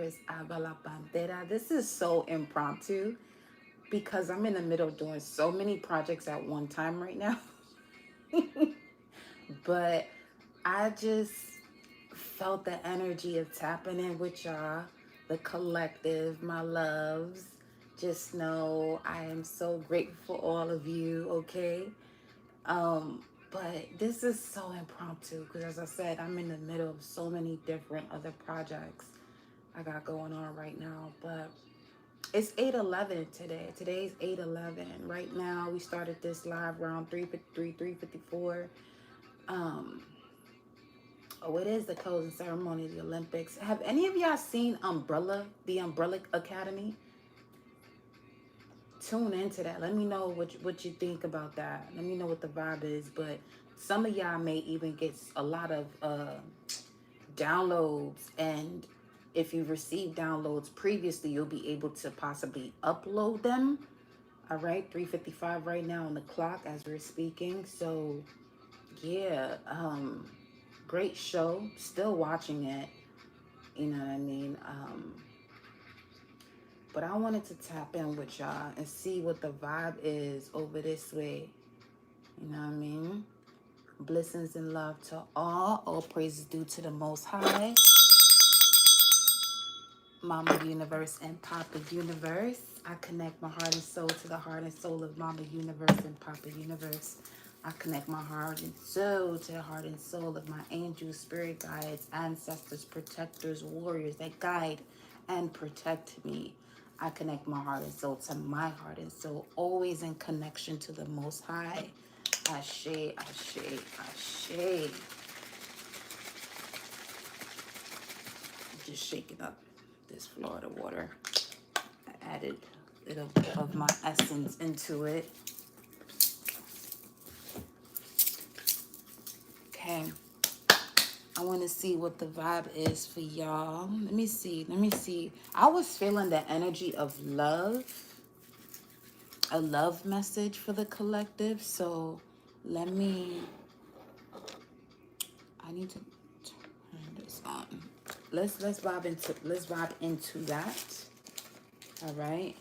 Empress Alba La Panthera. This is so impromptu because I'm in the middle of doing so many projects at one time right now. But I just felt the energy of tapping in with y'all, the collective, my loves. Just know I am so grateful for all of you, okay? But this is so impromptu because, as I said, I'm in the middle of so many different other projects I got going on right now. But it's 8:11 today. Today's 8:11. Right now, we started this live around 3:54. Um, oh, it is the closing ceremony of the Olympics. Have any of y'all seen the Umbrella Academy? Tune into that. Let me know what you think about that. Let me know what the vibe is. But some of y'all may even get a lot of downloads, and if you've received downloads previously, you'll be able to possibly upload them. All right, 3:55 right now on the clock as we're speaking. So yeah, great show. Still watching it. You know what I mean? But I wanted to tap in with y'all and see what the vibe is over this way. You know what I mean? Blessings and love to all. All praises due to the Most High. Mama Universe and Papa Universe. I connect my heart and soul to the heart and soul of Mama Universe and Papa Universe. I connect my heart and soul to the heart and soul of my angels, spirit guides, ancestors, protectors, warriors that guide and protect me. I connect my heart and soul to my heart and soul, always in connection to the Most High. Ashe, ashe, ashe. Just shaking up this Florida water. I added a little of my essence into it. Okay. I want to see what the vibe is for y'all. Let me see. I was feeling the energy of love. A love message for the collective. So I need to turn this on. Let's vibe into that. All right.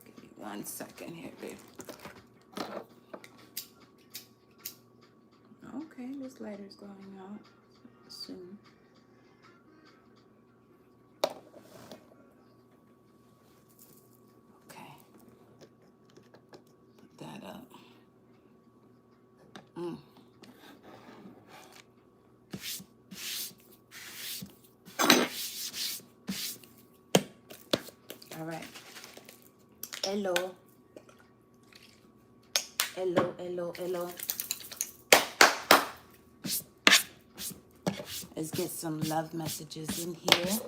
Give me 1 second here, babe. Okay, this lighter's going out soon. Okay. Put that up. All right. Hello. Hello, hello, hello. Let's get some love messages in here.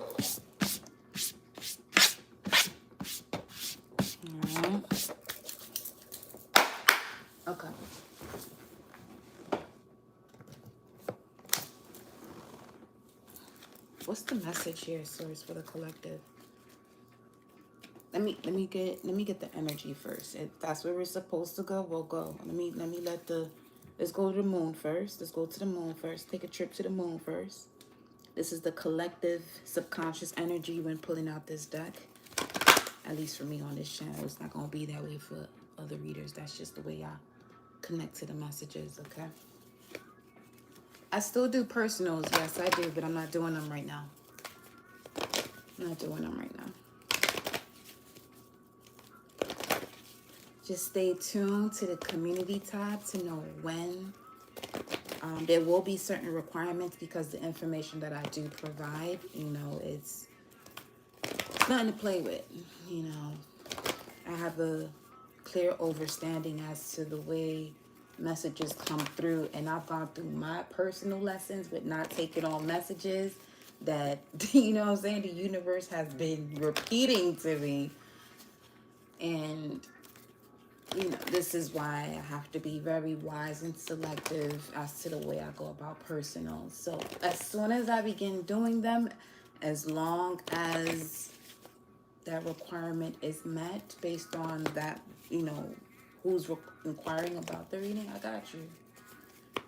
All right. Okay. What's the message here, source, for the collective? Let me get the energy first. If that's where we're supposed to go, we'll go. Let's go to the moon first. Let's go to the moon first. Take a trip to the moon first. This is the collective subconscious energy when pulling out this deck. At least for me on this channel. It's not gonna be that way for other readers. That's just the way I connect to the messages, okay? I still do personals, yes I do, but I'm not doing them right now. I'm not doing them right now. Just stay tuned to the community tab to know when. There will be certain requirements because the information that I do provide, you know, it's nothing to play with. You know, I have a clear understanding as to the way messages come through, and I've gone through my personal lessons with not taking on messages that, you know what I'm saying, the universe has been repeating to me. And you know, this is why I have to be very wise and selective as to the way I go about personal. So as soon as I begin doing them, as long as that requirement is met based on that, you know, who's inquiring about the reading, I got you.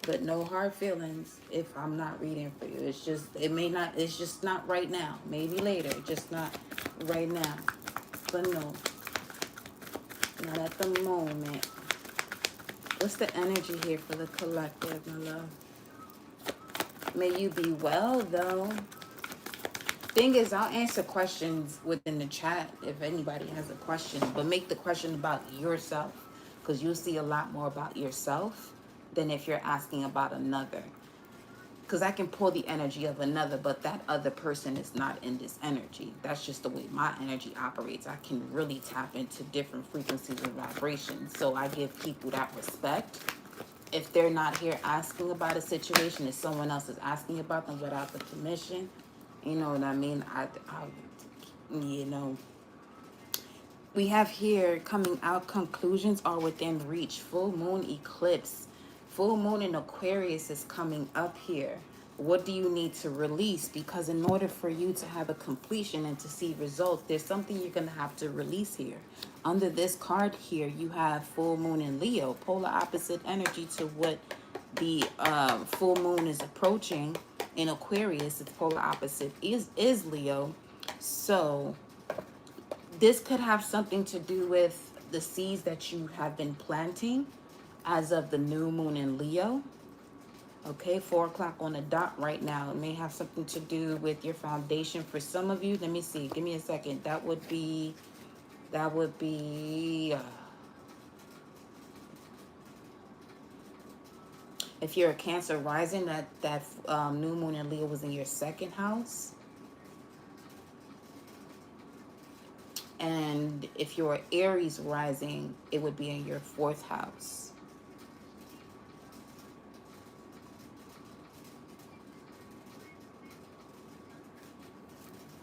But no hard feelings if I'm not reading for you. It's just, it may not, it's just not right now. Maybe later, just not right now. But no, not at the moment. What's the energy here for the collective, my love? May you be well, though. Thing is, I'll answer questions within the chat if anybody has a question. But make the question about yourself, because you'll see a lot more about yourself than if you're asking about another. Because I can pull the energy of another, but that other person is not in this energy. That's just the way my energy operates. I can really tap into different frequencies and vibrations. So I give people that respect. If they're not here asking about a situation, if someone else is asking about them without the permission, you know what I mean? You know, we have here coming out, conclusions are within reach. Full moon eclipse. Full moon in Aquarius is coming up here. What do you need to release? Because in order for you to have a completion and to see results, there's something you're going to have to release here. Under this card here, you have full moon in Leo, polar opposite energy to what the full moon is approaching in Aquarius. Its polar opposite is Leo. So this could have something to do with the seeds that you have been planting as of the new moon in Leo. Okay, 4 o'clock on the dot right now. It may have something to do with your foundation. For some of you, let me see. Give me a second. That would be, if you're a Cancer rising, that new moon in Leo was in your 2nd house. And if you're Aries rising, it would be in your 4th house.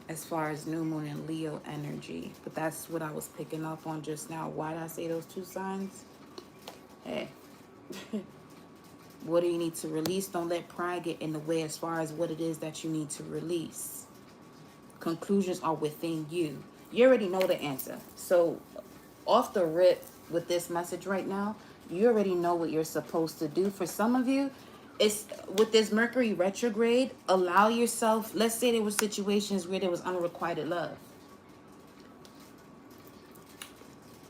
As far as new moon and Leo energy. But that's what I was picking up on just now. Why did I say those 2 signs? Hey. What do you need to release? Don't let pride get in the way as far as what it is that you need to release. Conclusions are within you. You already know the answer. So off the rip with this message right now, you already know what you're supposed to do. For some of you, it's with this Mercury retrograde, allow yourself, let's say there were situations where there was unrequited love.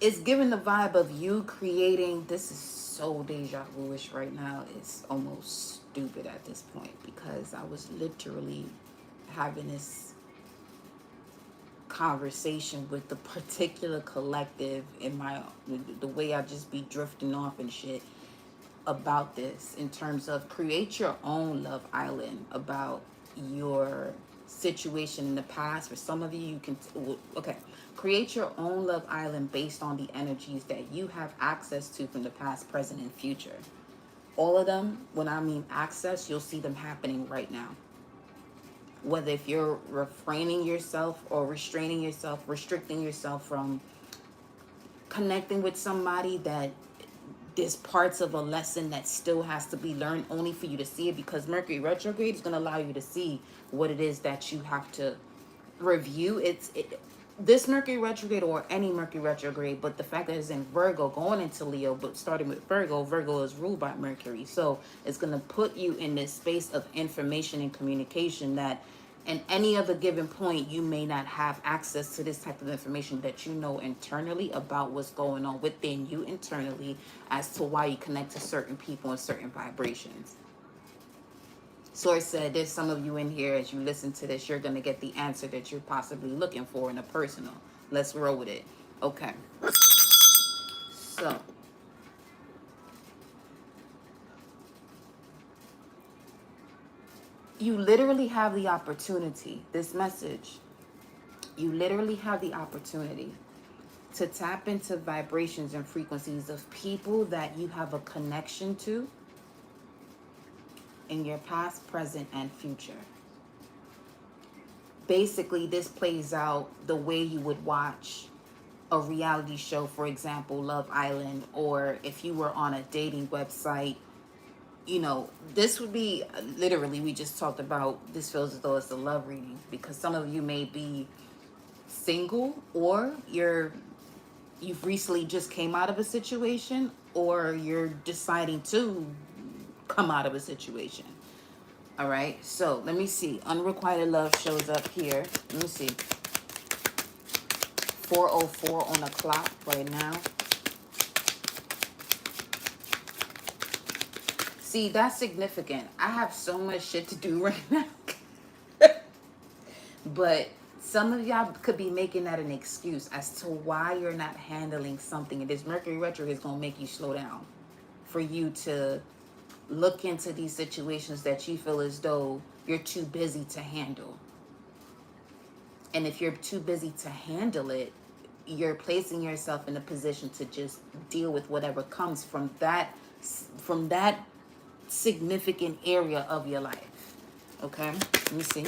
It's giving the vibe of you creating, this is so deja vu-ish right now. It's almost stupid at this point because I was literally having this conversation with the particular collective in the way I just be drifting off and shit about this, in terms of create your own love island about your situation in the past. For some of you, you can create your own love island based on the energies that you have access to from the past, present, and future. All of them, when I mean access, you'll see them happening right now. Whether if you're refraining yourself or restraining yourself, restricting yourself from connecting with somebody, that there's parts of a lesson that still has to be learned only for you to see it, because Mercury retrograde is going to allow you to see what it is that you have to review. This Mercury retrograde, or any Mercury retrograde, but the fact that it's in Virgo going into Leo, but starting with Virgo is ruled by Mercury. So it's going to put you in this space of information and communication that in any other given point, you may not have access to this type of information that you know internally about what's going on within you internally as to why you connect to certain people and certain vibrations. Source said there's some of you in here, as you listen to this, you're going to get the answer that you're possibly looking for in a personal. Let's roll with it. Okay. So you literally have the opportunity, this message, you literally have the opportunity to tap into vibrations and frequencies of people that you have a connection to in your past, present, and future. Basically, this plays out the way you would watch a reality show, for example, Love Island, or if you were on a dating website. You know, this would be literally, we just talked about, this feels as though it's a love reading, because some of you may be single, or you've recently just came out of a situation, or you're deciding to come out of a situation. All right, so let me see. Unrequited love shows up here. Let me see. 4:04 on the clock right now. See, that's significant. I have so much shit to do right now. But some of y'all could be making that an excuse as to why you're not handling something. And this Mercury retro is going to make you slow down for you to look into these situations that you feel as though you're too busy to handle. And if you're too busy to handle it, you're placing yourself in a position to just deal with whatever comes from that significant area of your life. Okay, let me see.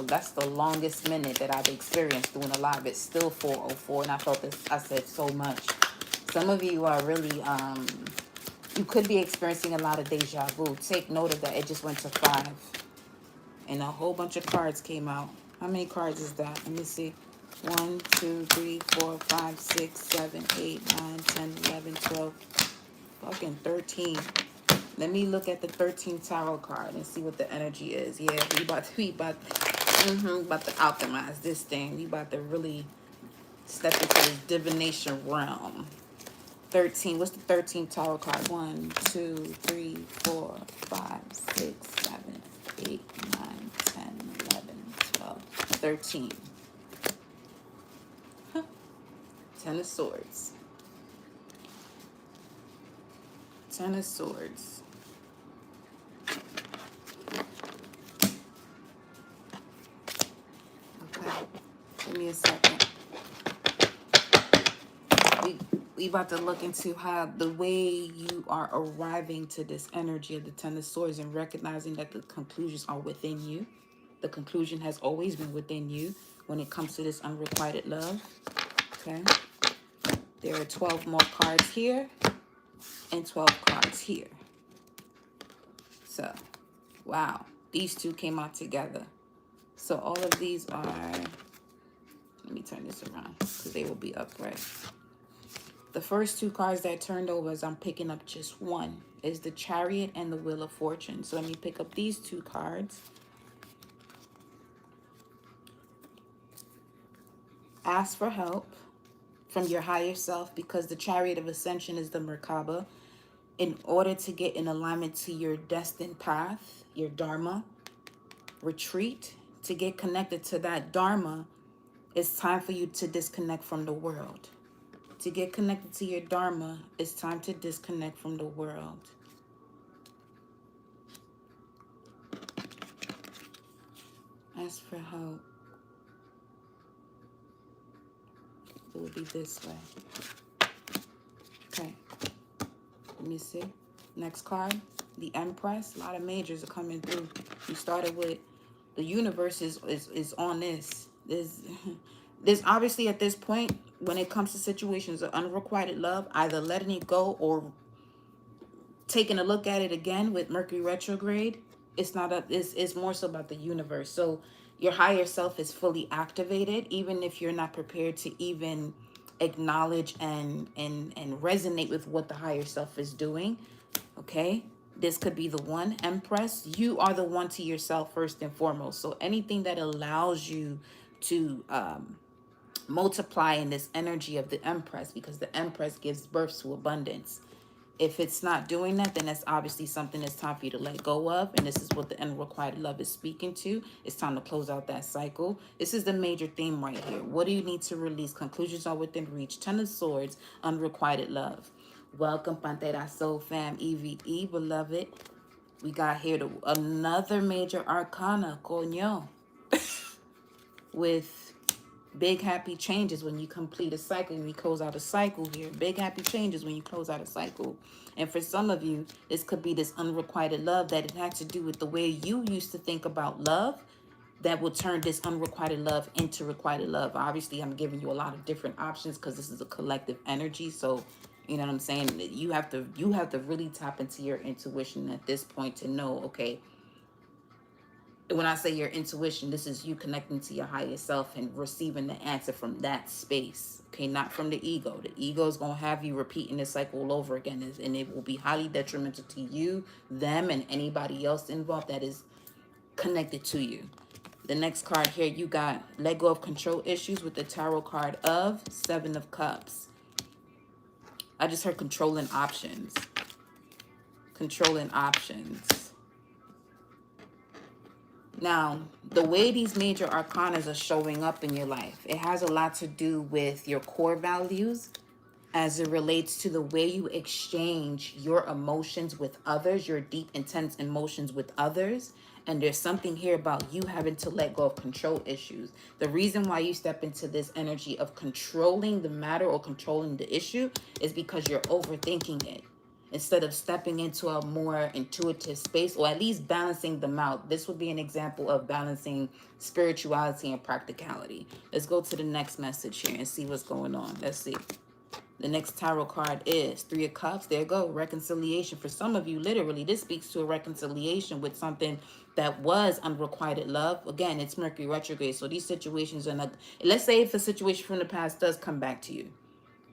That's the longest minute that I've experienced doing a live. It's still 4:04, and I felt this. I said so much. Some of you are really you could be experiencing a lot of deja vu. Take note of that. It just went to 5, and a whole bunch of cards came out. How many cards is that? Let me see. 1, 2, 3, 4, 5, 6, 7, 8, 9, 10, 11, 12, fucking 13. Let me look at the 13th tarot card and see what the energy is. Yeah, we about to alchemize this thing. We about to really step into this divination realm. 13. What's the 13th tarot card? 1, 2, 3, 4, 5, 6, 7, 8, 9, 10, 11, 12, 13. Huh. 10 of Swords. 10 of Swords. Give me a second. We about to look into how the way you are arriving to this energy of the 10 of Swords and recognizing that the conclusions are within you. The conclusion has always been within you when it comes to this unrequited love. Okay. There are 12 more cards here and 12 cards here. So, wow. These two came out together. So all of these are... Let me turn this around because they will be upright. The first two cards that turned over, as I'm picking up just one, is the Chariot and the Wheel of Fortune. So let me pick up these two cards. Ask for help from your higher self, because the Chariot of Ascension is the Merkaba. In order to get in alignment to your destined path, your Dharma, retreat, to get connected to that Dharma, it's time for you to disconnect from the world. To get connected to your Dharma, it's time to disconnect from the world. Ask for help. It will be this way. Okay. Let me see. Next card, the Empress. A lot of majors are coming through. You started with the universe is on this. There's obviously at this point, when it comes to situations of unrequited love, either letting it go or taking a look at it again with Mercury retrograde. It's more so about the universe. So your higher self is fully activated, even if you're not prepared to even acknowledge and resonate with what the higher self is doing. Okay, this could be the one. Empress, you are the one to yourself first and foremost. So anything that allows you to multiply in this energy of the Empress, because the Empress gives birth to abundance. If it's not doing that, then that's obviously something that's time for you to let go of. And this is what the unrequited love is speaking to. It's time to close out that cycle. This is the major theme right here. What do you need to release? Conclusions are within reach. 10 of Swords, unrequited love. Welcome, Panthera Soul Fam, EVE, beloved. We got here another major arcana, coño, with big happy changes when you complete a cycle, when you close out a cycle here. Big happy changes when you close out a cycle. And for some of you, this could be this unrequited love that it has to do with the way you used to think about love that will turn this unrequited love into requited love. Obviously, I'm giving you a lot of different options because this is a collective energy. So, you know what I'm saying? You have to really tap into your intuition at this point to know, okay, When I say your intuition, this is you connecting to your higher self and receiving the answer from that space. Okay, not from the ego. The ego is going to have you repeating this cycle all over again, and it will be highly detrimental to you, them, and anybody else involved that is connected to you. The next card here, you got let go of control issues with the tarot card of Seven of Cups. I just heard controlling options. Controlling options. Now, the way these major arcanas are showing up in your life, it has a lot to do with your core values as it relates to the way you exchange your emotions with others, your deep, intense emotions with others. And there's something here about you having to let go of control issues. The reason why you step into this energy of controlling the matter or controlling the issue is because you're overthinking it. Instead of stepping into a more intuitive space, or at least balancing them out. This would be an example of balancing spirituality and practicality. Let's go to the next message here and see what's going on. Let's see. The next tarot card is Three of Cups. There you go. Reconciliation. For some of you, literally, this speaks to a reconciliation with something that was unrequited love. Again, it's Mercury retrograde. So these situations are not, let's say if a situation from the past does come back to you,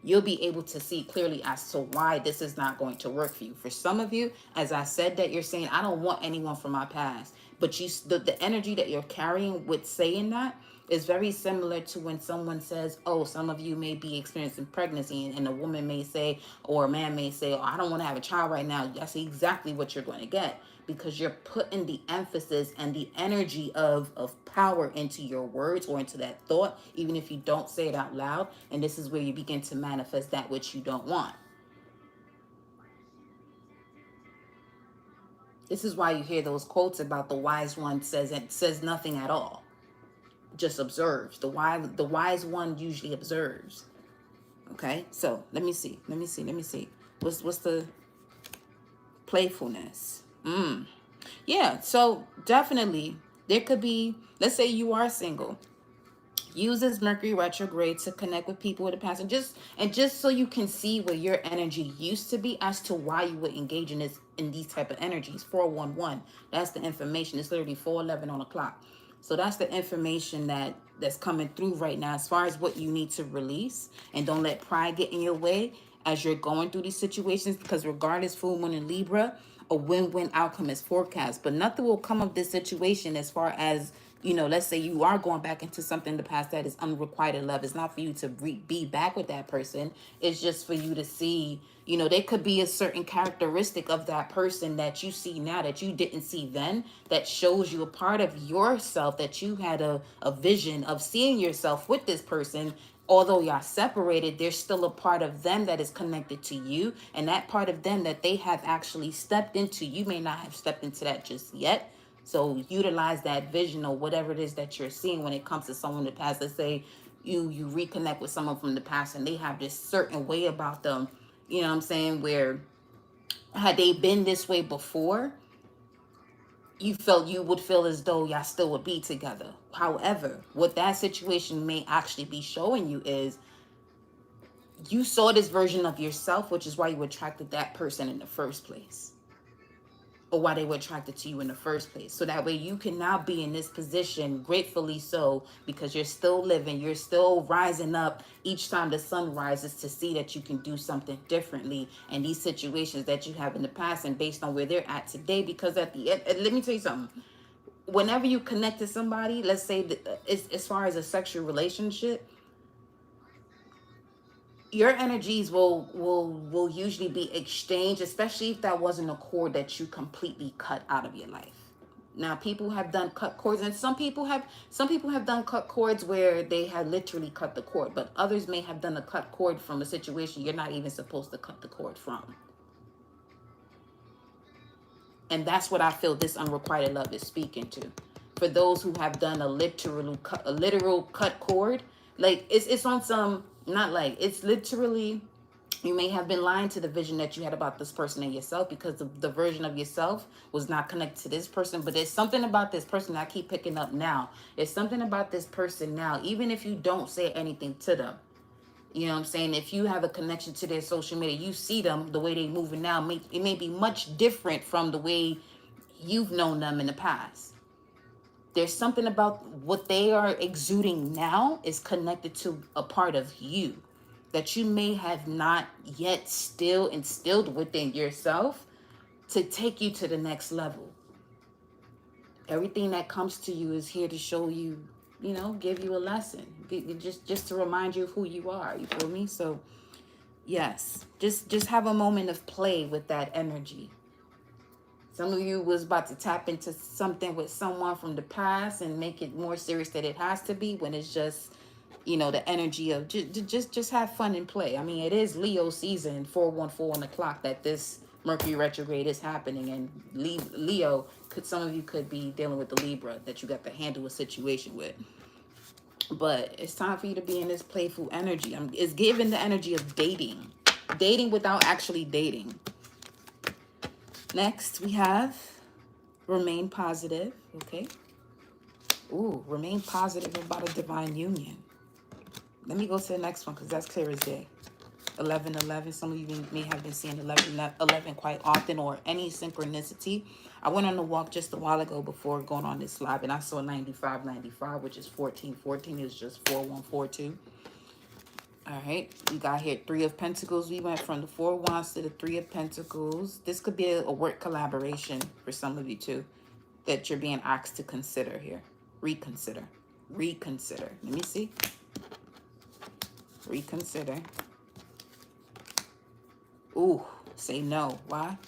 you'll be able to see clearly as to why this is not going to work for you. For some of you, as I said, that you're saying, I don't want anyone from my past. But the energy that you're carrying with saying that is very similar to when someone says, oh, some of you may be experiencing pregnancy, and a woman may say, or a man may say, oh, I don't want to have a child right now. That's exactly what you're going to get, because you're putting the emphasis and the energy of power into your words or into that thought, even if you don't say it out loud. And this is where you begin to manifest that which you don't want. This is why you hear those quotes about the wise one says nothing at all, just observes. The wise one usually observes. Okay, so let me see. What's the playfulness? Yeah, so definitely there could be, let's say you are single. Use this Mercury retrograde to connect with people with the past, and just so you can see where your energy used to be as to why you would engage in these type of energies. 411. That's the information. It's literally 4:11 on the clock. So that's the information that's coming through right now as far as what you need to release. And don't let pride get in your way as you're going through these situations, because regardless, full moon in Libra, a win-win outcome is forecast. But nothing will come of this situation as far as, let's say you are going back into something in the past that is unrequited love. It's not for you to be back with that person. It's just for you to see, there could be a certain characteristic of that person that you see now that you didn't see then, that shows you a part of yourself that you had a vision of seeing yourself with this person. Although y'all separated, there's still a part of them that is connected to you, and that part of them that they have actually stepped into, you may not have stepped into that just yet. So utilize that vision or whatever it is that you're seeing when it comes to someone in the past. Let's say you reconnect with someone from the past and they have this certain way about them, you know what I'm saying, where had they been this way before, you would feel as though y'all still would be together. However, what that situation may actually be showing you is you saw this version of yourself, which is why you attracted that person in the first place, or why they were attracted to you in the first place. So that way you can now be in this position, gratefully so, because you're still living, you're still rising up each time the sun rises to see that you can do something differently in these situations that you have in the past and based on where they're at today. Because at the end, let me tell you something. Whenever you connect to somebody, let's say as far as a sexual relationship, your energies will usually be exchanged, especially if that wasn't a cord that you completely cut out of your life. Now, people have done cut cords, and some people have done cut cords where they had literally cut the cord, but others may have done a cut cord from a situation you're not even supposed to cut the cord from. And that's what I feel this unrequited love is speaking to. For those who have done a literal cut cord, like it's on some, not like, it's literally, you may have been lying to the vision that you had about this person and yourself, because the version of yourself was not connected to this person. But there's something about this person I keep picking up now. There's something about this person now, even if you don't say anything to them. You know what I'm saying? If you have a connection to their social media, you see them, the way they moving now, it may be much different from the way you've known them in the past. There's something about what they are exuding now is connected to a part of you that you may have not yet still instilled within yourself to take you to the next level. Everything that comes to you is here to show you, you know, give you a lesson, just to remind you of who you are. You feel me? So yes, just have a moment of play with that energy. Some of you was about to tap into something with someone from the past and make it more serious than it has to be, when it's just, you know, the energy of just have fun and play. I mean, it is Leo season, 414 on the clock, that this Mercury retrograde is happening. And Leo, some of you could be dealing with the Libra that you got to handle a situation with. But it's time for you to be in this playful energy. It's giving the energy of dating without actually dating. Next, we have remain positive. Okay. Ooh, remain positive about a divine union. Let me go to the next one because that's clear as day. 1111. Some of you may have been seeing 11 quite often, or any synchronicity. I went on a walk just a while ago before going on this live, and I saw 9595, which is 1414 is just 4142. All right, we got here 3 of Pentacles. We went from the 4 of Wands to the 3 of Pentacles. This could be a work collaboration for some of you too, that you're being asked to consider here. Reconsider. Let me see. Reconsider. Ooh, say no. Why?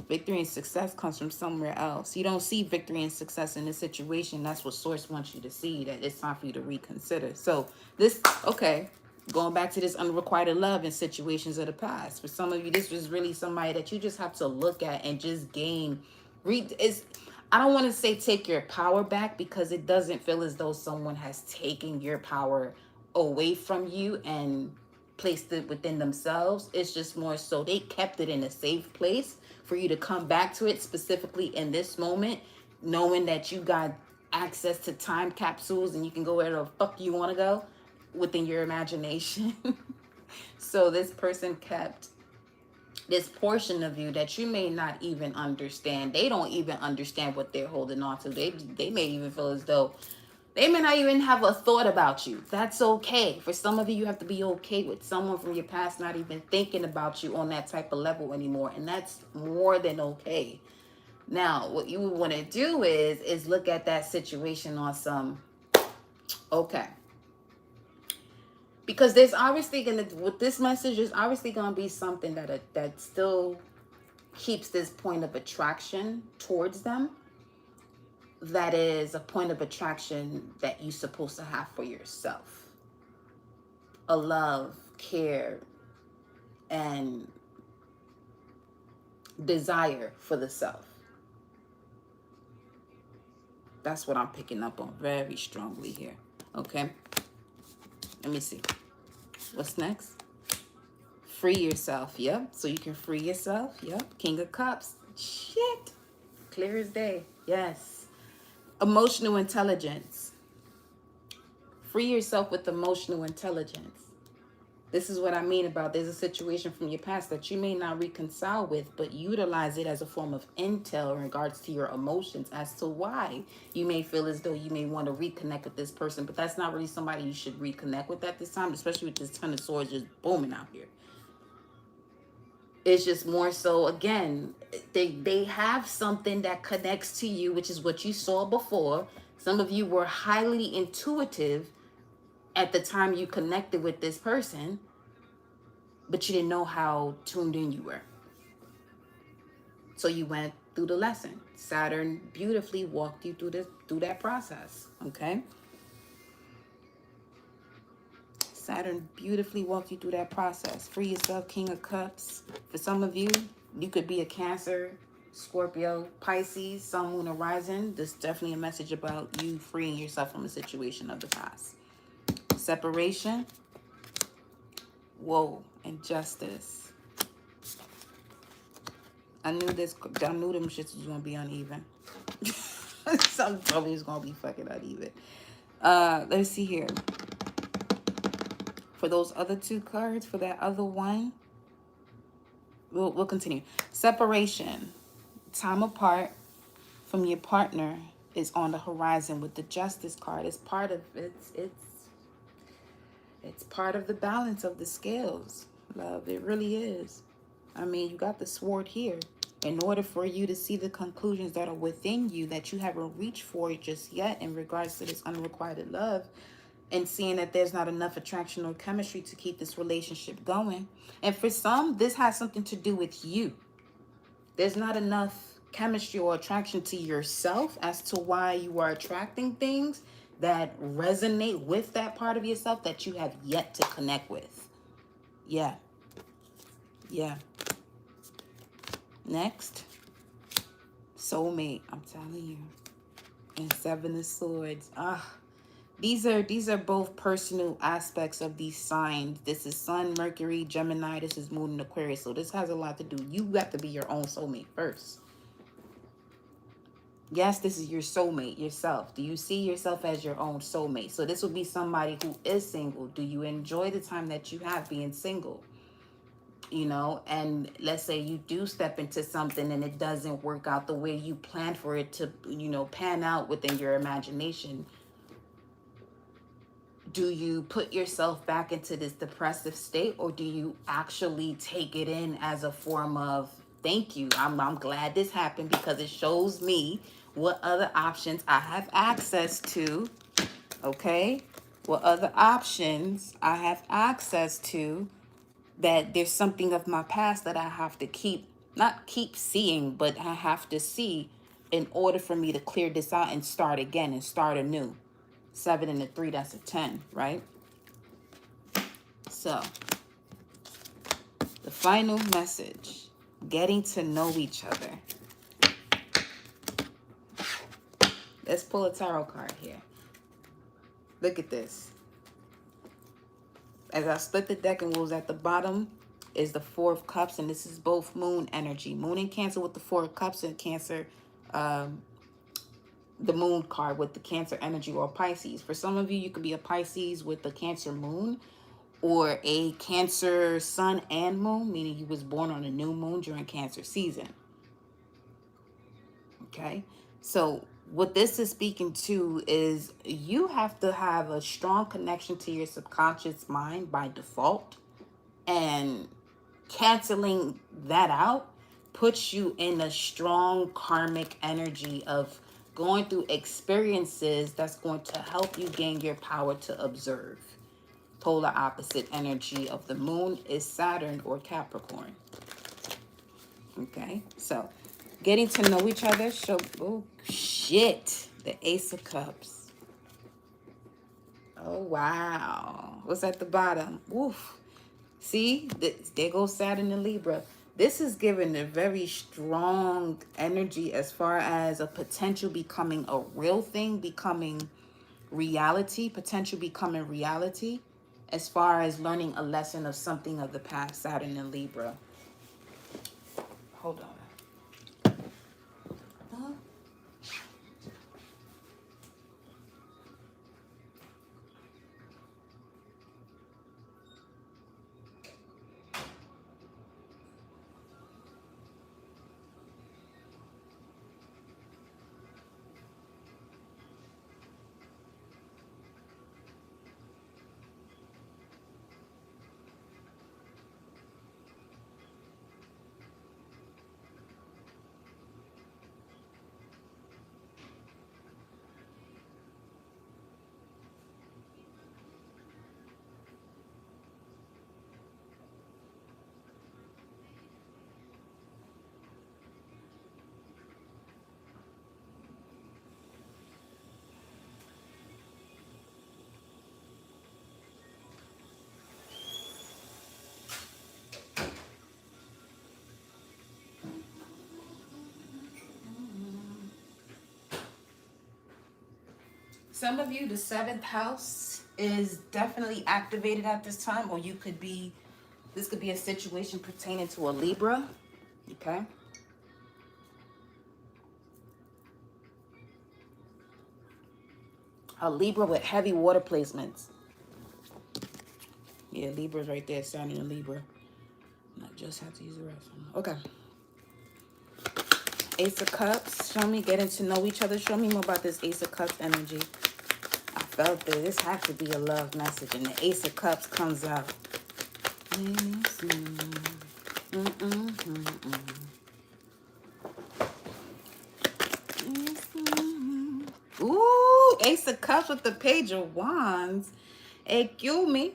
Victory and success comes from somewhere else. You don't see victory and success in this situation. That's what Source wants you to see, that it's time for you to reconsider. So this, okay, going back to this unrequited love in situations of the past. For some of you, this was really somebody that you just have to look at and just gain. I don't want to say take your power back, because it doesn't feel as though someone has taken your power away from you and placed it within themselves. It's just more so they kept it in a safe place for you to come back to it, specifically in this moment, knowing that you got access to time capsules and you can go where the fuck you want to go within your imagination. So this person kept this portion of you that you may not even understand. They don't even understand what they're holding on to. They may even feel as though they may not even have a thought about you. That's okay. For some of you, you have to be okay with someone from your past not even thinking about you on that type of level anymore. And that's more than okay. Now, what you would want to do is look at that situation on some, okay. Because there's obviously going to, with this message, there's obviously going to be something that still keeps this point of attraction towards them. That is a point of attraction that you're supposed to have for yourself. A love, care, and desire for the self. That's what I'm picking up on very strongly here. Okay. Let me see. What's next? Free yourself. Yep. So you can free yourself. Yep. King of Cups. Shit. Clear as day. Yes. Emotional intelligence. Free yourself with emotional intelligence. This is what I mean about there's a situation from your past that you may not reconcile with, but utilize it as a form of intel in regards to your emotions as to why you may feel as though you may want to reconnect with this person, but that's not really somebody you should reconnect with at this time, especially with this Ten of Swords just booming out here. It's just more so, again, they have something that connects to you, which is what you saw before. Some of you were highly intuitive at the time you connected with this person, but you didn't know how tuned in you were. So you went through the lesson. Saturn beautifully walked you through that process, okay? Saturn beautifully walked you through that process. Free yourself, King of Cups. For some of you, you could be a Cancer, Scorpio, Pisces, Sun, Moon, or Rising. This is definitely a message about you freeing yourself from a situation of the past. Separation. Whoa, and justice. I knew them shits was gonna be uneven. Something told me it was gonna be fucking uneven. Let's see here. For those other 2 cards, for that other one, we'll continue. Separation. Time apart from your partner is on the horizon with the Justice card. It's part of it's part of the balance of the scales, love. It really is. I mean, you got the sword here. In order for you to see the conclusions that are within you that you haven't reached for just yet in regards to this unrequited love, and seeing that there's not enough attraction or chemistry to keep this relationship going. And for some, this has something to do with you. There's not enough chemistry or attraction to yourself as to why you are attracting things that resonate with that part of yourself that you have yet to connect with. Yeah. Yeah. Next. Soulmate. I'm telling you. And Seven of Swords. These are both personal aspects of these signs. This is Sun, Mercury, Gemini. This is Moon and Aquarius. So this has a lot to do. You got to be your own soulmate first. Yes, this is your soulmate, yourself. Do you see yourself as your own soulmate? So this would be somebody who is single. Do you enjoy the time that you have being single? You know, and let's say you do step into something and it doesn't work out the way you planned for it to, you know, pan out within your imagination. Do you put yourself back into this depressive state, or do you actually take it in as a form of thank you? I'm glad this happened because it shows me what other options I have access to. Okay? What other options I have access to, that there's something of my past that I have to not keep seeing, but I have to see in order for me to clear this out and start again and start anew. 7 and a 3, that's a 10, right? So, the final message, getting to know each other. Let's pull a tarot card here. Look at this. As I split the deck, and what was at the bottom is the Four of Cups, and this is both moon energy. Moon in Cancer with the Four of Cups, and Cancer, the moon card with the Cancer energy, or Pisces. For some of you, you could be a Pisces with the Cancer moon, or a Cancer sun and moon, meaning you was born on a new moon during Cancer season. Okay, so what this is speaking to is you have to have a strong connection to your subconscious mind by default, and canceling that out puts you in a strong karmic energy of going through experiences that's going to help you gain your power to observe. Polar opposite energy of the moon is Saturn or Capricorn. Okay, so getting to know each other. Oh shit, the Ace of Cups. Oh wow, what's at the bottom? Oof. See, there goes Saturn and Libra. This is giving a very strong energy as far as a potential becoming a real thing, becoming reality, potential becoming reality, as far as learning a lesson of something of the past, Saturn and Libra. Hold on. Some of you, the 7th house is definitely activated at this time, or this could be a situation pertaining to a Libra, okay? A Libra with heavy water placements. Yeah, Libra's right there, Saturn and Libra. I just have to use the restroom. Okay. Ace of Cups. Show me getting to know each other. Show me more about this Ace of Cups energy. I felt that this has to be a love message, and the Ace of Cups comes out. Ooh, Ace of Cups with the Page of Wands. Excuse me.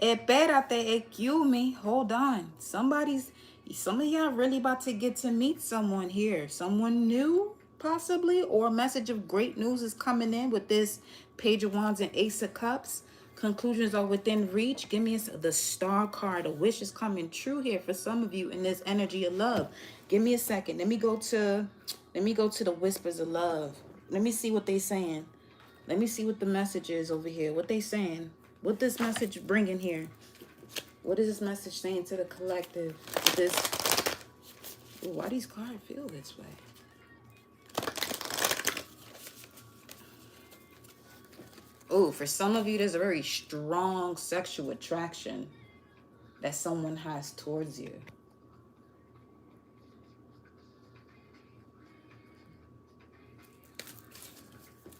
Espérate, excuse me. Hold on. Some of y'all really about to get to meet someone here. Someone new, possibly, or a message of great news is coming in with this Page of Wands and Ace of Cups. Conclusions are within reach. Give me the Star card. A wish is coming true here for some of you in this energy of love. Give me a second. Let me go to the Whispers of Love. Let me see what they saying. Let me see what the message is over here. What they saying. What this message bringing here? What is this message saying to the collective? This. Ooh, why these cards feel this way? Oh, for some of you, there's a very strong sexual attraction that someone has towards you.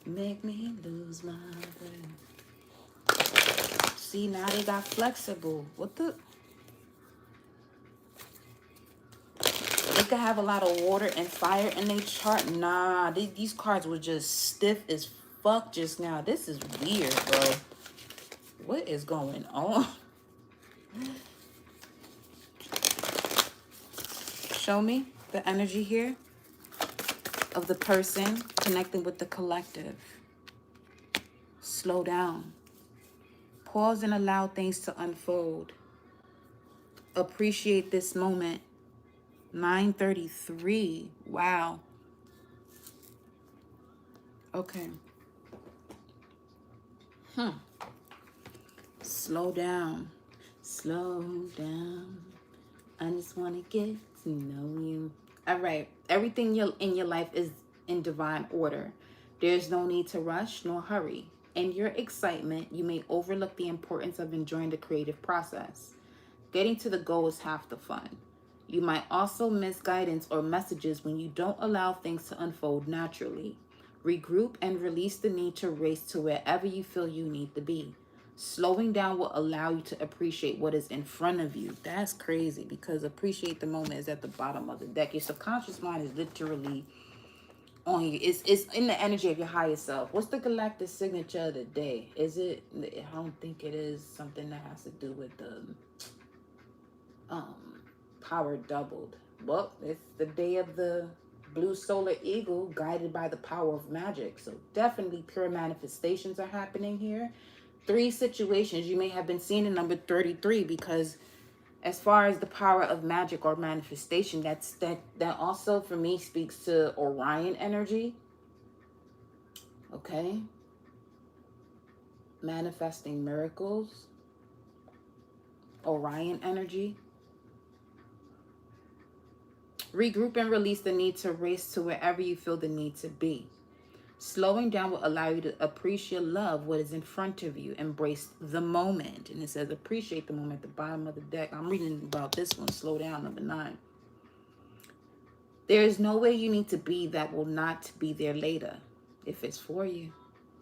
Make me lose my breath. See, now they got flexible. What the? They could have a lot of water and fire in their chart. Nah, these cards were just stiff as fuck just now. This is weird, bro. What is going on? Show me the energy here of the person connecting with the collective. Slow down. Pause and allow things to unfold. Appreciate this moment. 9:33. Wow. Okay. Slow down. Slow down. I just want to get to know you. All right. Everything in your life is in divine order. There's no need to rush nor hurry. In your excitement, you may overlook the importance of enjoying the creative process. Getting to the goal is half the fun. You might also miss guidance or messages when you don't allow things to unfold naturally. Regroup and release the need to race to wherever you feel you need to be. Slowing down will allow you to appreciate what is in front of you. That's crazy, because appreciate the moment is at the bottom of the deck. Your subconscious mind is literally on you. It's in the energy of your higher self. What's the galactic signature of the day? Is it? I don't think it is something that has to do with the power doubled. Well, it's the day of the blue solar eagle, guided by the power of magic. So definitely pure manifestations are happening here. 3 situations. You may have been seeing the number 33 because as far as the power of magic or manifestation, that also for me speaks to Orion energy. Okay. Manifesting miracles. Orion energy. Regroup and release the need to race to wherever you feel the need to be. Slowing down will allow you to appreciate love, what is in front of you. Embrace the moment. And it says appreciate the moment at the bottom of the deck. I'm reading about this one. Slow down, number 9. There is no way you need to be that will not be there later. If it's for you.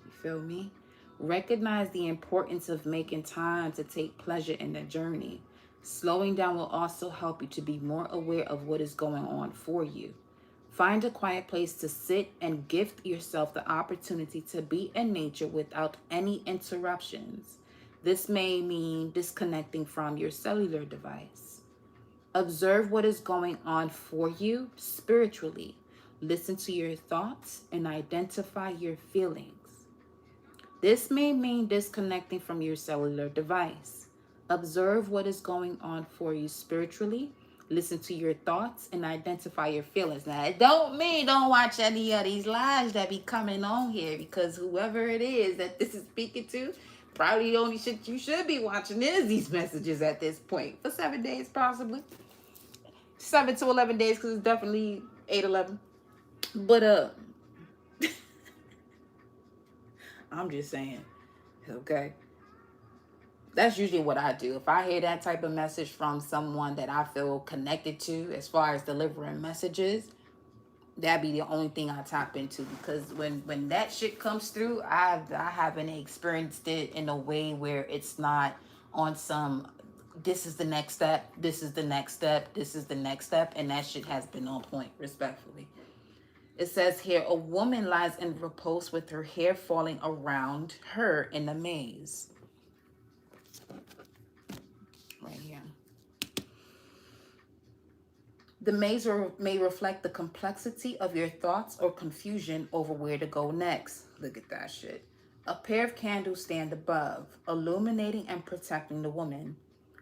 You feel me? Recognize the importance of making time to take pleasure in the journey. Slowing down will also help you to be more aware of what is going on for you. Find a quiet place to sit and gift yourself the opportunity to be in nature without any interruptions. This may mean disconnecting from your cellular device. Observe what is going on for you spiritually. Listen to your thoughts and identify your feelings. This may mean disconnecting from your cellular device. Observe what is going on for you spiritually. Listen to your thoughts and identify your feelings. Now, it don't mean don't watch any of these lives that be coming on here, because whoever it is that this is speaking to, probably the only shit you should be watching is these messages at this point. For 7 days, possibly. 7 to 11 days, because it's definitely 8-11. But, I'm just saying, okay? That's usually what I do. If I hear that type of message from someone that I feel connected to as far as delivering messages, That'd be the only thing I tap into, because when that shit comes through, I haven't experienced it in a way where it's not on some, this is the next step, this is the next step, this is the next step, and that shit has been on point, respectfully. It says here, a woman lies in repose with her hair falling around her in a maze. Right here. The maze may reflect the complexity of your thoughts or confusion over where to go next. Look at that shit. A pair of candles stand above, illuminating and protecting the woman.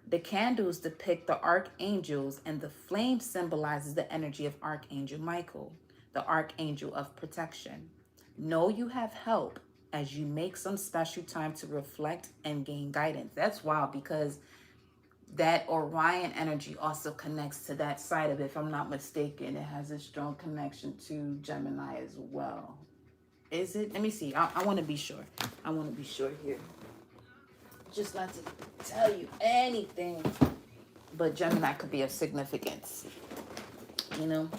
The candles depict the archangels, and the flame symbolizes the energy of Archangel Michael, the archangel of protection. Know you have help as you make some special time to reflect and gain guidance. That's wild, because that Orion energy also connects to that side of it. If I'm not mistaken, it has a strong connection to Gemini as well. Is it? Let me see. I want to be sure. I want to be sure here. Just not to tell you anything, but Gemini could be of significance. You know,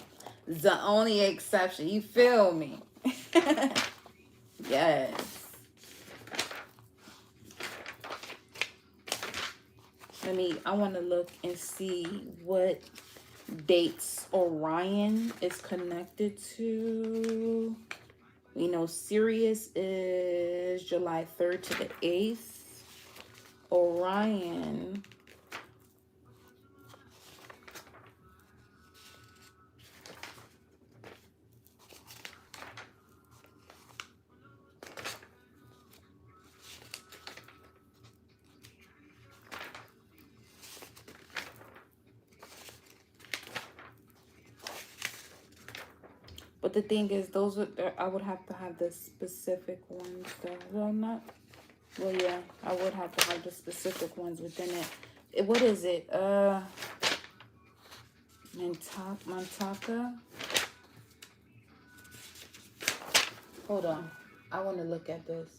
the only exception. You feel me? Yes. I want to look and see what dates Orion is connected to. We know Sirius is July 3rd to the 8th. Orion but the thing is, those are, I would have to have the specific ones though. Well, yeah, I would have to have the specific ones within it. What is it? Mantaka? Hold on. I want to look at this.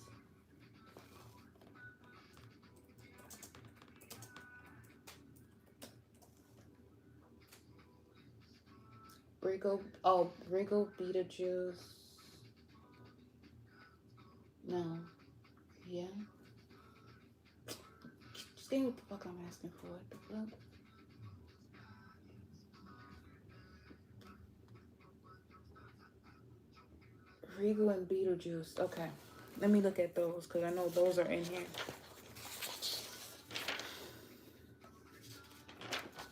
Brigo Beetlejuice. No. Yeah. Just give me what the fuck I'm asking for. What the fuck? Rigo and Beetlejuice. Okay. Let me look at those, because I know those are in here.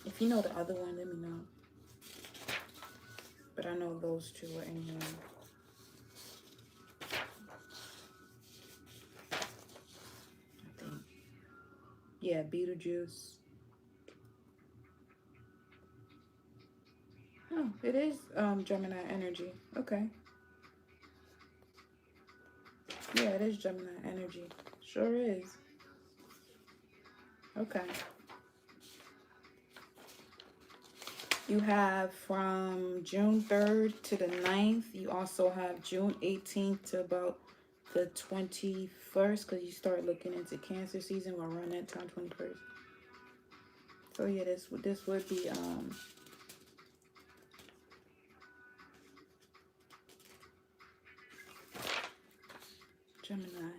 If you know the other one, let me know. But I know those two are in here. I think. Yeah, Beetlejuice. Oh, it is Gemini energy. Okay. Yeah, it is Gemini energy. Sure is. Okay. You have from June 3rd to the 9th. You also have June 18th to about the 21st, because you start looking into Cancer season around that time, 21st. So yeah, this would be Gemini.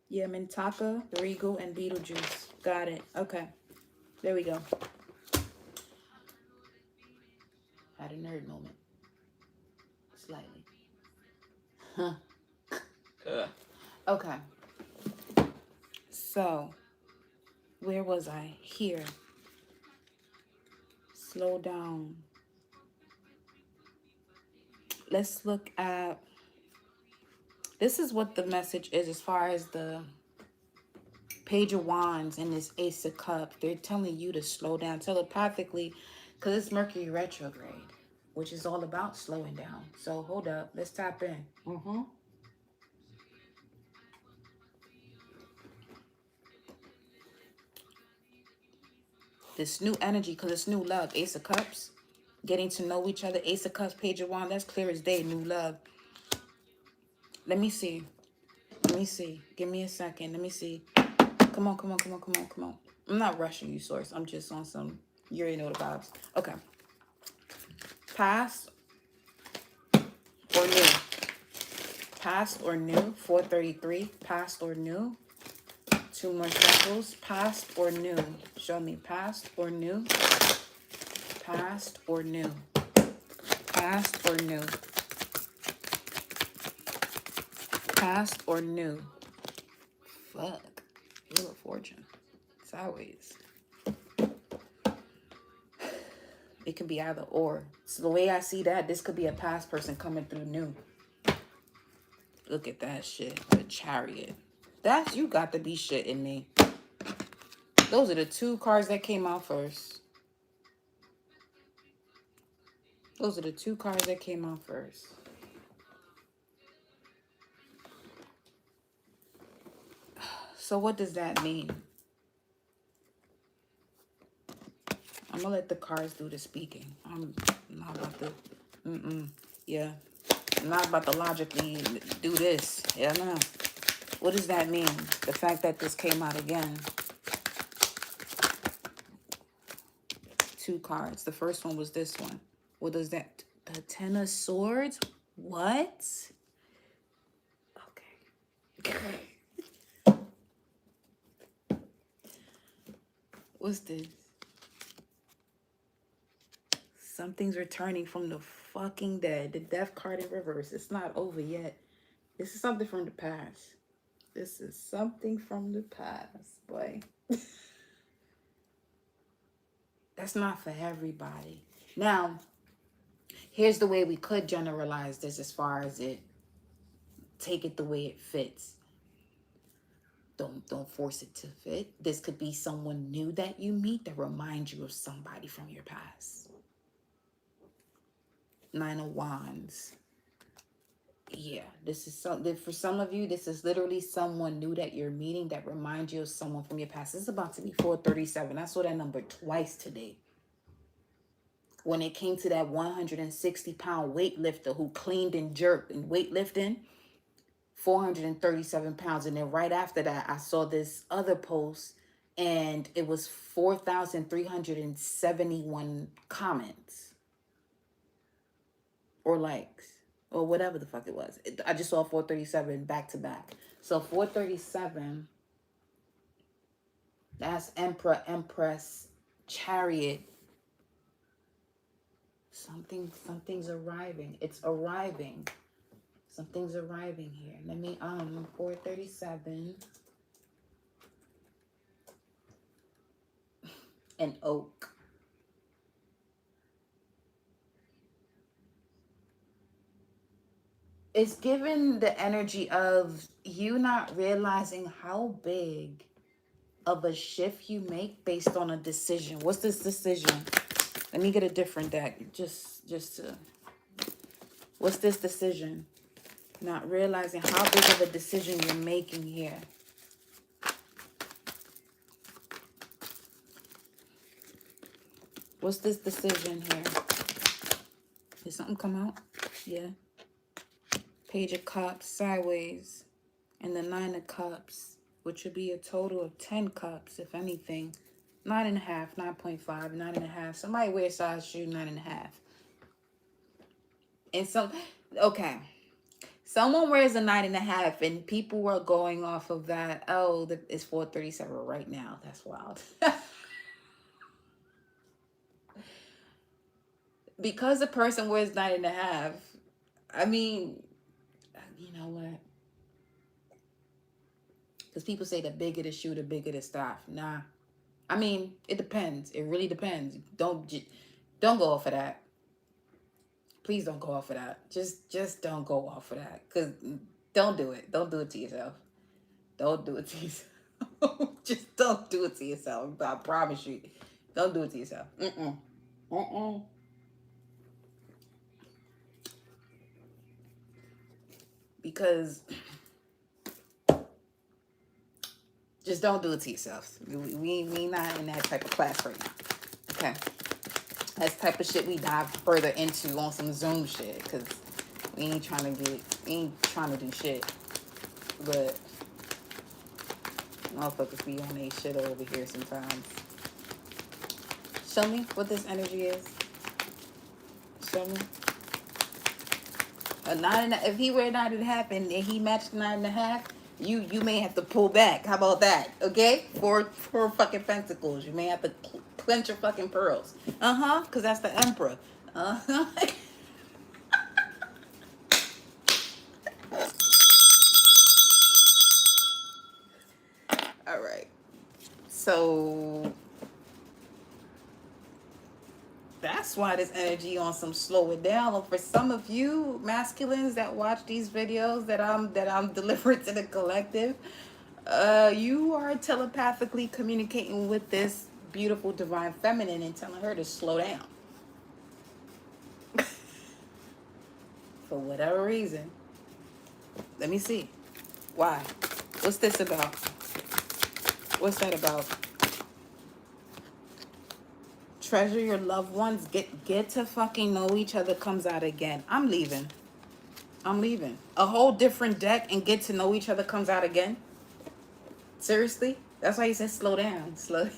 Yeah, Mintaka, Regal, and Beetlejuice. Got it. Okay. There we go. Had a nerd moment. Slightly. Huh. Okay. So, where was I? Here. Slow down. Let's look at... This is what the message is as far as the Page of Wands and this Ace of Cups. They're telling you to slow down telepathically, because it's Mercury retrograde, which is all about slowing down. So hold up. Let's tap in. This new energy, because it's new love. Ace of Cups. Getting to know each other. Ace of Cups, Page of Wands. That's clear as day. New love. Let me see. Let me see. Give me a second. Let me see. Come on, come on, come on, come on, come on. I'm not rushing you, Source. I'm just on some... You already know the vibes. Okay. Past. past or new. 433, past or new. 2 more circles, past or new. Show me past or new. Past or new. Past or new. Past or new. Fuck. Wheel of Fortune. Sideways. It can be either or. So the way I see that, this could be a past person coming through new. Look at that shit. The Chariot. That's, you got to be shitting me. Those are the 2 cards that came out first. Those are the 2 cards that came out first. So what does that mean? I'm gonna let the cards do the speaking. I'm not about to, yeah. I'm not about to logically do this. Yeah, no. What does that mean? The fact that this came out again. 2 cards. The first one was this one. What does that? The 10 of Swords? What? Okay. What's this? Something's returning from the fucking dead. The Death card in reverse. It's not over yet. This is something from the past. This is something from the past, boy. That's not for everybody. Now, here's the way we could generalize this as far as it. Take it the way it fits. Don't force it to fit. This could be someone new that you meet that reminds you of somebody from your past. 9 of Wands. Yeah, this is something for some of you. This is literally someone new that you're meeting that reminds you of someone from your past. This is about to be 437. I saw that number twice today. When it came to that 160-pound weightlifter who cleaned and jerked and weightlifting, 437 pounds. And then right after that, I saw this other post and it was 4,371 comments or likes or whatever the fuck it was. I just saw 437 back to back. So 437, that's Emperor, Empress, Chariot. Something's arriving. It's arriving. Something's arriving here. Let me 437. An oak. It's given the energy of you not realizing how big of a shift you make based on a decision. What's this decision? Let me get a different deck. Just to. What's this decision? Not realizing how big of a decision you're making here. What's this decision here? Did something come out? Yeah. Page of Cups sideways. And the 9 of Cups, which would be a total of 10 cups, if anything. 9.5, 9.5, 9.5. Somebody wear size shoe 9.5. And so, okay. Someone wears a 9.5 and people were going off of that. Oh, it's 437 right now. That's wild. Because a person wears 9.5, I mean, you know what? Because people say the bigger the shoe, the bigger the staff. Nah. I mean, it depends. It really depends. Don't go off of that. Please don't go off of that. Just don't go off of that. Because don't do it. Don't do it to yourself. Don't do it to yourself. Just don't do it to yourself. I promise you. Don't do it to yourself. Because just don't do it to yourself. We not in that type of class right now. Okay. That's the type of shit we dive further into on some Zoom shit. Because we ain't trying to do shit. But motherfuckers be on their shit over here sometimes. Show me what this energy is. Show me. A 9.5. If he wear 9.5 and he matched 9.5, you may have to pull back. How about that? Okay, four fucking pentacles. You may have to clench your fucking pearls. Cause that's the emperor. All right. So that's why this energy on some slow it down. For some of you masculines that watch these videos that I'm delivering to the collective, you are telepathically communicating with this beautiful divine feminine and telling her to slow down. For whatever reason. Let me see. Why? What's this about? What's that about? Treasure your loved ones. Get to fucking know each other comes out again. I'm leaving. A whole different deck and get to know each other comes out again. Seriously? That's why you said slow down. Slow.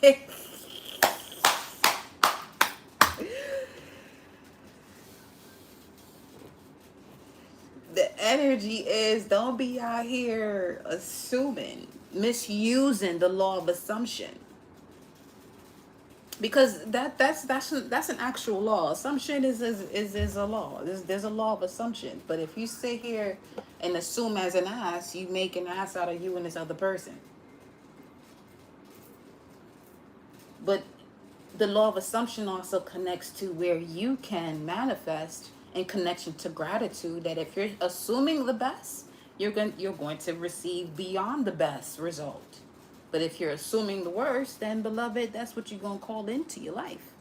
The energy is, don't be out here assuming, misusing the law of assumption. Because that's an actual law. Assumption is a law. There's a law of assumption. But if you sit here and assume as an ass, you make an ass out of you and this other person. But the law of assumption also connects to where you can manifest in connection to gratitude, that if you're assuming the best, you're going to receive beyond the best result. But if you're assuming the worst, then beloved, that's what you're going to call into your life.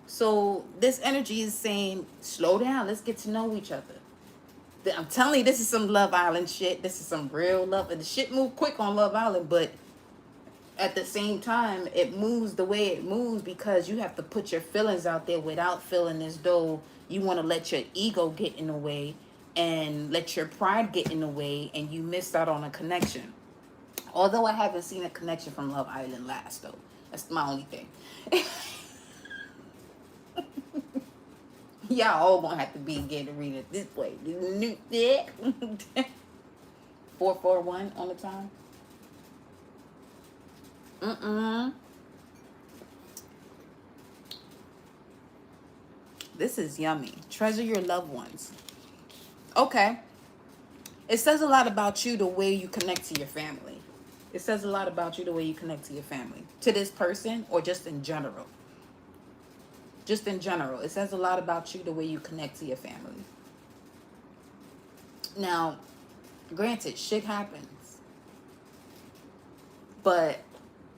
So this energy is saying, slow down. Let's get to know each other. I'm telling you, this is some Love Island shit. This is some real love. And the shit move quick on Love Island, but at the same time, it moves the way it moves because you have to put your feelings out there without feeling as though you want to let your ego get in the way and let your pride get in the way, and you missed out on a connection. Although I haven't seen a connection from Love Island last, though. That's my only thing. Y'all all gonna have to be getting to read it this way. 441 on the time. This is yummy. Treasure your loved ones. Okay. It says a lot about you the way you connect to your family. It says a lot about you the way you connect to your family. To this person or just in general. Just in general. It says a lot about you the way you connect to your family. Now, granted, shit happens. But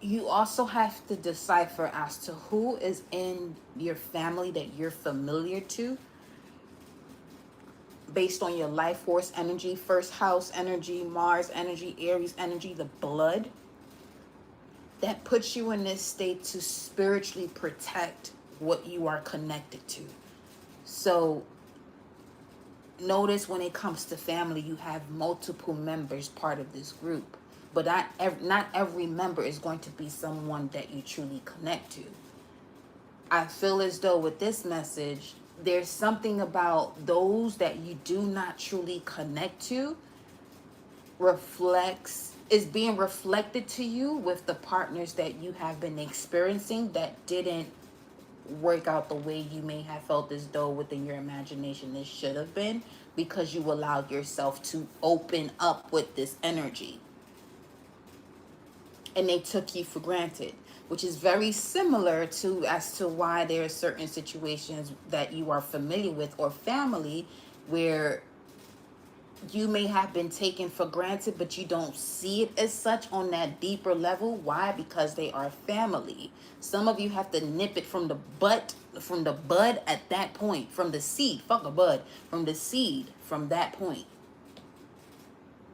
you also have to decipher as to who is in your family that you're familiar to, based on your life force energy, first house energy, Mars energy, Aries energy, the blood, that puts you in this state to spiritually protect what you are connected to. So notice when it comes to family, you have multiple members part of this group. But not every member is going to be someone that you truly connect to. I feel as though with this message, there's something about those that you do not truly connect to is being reflected to you with the partners that you have been experiencing that didn't work out the way you may have felt as though within your imagination it should have been, because you allowed yourself to open up with this energy. And they took you for granted, which is very similar to as to why there are certain situations that you are familiar with or family where you may have been taken for granted, but you don't see it as such on that deeper level. Why? Because they are family. Some of you have to nip it from the bud at that point, from the seed, fuck a bud, from the seed, from that point.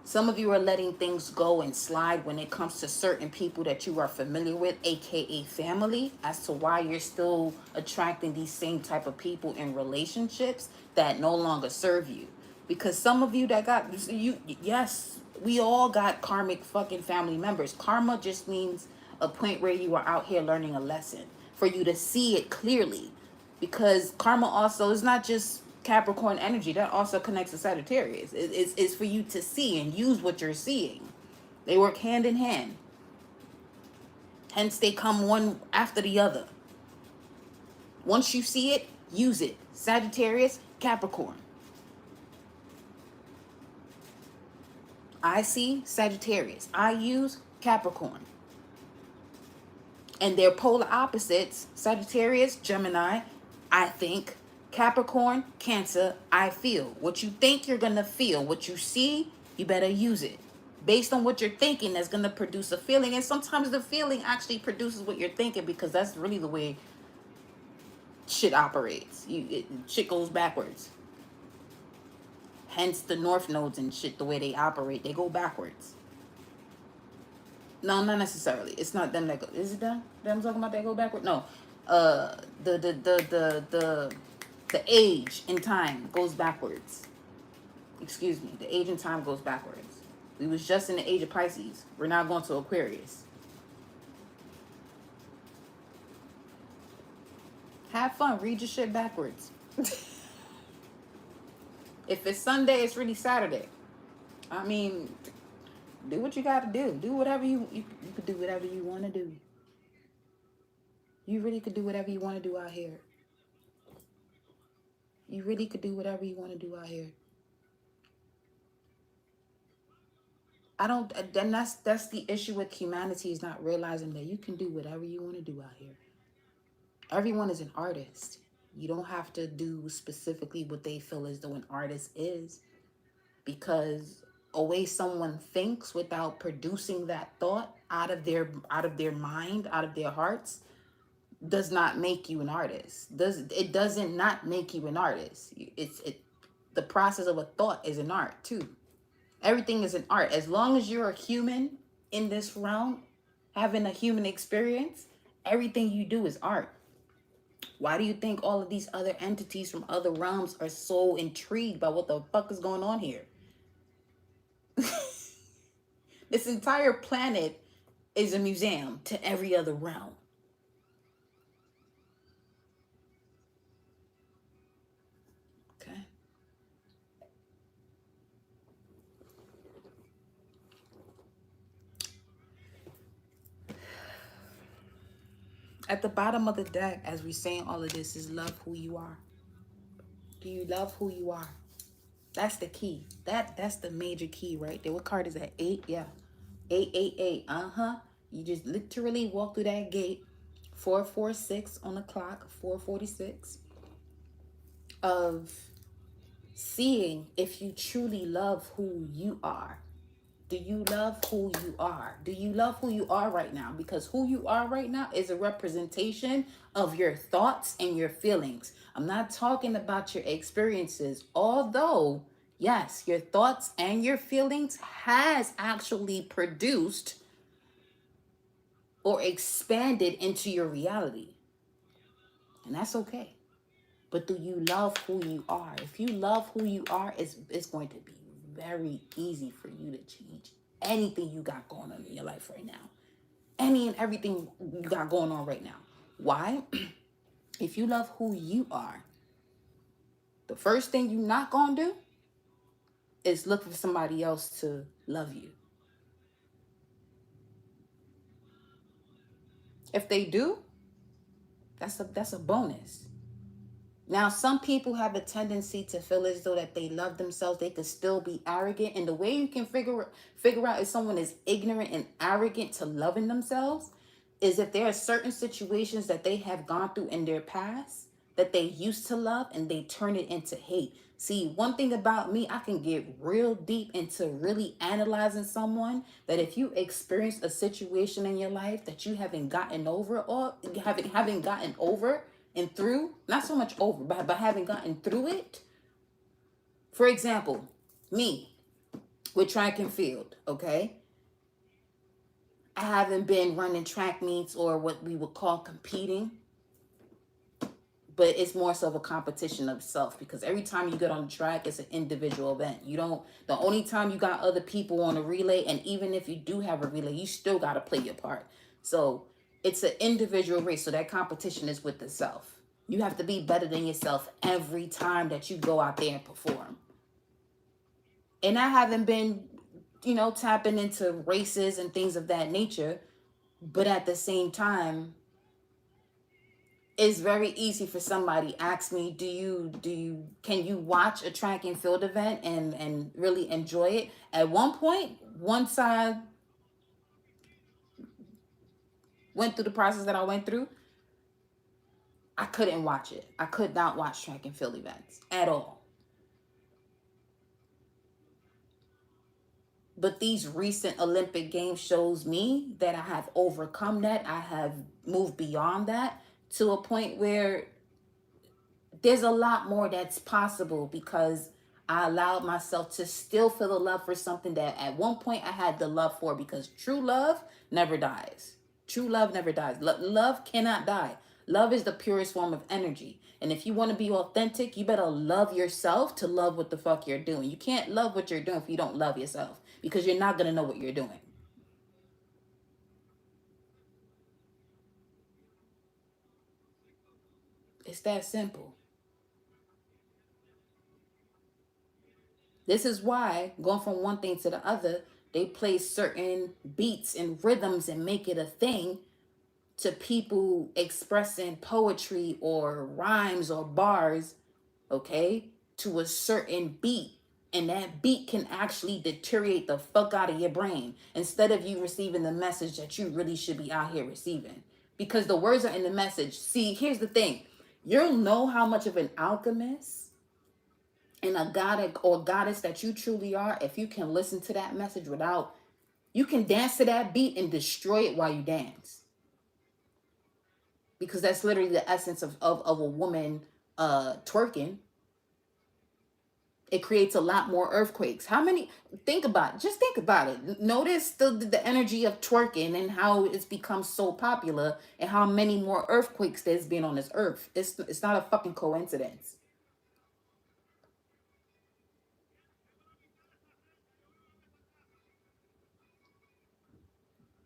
Some of you are letting things go and slide when it comes to certain people that you are familiar with, aka family, as to why you're still attracting these same type of people in relationships that no longer serve you. Because some of you that got you, yes, we all got karmic fucking family members. Karma just means a point where you are out here learning a lesson for you to see it clearly. Because karma also is not just Capricorn energy, that also connects to Sagittarius. It's for you to see and use what you're seeing. They work hand in hand. Hence, they come one after the other. Once you see it, use it. Sagittarius, Capricorn. I see Sagittarius. I use Capricorn. And they're polar opposites. Sagittarius, Gemini, I think. Capricorn, Cancer, I feel. What you think, you're going to feel. What you see, you better use it. Based on what you're thinking, that's going to produce a feeling. And sometimes the feeling actually produces what you're thinking, because that's really the way shit operates. Shit goes backwards. Hence the north nodes and shit, the way they operate, they go backwards. No, not necessarily. It's not them that go. Is it them? That I'm talking about that go backward? No. The age in time goes backwards. Excuse me. The age in time goes backwards. We was just in the age of Pisces. We're now going to Aquarius. Have fun. Read your shit backwards. If it's Sunday, it's really Saturday. I mean, do what you got to do. Do whatever you could do whatever you want to do. You really could do whatever you want to do out here. You really could do whatever you want to do out here. Then that's the issue with humanity, is not realizing that you can do whatever you want to do out here. Everyone is an artist. You don't have to do specifically what they feel as though an artist is, because a way someone thinks without producing that thought out of their mind, out of their hearts, does not make you an artist. It doesn't not make you an artist. The process of a thought is an art too. Everything is an art. As long as you're a human in this realm, having a human experience, everything you do is art. Why do you think all of these other entities from other realms are so intrigued by what the fuck is going on here? This entire planet is a museum to every other realm. Okay. At the bottom of the deck, as we're saying all of this, is love who you are. Do you love who you are? That's the key. That's the major key right there. What card is that? 8? Yeah. 888. You just literally walk through that gate. 446 on the clock. 446. Of seeing if you truly love who you are. Do you love who you are? Do you love who you are right now? Because who you are right now is a representation of your thoughts and your feelings. I'm not talking about your experiences, although, yes, your thoughts and your feelings has actually produced or expanded into your reality. And that's okay. But do you love who you are? If you love who you are, it's going to be very easy for you to change anything you got going on in your life right now. Any and everything you got going on right now. Why? If you love who you are, the first thing you're not going to do is look for somebody else to love you. If they do, that's a bonus. Now, some people have a tendency to feel as though that they love themselves. They could still be arrogant. And the way you can figure out if someone is ignorant and arrogant to loving themselves is if there are certain situations that they have gone through in their past that they used to love and they turn it into hate. See, one thing about me, I can get real deep into really analyzing someone, that if you experience a situation in your life that you haven't gotten over, or haven't gotten over and through, not so much over, but having gotten through it. For example, me with track and field, okay? I haven't been running track meets or what we would call competing, but it's more so of a competition of self, because every time you get on the track, it's an individual event. The only time you got other people on a relay, and even if you do have a relay, you still got to play your part. So it's an individual race. So that competition is with the self. You have to be better than yourself every time that you go out there and perform. And I haven't been, tapping into races and things of that nature. But at the same time, it's very easy for somebody ask me, can you watch a track and field event and really enjoy it? At one point, once I went through the process that I went through, I couldn't watch it. I could not watch track and field events at all. But these recent Olympic Games shows me that I have overcome that. I have moved beyond that to a point where there's a lot more that's possible, because I allowed myself to still feel the love for something that at one point I had the love for, because true love never dies. True love never dies. Love cannot die. Love is the purest form of energy. And if you want to be authentic, you better love yourself to love what the fuck you're doing. You can't love what you're doing if you don't love yourself, because you're not going to know what you're doing. It's that simple. This is why, going from one thing to the other, they play certain beats and rhythms and make it a thing to people expressing poetry or rhymes or bars, okay, to a certain beat. And that beat can actually deteriorate the fuck out of your brain instead of you receiving the message that you really should be out here receiving. Because the words are in the message. See, here's the thing. You'll know how much of an alchemist and a god or goddess that you truly are if you can listen to that message without, you can dance to that beat and destroy it while you dance, because that's literally the essence of a woman twerking. It creates a lot more earthquakes. How many, think about it, notice the energy of twerking and how it's become so popular, and how many more earthquakes there's been on this earth. It's not a fucking coincidence.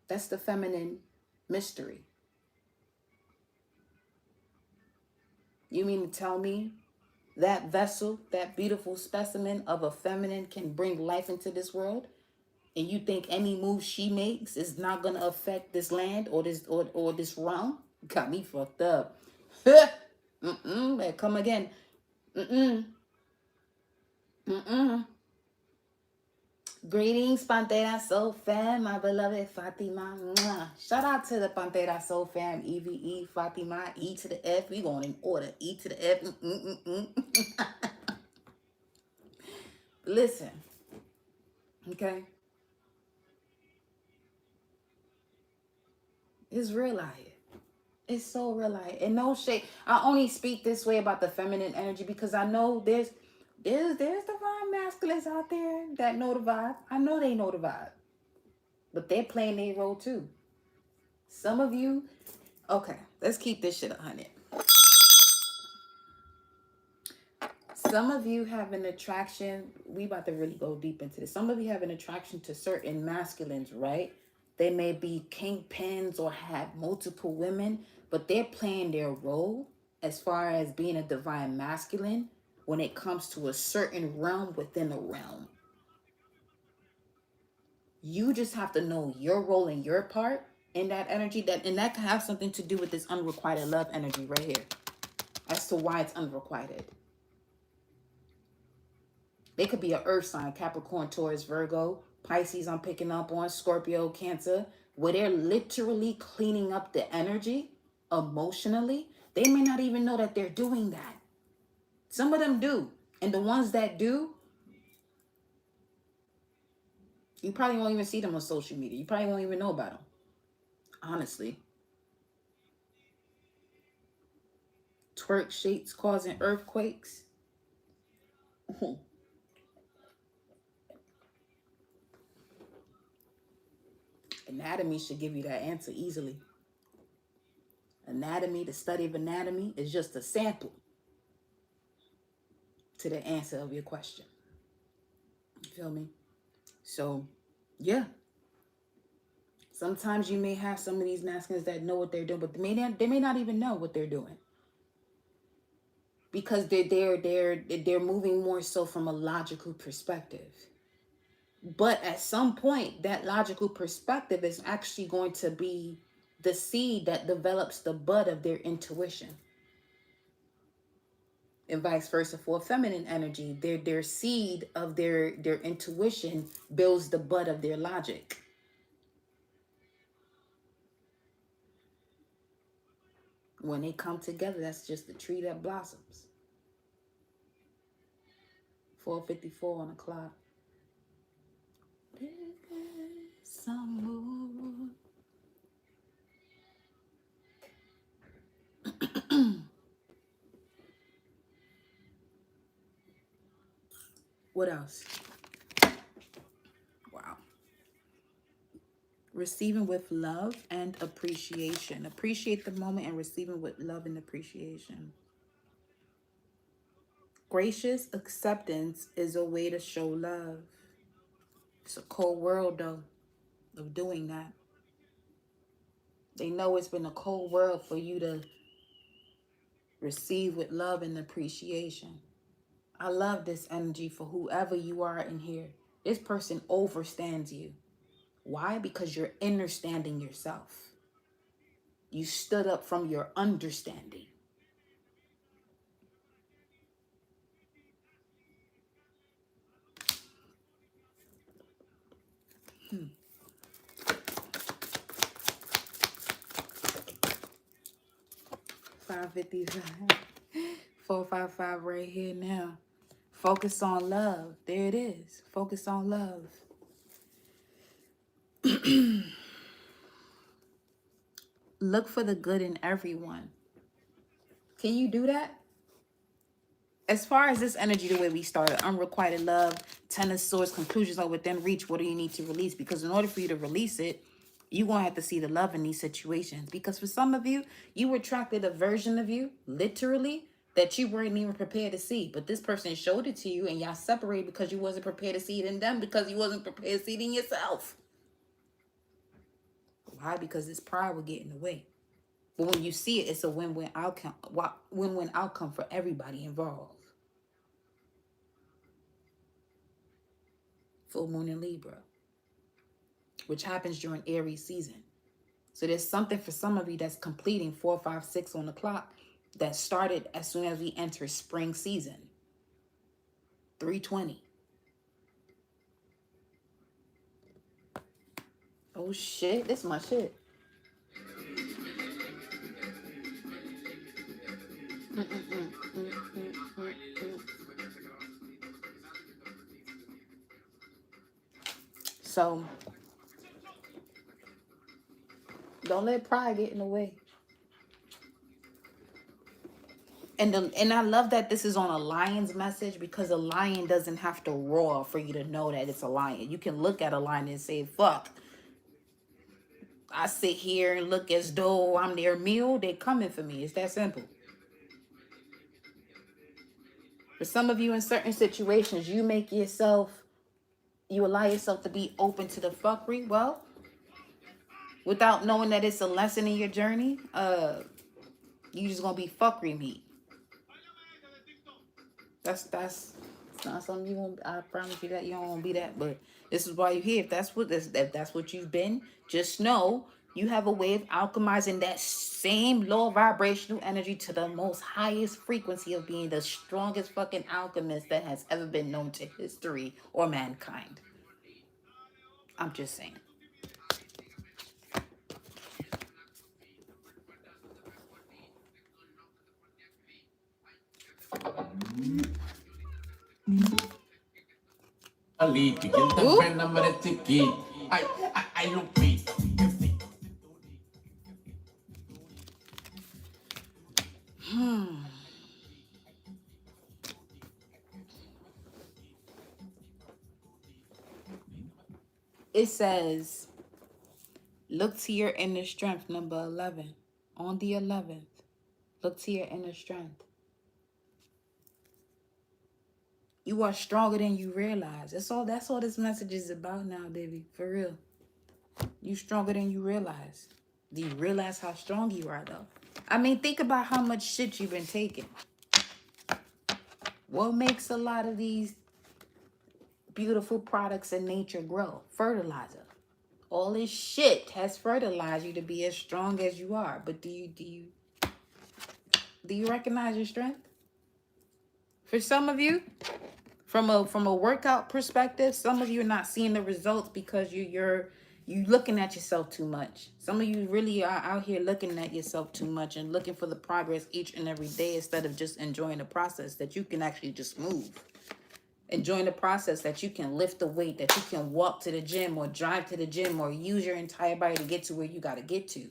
That's the feminine mystery. You mean to tell me that vessel, that beautiful specimen of a feminine, can bring life into this world, and you think any move she makes is not gonna affect this land or this realm? Got me fucked up. Come again. Mm-mm. Mm-mm. Greetings, Panthera Soul Fam, my beloved Fatima. Mwah. Shout out to the Panthera Soul Fam, EVE, Fatima, E to the F. We going in order. E to the F. Listen, okay? It's real out here. It's so real out here. And no shade. I only speak this way about the feminine energy because I know there's divine masculines out there that know the vibe. I know they know the vibe. But they're playing their role too. Some of you, okay, let's keep this shit 100. Some of you have an attraction. We about to really go deep into this. Some of you have an attraction to certain masculines, right? They may be kingpins or have multiple women, but they're playing their role as far as being a divine masculine when it comes to a certain realm within a realm. You just have to know your role and your part in that energy, and that can have something to do with this unrequited love energy right here as to why it's unrequited. They could be an earth sign, Capricorn, Taurus, Virgo, Pisces, I'm picking up on, Scorpio, Cancer, where they're literally cleaning up the energy emotionally. They may not even know that they're doing that. Some of them do. And the ones that do, you probably won't even see them on social media. You probably won't even know about them. Honestly. Twerk shapes causing earthquakes. Anatomy should give you that answer easily. Anatomy, the study of anatomy, is just a sample to the answer of your question. You feel me? So, yeah. Sometimes you may have some of these masculines that know what they're doing, but they may not even know what they're doing. because they're moving more so from a logical perspective. But at some point, that logical perspective is actually going to be the seed that develops the bud of their intuition. And vice versa for feminine energy. Their seed of their intuition builds the bud of their logic. When they come together, that's just the tree that blossoms. 4:54 on the clock. Some more. What else? Wow. Receiving with love and appreciation. Appreciate the moment and receiving with love and appreciation. Gracious acceptance is a way to show love. It's a cold world, though, of doing that. They know it's been a cold world for you to receive with love and appreciation. I love this energy for whoever you are in here. This person overstands you. Why? Because you're understanding yourself. You stood up from your understanding. Hmm. 555. 455 right here now. Focus on love. There it is. Focus on love. Look for the good in everyone. Can you do that? As far as this energy, the way we started, unrequited love, Ten of Swords, conclusions are within reach. What do you need to release? Because in order for you to release it, you're going to have to see the love in these situations. Because for some of you, you attracted a version of you, literally, that you weren't even prepared to see. But this person showed it to you and y'all separated because you wasn't prepared to see it in them, because you wasn't prepared to see it in yourself. Why? Because this pride will get in the way. But when you see it, it's a win-win outcome. Win-win outcome for everybody involved. Full moon in Libra, which happens during Aries season. So there's something for some of you that's completing 4, 5, 6 on the clock that started as soon as we enter spring season. 320. Oh shit, this is my shit. So don't let pride get in the way. And I love that this is on a lion's message, because a lion doesn't have to roar for you to know that it's a lion. You can look at a lion and say, fuck. I sit here and look as though I'm their meal. They're coming for me. It's that simple. For some of you in certain situations, you allow yourself to be open to the fuckery. Well, without knowing that it's a lesson in your journey, you just gonna be fuckery meat. That's not something you won't. I promise you that you don't want to be that. But this is why you're here. If that's what you've been, just know you have a way of alchemizing that same low vibrational energy to the most highest frequency of being the strongest fucking alchemist that has ever been known to history or mankind. I'm just saying. It says, look to your inner strength, number 11. On the 11th, look to your inner strength. You are stronger than you realize. That's all this message is about now, baby. For real. You stronger than you realize. Do you realize how strong you are, though? I mean, think about how much shit you've been taking. What makes a lot of these beautiful products in nature grow? Fertilizer. All this shit has fertilized you to be as strong as you are. But do you recognize your strength? For some of you, from a workout perspective, some of you are not seeing the results because you looking at yourself too much. Some of you really are out here looking at yourself too much and looking for the progress each and every day instead of just enjoying the process that you can actually just move. Enjoying the process that you can lift the weight, that you can walk to the gym or drive to the gym or use your entire body to get to where you got to get to.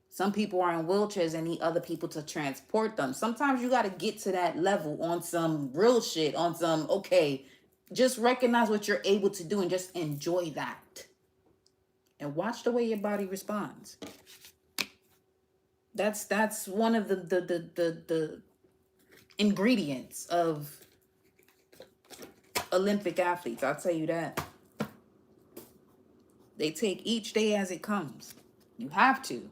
Some people are in wheelchairs and need other people to transport them. Sometimes you got to get to that level on some real shit, on some, okay, just recognize what you're able to do and just enjoy that. And watch the way your body responds. That's one of the ingredients of Olympic athletes. I'll tell you that. They take each day as it comes. You have to.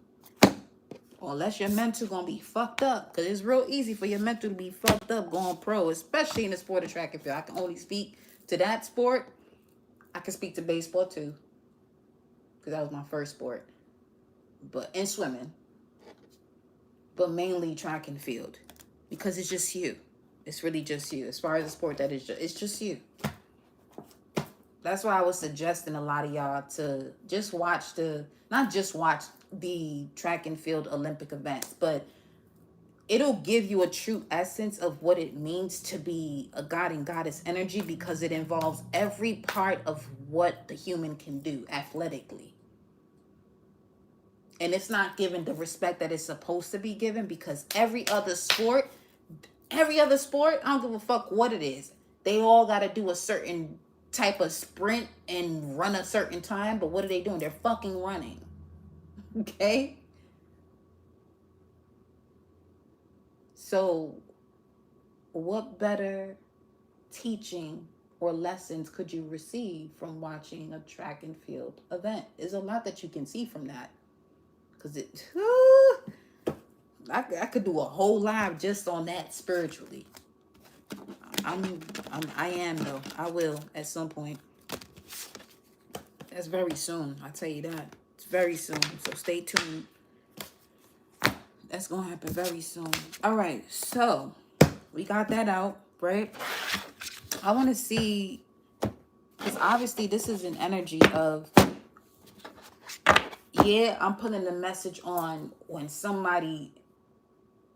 Unless your mental gonna be fucked up. Because it's real easy for your mental to be fucked up going pro. Especially in the sport of track and field. I can only speak to that sport. I can speak to baseball too. Because that was my first sport. But in swimming. But mainly track and field. Because it's just you. It's really just you. As far as the sport that is just, it's just you. That's why I was suggesting a lot of y'all to just watch not just watch the track and field Olympic events, but it'll give you a true essence of what it means to be a god and goddess energy, because it involves every part of what the human can do athletically. And it's not given the respect that it's supposed to be given, because every other sport, I don't give a fuck what it is. They all got to do a certain type of sprint and run a certain time. But what are they doing? They're fucking running. Okay? So what better teaching or lessons could you receive from watching a track and field event? There's a lot that you can see from that. Because I could do a whole live just on that spiritually. I am though. I will at some point. That's very soon. I tell you that. It's very soon. So stay tuned. That's gonna happen very soon. All right. So we got that out, right? I want to see, because obviously this is an energy of, yeah, I'm putting the message on when somebody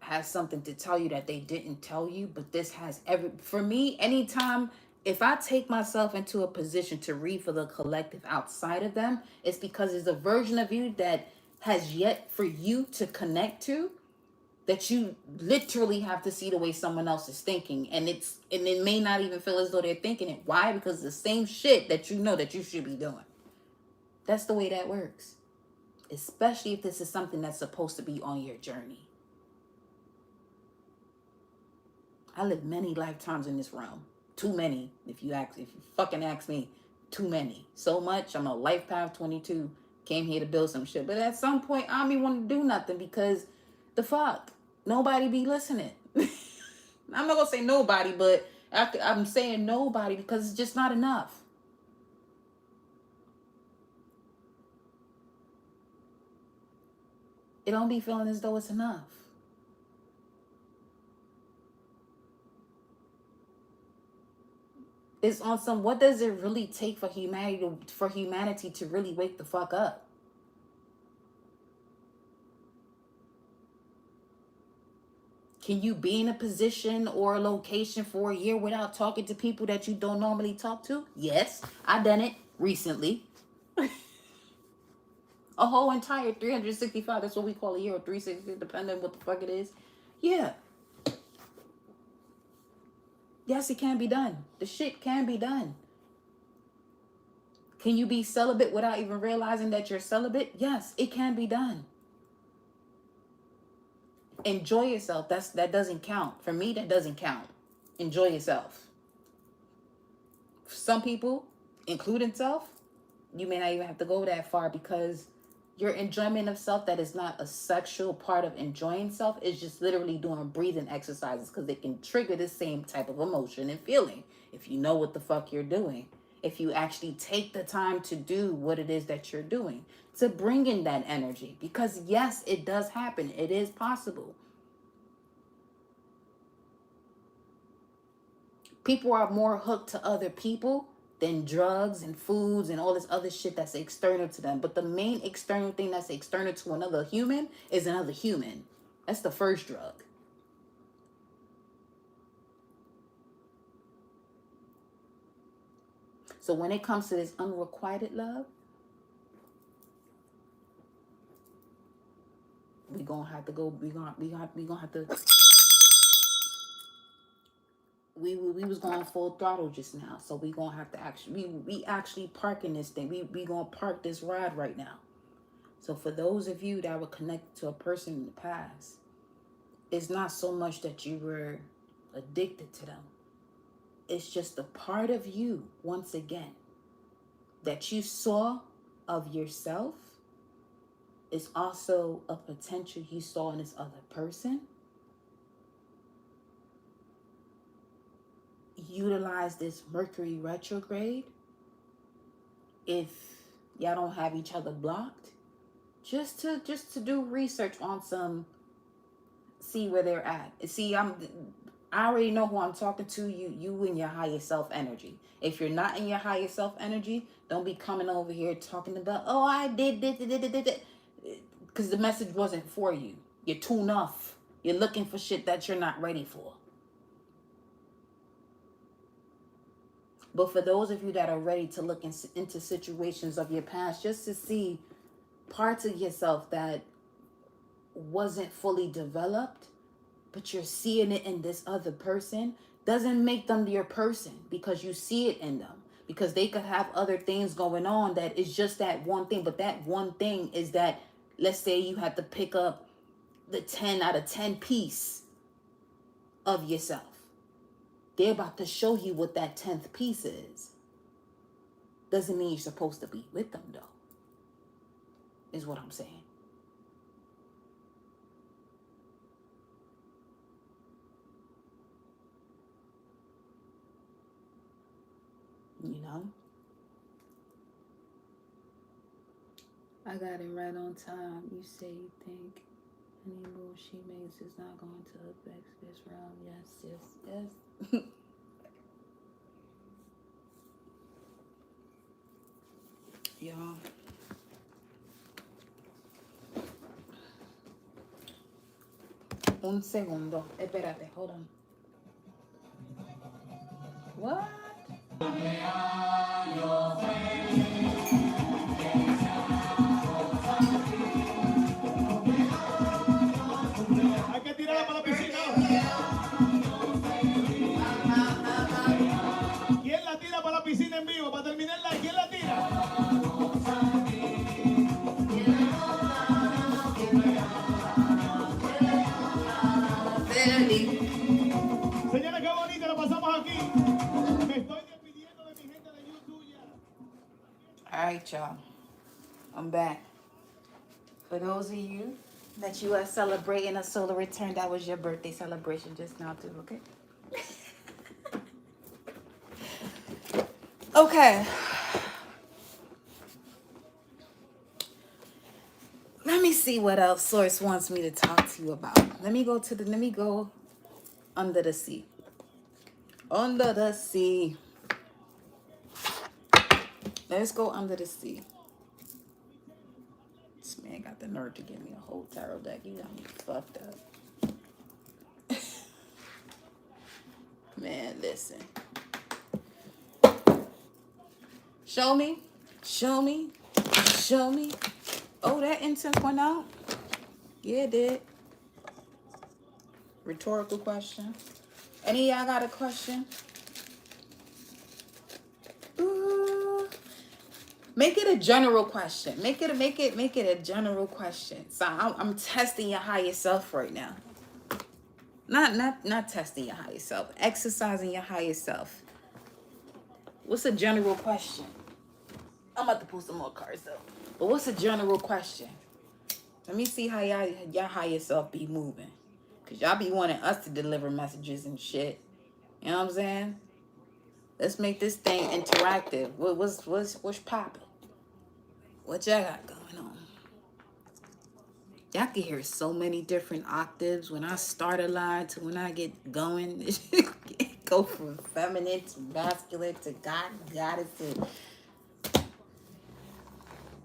has something to tell you that they didn't tell you, but this has for me, anytime, if I take myself into a position to read for the collective outside of them, it's because there's a version of you that has yet for you to connect to, that you literally have to see the way someone else is thinking. And it may not even feel as though they're thinking it. Why? Because it's the same shit that you know that you should be doing. That's the way that works. Especially if this is something that's supposed to be on your journey. I lived many lifetimes in this realm. Too many, if you fucking ask me. Too many. So much. I'm a lifetime 22. Came here to build some shit. But at some point, I don't even want to do nothing, because the fuck? Nobody be listening. I'm not going to say nobody, but I'm saying nobody because it's just not enough. It don't be feeling as though it's enough. It's on some, what does it really take for humanity to really wake the fuck up? Can you be in a position or a location for a year without talking to people that you don't normally talk to? Yes, I done it recently. A whole entire 365, that's what we call a year, or 360, depending on what the fuck it is. Yeah. Yes, it can be done. The shit can be done. Can you be celibate without even realizing that you're celibate? Yes, it can be done. Enjoy yourself. That doesn't count. For me, that doesn't count. Enjoy yourself. For some people, including self, you may not even have to go that far, because your enjoyment of self that is not a sexual part of enjoying self is just literally doing breathing exercises, because they can trigger the same type of emotion and feeling if you know what the fuck you're doing. If you actually take the time to do what it is that you're doing, to bring in that energy. Because yes, it does happen. It is possible. People are more hooked to other people than drugs and foods and all this other shit that's external to them. But the main external thing that's external to another human is another human. That's the first drug. So when it comes to this unrequited love, we gonna have to go. We gonna have to. We was going full throttle just now, so we gonna have to actually we actually parking this thing. We gonna park this ride right now. So for those of you that were connected to a person in the past, it's not so much that you were addicted to them. It's just a part of you, once again, that you saw of yourself is also a potential you saw in this other person. Utilize this Mercury retrograde, if y'all don't have each other blocked, just to do research on some, see where they're at. See, I already know who I'm talking to. You in your higher self energy. If you're not in your higher self energy, don't be coming over here talking about, oh, I did, because the message wasn't for you. You're tuned off. You're looking for shit that you're not ready for. But for those of you that are ready to look into situations of your past, just to see parts of yourself that wasn't fully developed, but you're seeing it in this other person, doesn't make them your person, because you see it in them. Because they could have other things going on that is just that one thing. But that one thing is that, let's say you had to pick up the 10 out of 10 piece of yourself. They're about to show you what that 10th piece is. Doesn't mean you're supposed to be with them, though. Is what I'm saying. You know? I got it right on time. You say you think any move she makes is not going to affect this round. Yes. Y'all. Un segundo. Espérate, hold on. What? Hay que tirarla para la piscina. ¿Quién la tira para la piscina en vivo? Para terminarla, ¿quién la tira? Señores, qué bonito lo pasamos aquí. Me estoy despidiendo de mi gente de YouTube ya. All right, y'all. I'm back. For those of you that you are celebrating a solar return, that was your birthday celebration just now too, okay? Okay. Let me see what else Source wants me to talk to you about. Let me go under the sea. Under the sea. Let's go under the sea. This man got the nerve to give me a whole tarot deck. You got me fucked up. Man, listen. Show me. Oh, that incense went out? Yeah, it did. Rhetorical question. Any of y'all got a question? Ooh. Make it a general question. Make it a general question. So I'm testing your higher self right now. Not testing your higher self. Exercising your higher self. What's a general question? I'm about to pull some more cards though. But what's a general question? Let me see how y'all higher self be moving. Because y'all be wanting us to deliver messages and shit. You know what I'm saying? Let's make this thing interactive. What's popping? What y'all got going on? Y'all can hear so many different octaves when I start a line to when I get going. It go from feminine to masculine to God, goddess to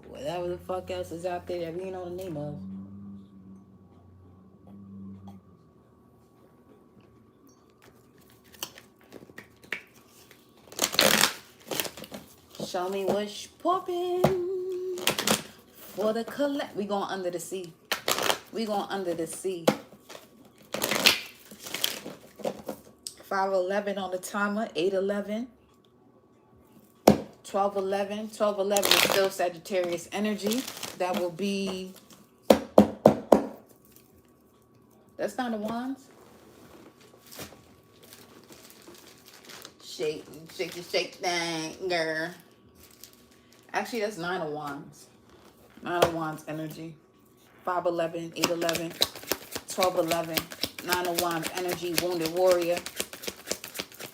whatever the fuck else is out there that we don't know the name of. Show me what's popping for the collect. We going under the sea. We going under the sea. 5:11 on the timer. 8:11. 12:11. 12:11 is still Sagittarius energy. That will be. That's not a wands. Shake thing, girl. Actually, that's 9 of wands. 9 of wands energy. 5:11, 8:11, 12:11. 9 of wands energy. Wounded warrior.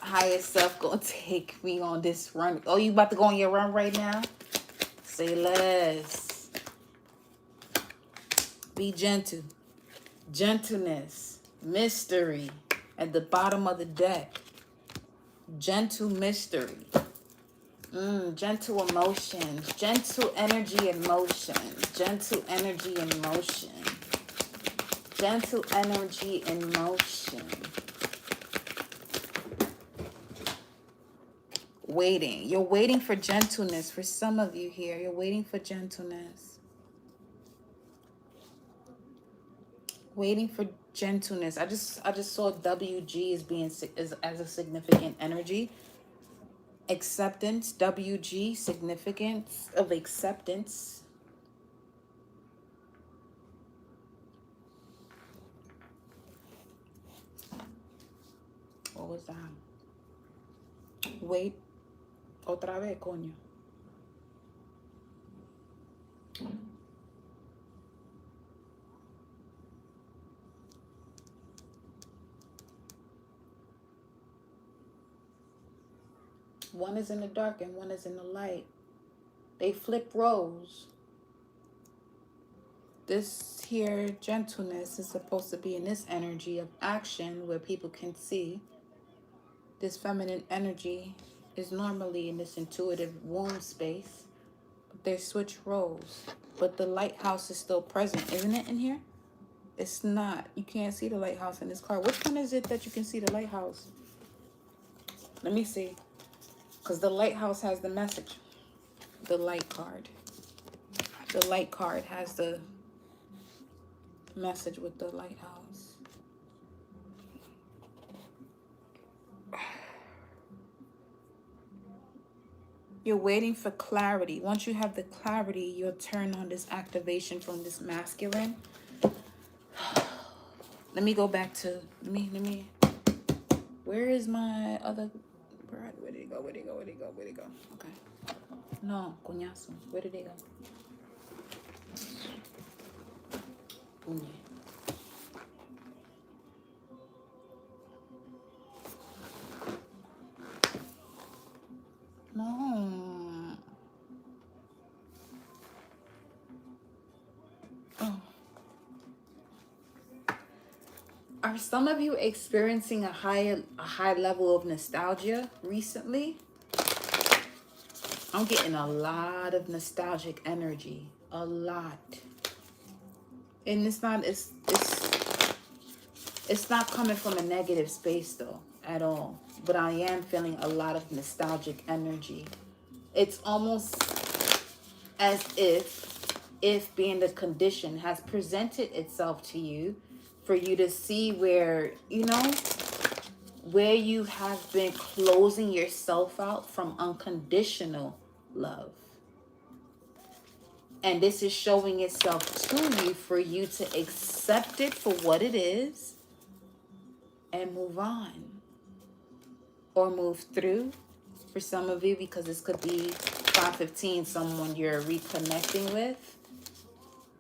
Highest self gonna take me on this run. Oh, you about to go on your run right now? Say less. Be gentle. Gentleness. Mystery. At the bottom of the deck. Gentle mystery. Gentle emotions. Gentle energy and motion. Gentle energy and motion. Gentle energy and motion. Waiting. You're waiting for gentleness. For some of you here, you're waiting for gentleness. Waiting for gentleness. I just saw WG as being as a significant energy. Acceptance. WG, significance of acceptance. What was that? Wait. Otra vez, coño. One is in the dark and one is in the light. They flip roles. This here gentleness is supposed to be in this energy of action where people can see. This feminine energy is normally in this intuitive womb space. But they switch roles. But the lighthouse is still present, isn't it, in here? It's not. You can't see the lighthouse in this card. Which one is it that you can see the lighthouse? Let me see. Because the lighthouse has the message. The light card. The light card has the message with the lighthouse. You're waiting for clarity. Once you have the clarity, you'll turn on this activation from this masculine. Let me go back to, let me, where is my other, where did it go? Okay. No, coñazo. Where did they go? Puñe. No. Oh. Are some of you experiencing a high level of nostalgia recently? I'm getting a lot of nostalgic energy. A lot. And it's not coming from a negative space though at all. But I am feeling a lot of nostalgic energy. It's almost as if being the condition has presented itself to you for you to see where, you know, where you have been closing yourself out from unconditional love. And this is showing itself to you for you to accept it for what it is and move on. Or move through for some of you, because this could be 515, someone you're reconnecting with,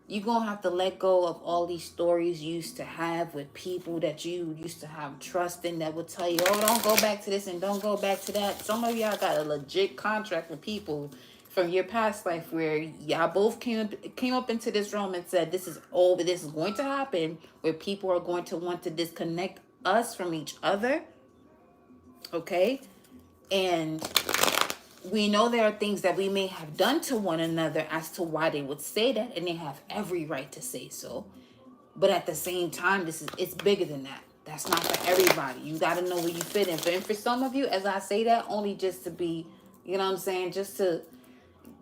you're going to have to let go of all these stories you used to have with people that you used to have trust in that would tell you, oh, don't go back to this and don't go back to that. Some of y'all got a legit contract with people from your past life where y'all both came up into this room and said, this is over, this is going to happen, where people are going to want to disconnect us from each other. Okay? And we know there are things that we may have done to one another as to why they would say that, and they have every right to say so. But at the same time, it's bigger than that. That's not for everybody. You got to know where you fit in. And for some of you, as I say that, only just to be, you know what I'm saying, just to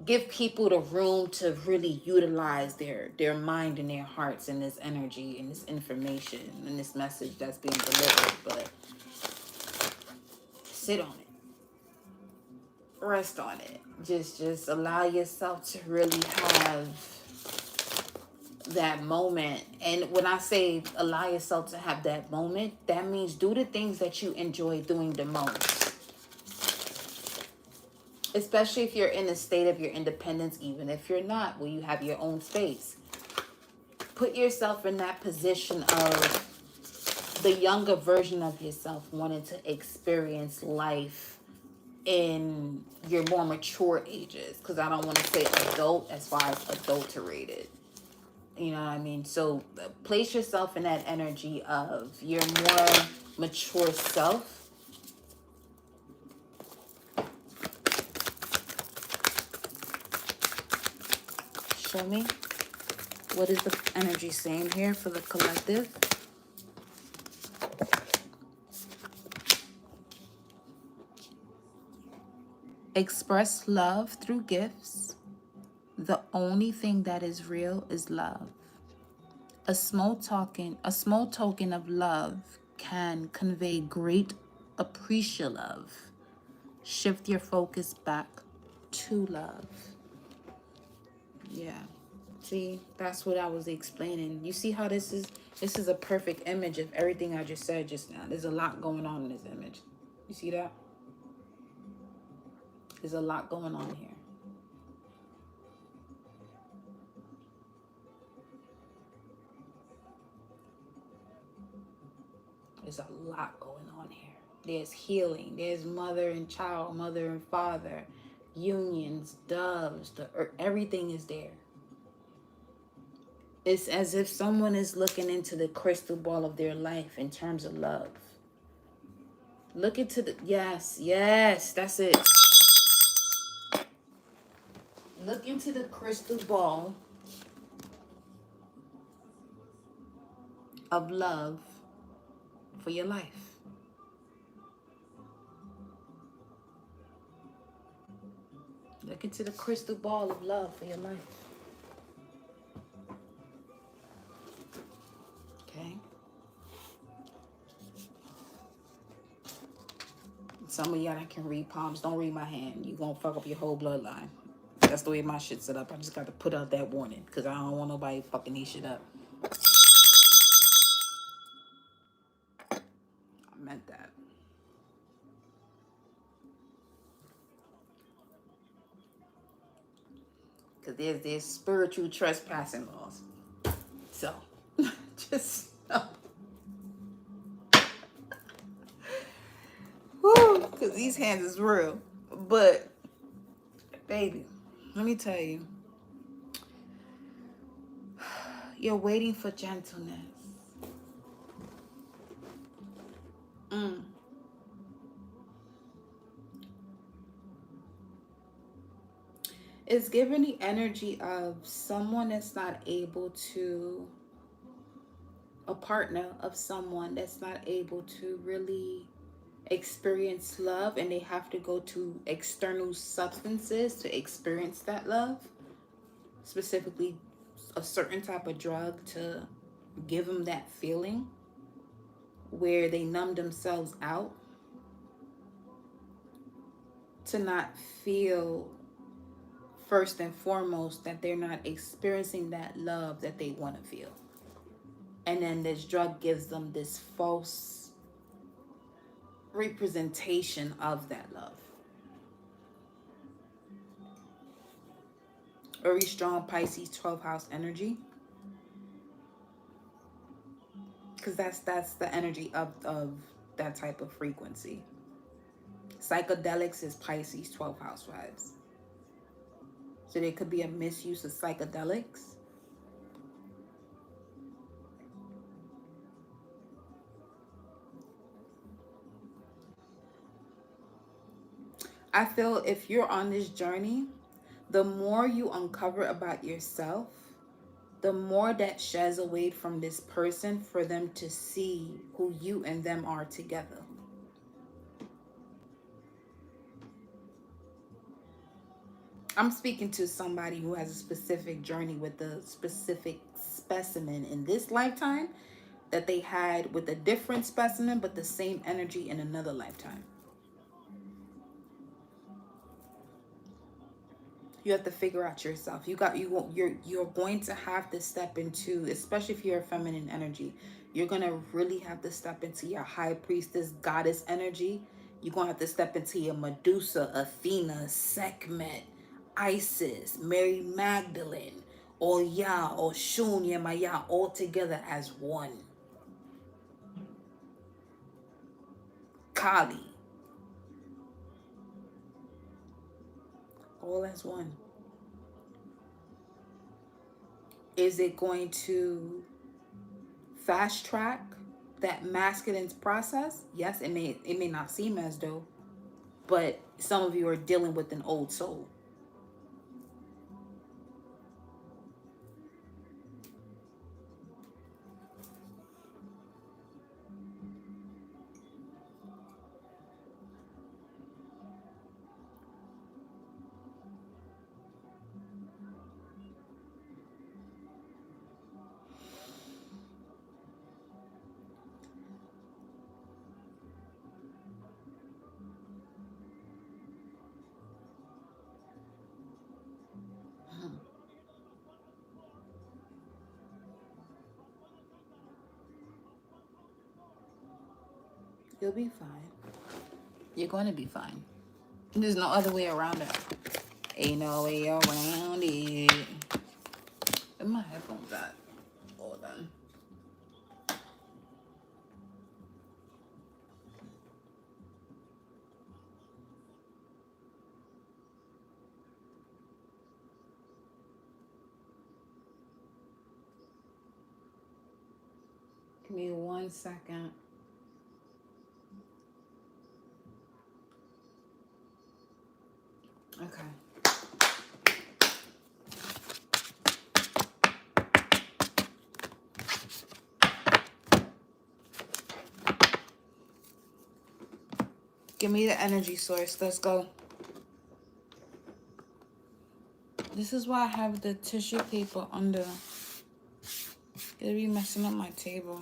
give people the room to really utilize their mind and their hearts and this energy and this information and this message that's being delivered. But sit on it. Rest on it. Just allow yourself to really have that moment. And when I say allow yourself to have that moment, that means do the things that you enjoy doing the most. Especially if you're in a state of your independence, even if you're not, where you have your own space. Put yourself in that position of the younger version of yourself wanting to experience life in your more mature ages, because I don't want to say adult as far as adulterated, you know what I mean? So place yourself in that energy of your more mature self. Show me, what is the energy saying here for the collective? Express love through gifts. The only thing that is real is love. A small token of love can convey great appreciation of. Shift your focus back to love. Yeah. See, that's what I was explaining. You see how this is a perfect image of everything I just said just now. There's a lot going on in this image. You see that? There's a lot going on here. There's a lot going on here. There's healing. There's mother and child, mother and father, unions, doves, everything is there. It's as if someone is looking into the crystal ball of their life in terms of love. Look into the, yes, that's it. Look into the crystal ball of love for your life. Look into the crystal ball of love for your life. Okay? Some of y'all that can read palms, don't read my hand. You're going to fuck up your whole bloodline. That's the way my shit's set up. I just got to put out that warning because I don't want nobody fucking these shit up. I meant that. Because there's spiritual trespassing laws. So, just know. Woo, because these hands is real. But, baby, let me tell you. You're waiting for gentleness. It's giving the energy of someone that's not able to, a partner of someone that's not able to really experience love, and they have to go to external substances to experience that love, specifically a certain type of drug to give them that feeling where they numb themselves out to not feel, first and foremost, that they're not experiencing that love that they want to feel. And then this drug gives them this false representation of that love. Very strong Pisces 12th house energy. Because that's the energy of that type of frequency. Psychedelics is Pisces 12th house vibes. So there could be a misuse of psychedelics. I feel if you're on this journey, the more you uncover about yourself, the more that sheds away from this person for them to see who you and them are together. I'm speaking to somebody who has a specific journey with a specific specimen in this lifetime that they had with a different specimen but the same energy in another lifetime. You have to figure out yourself. You're going to have to step into, especially if you're a feminine energy, you're going to really have to step into your high priestess goddess energy. You're going to have to step into your Medusa, Athena, Sekhmet, Isis, Mary Magdalene, Oya, Oshun, Yemaya, all together as one. Kali, all as one. Is it going to fast track that masculine process? Yes, it may not seem as though, but some of you are dealing with an old soul. You'll be fine. You're going to be fine. There's no other way around it. Ain't no way around it. Where my headphones at? Hold on. Give me 1 second. Okay. Give me the energy source. Let's go. This is why I have the tissue paper under. It'll be messing up my table.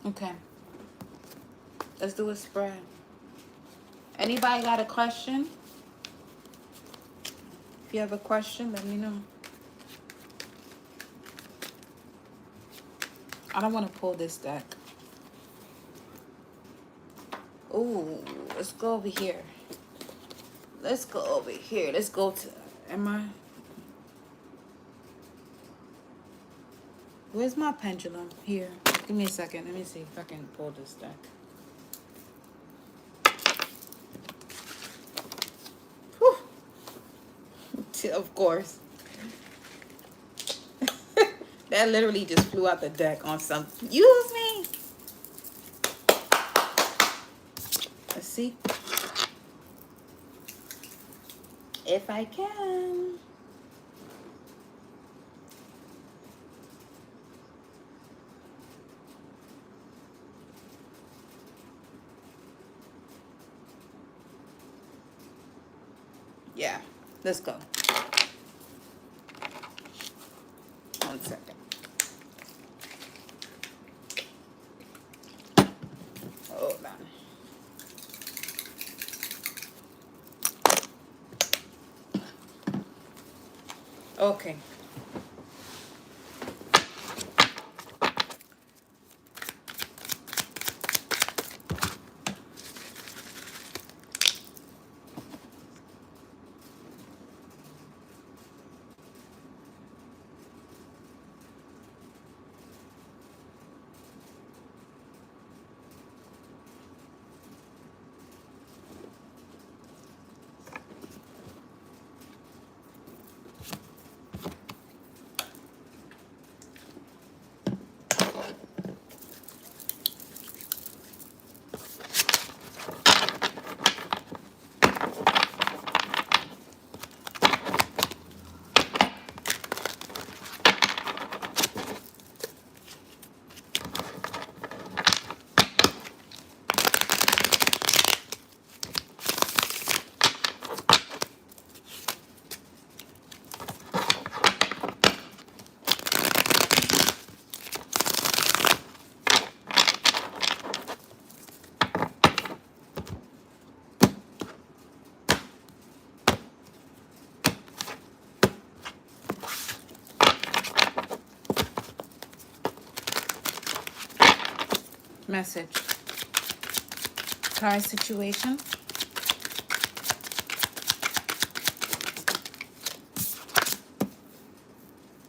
Okay. Let's do a spread. Anybody got a question? If you have a question, let me know. I don't want to pull this deck. Ooh, let's go over here. Let's go over here. Let's go to... Am I... Where's my pendulum? Here. Give me a second. Let me see if I can pull this deck. Whew. Of course. That literally just flew out the deck on some... Use me! Let's see. If I can. Yeah, let's go. 1 second. Hold on. Okay. Message. Current situation.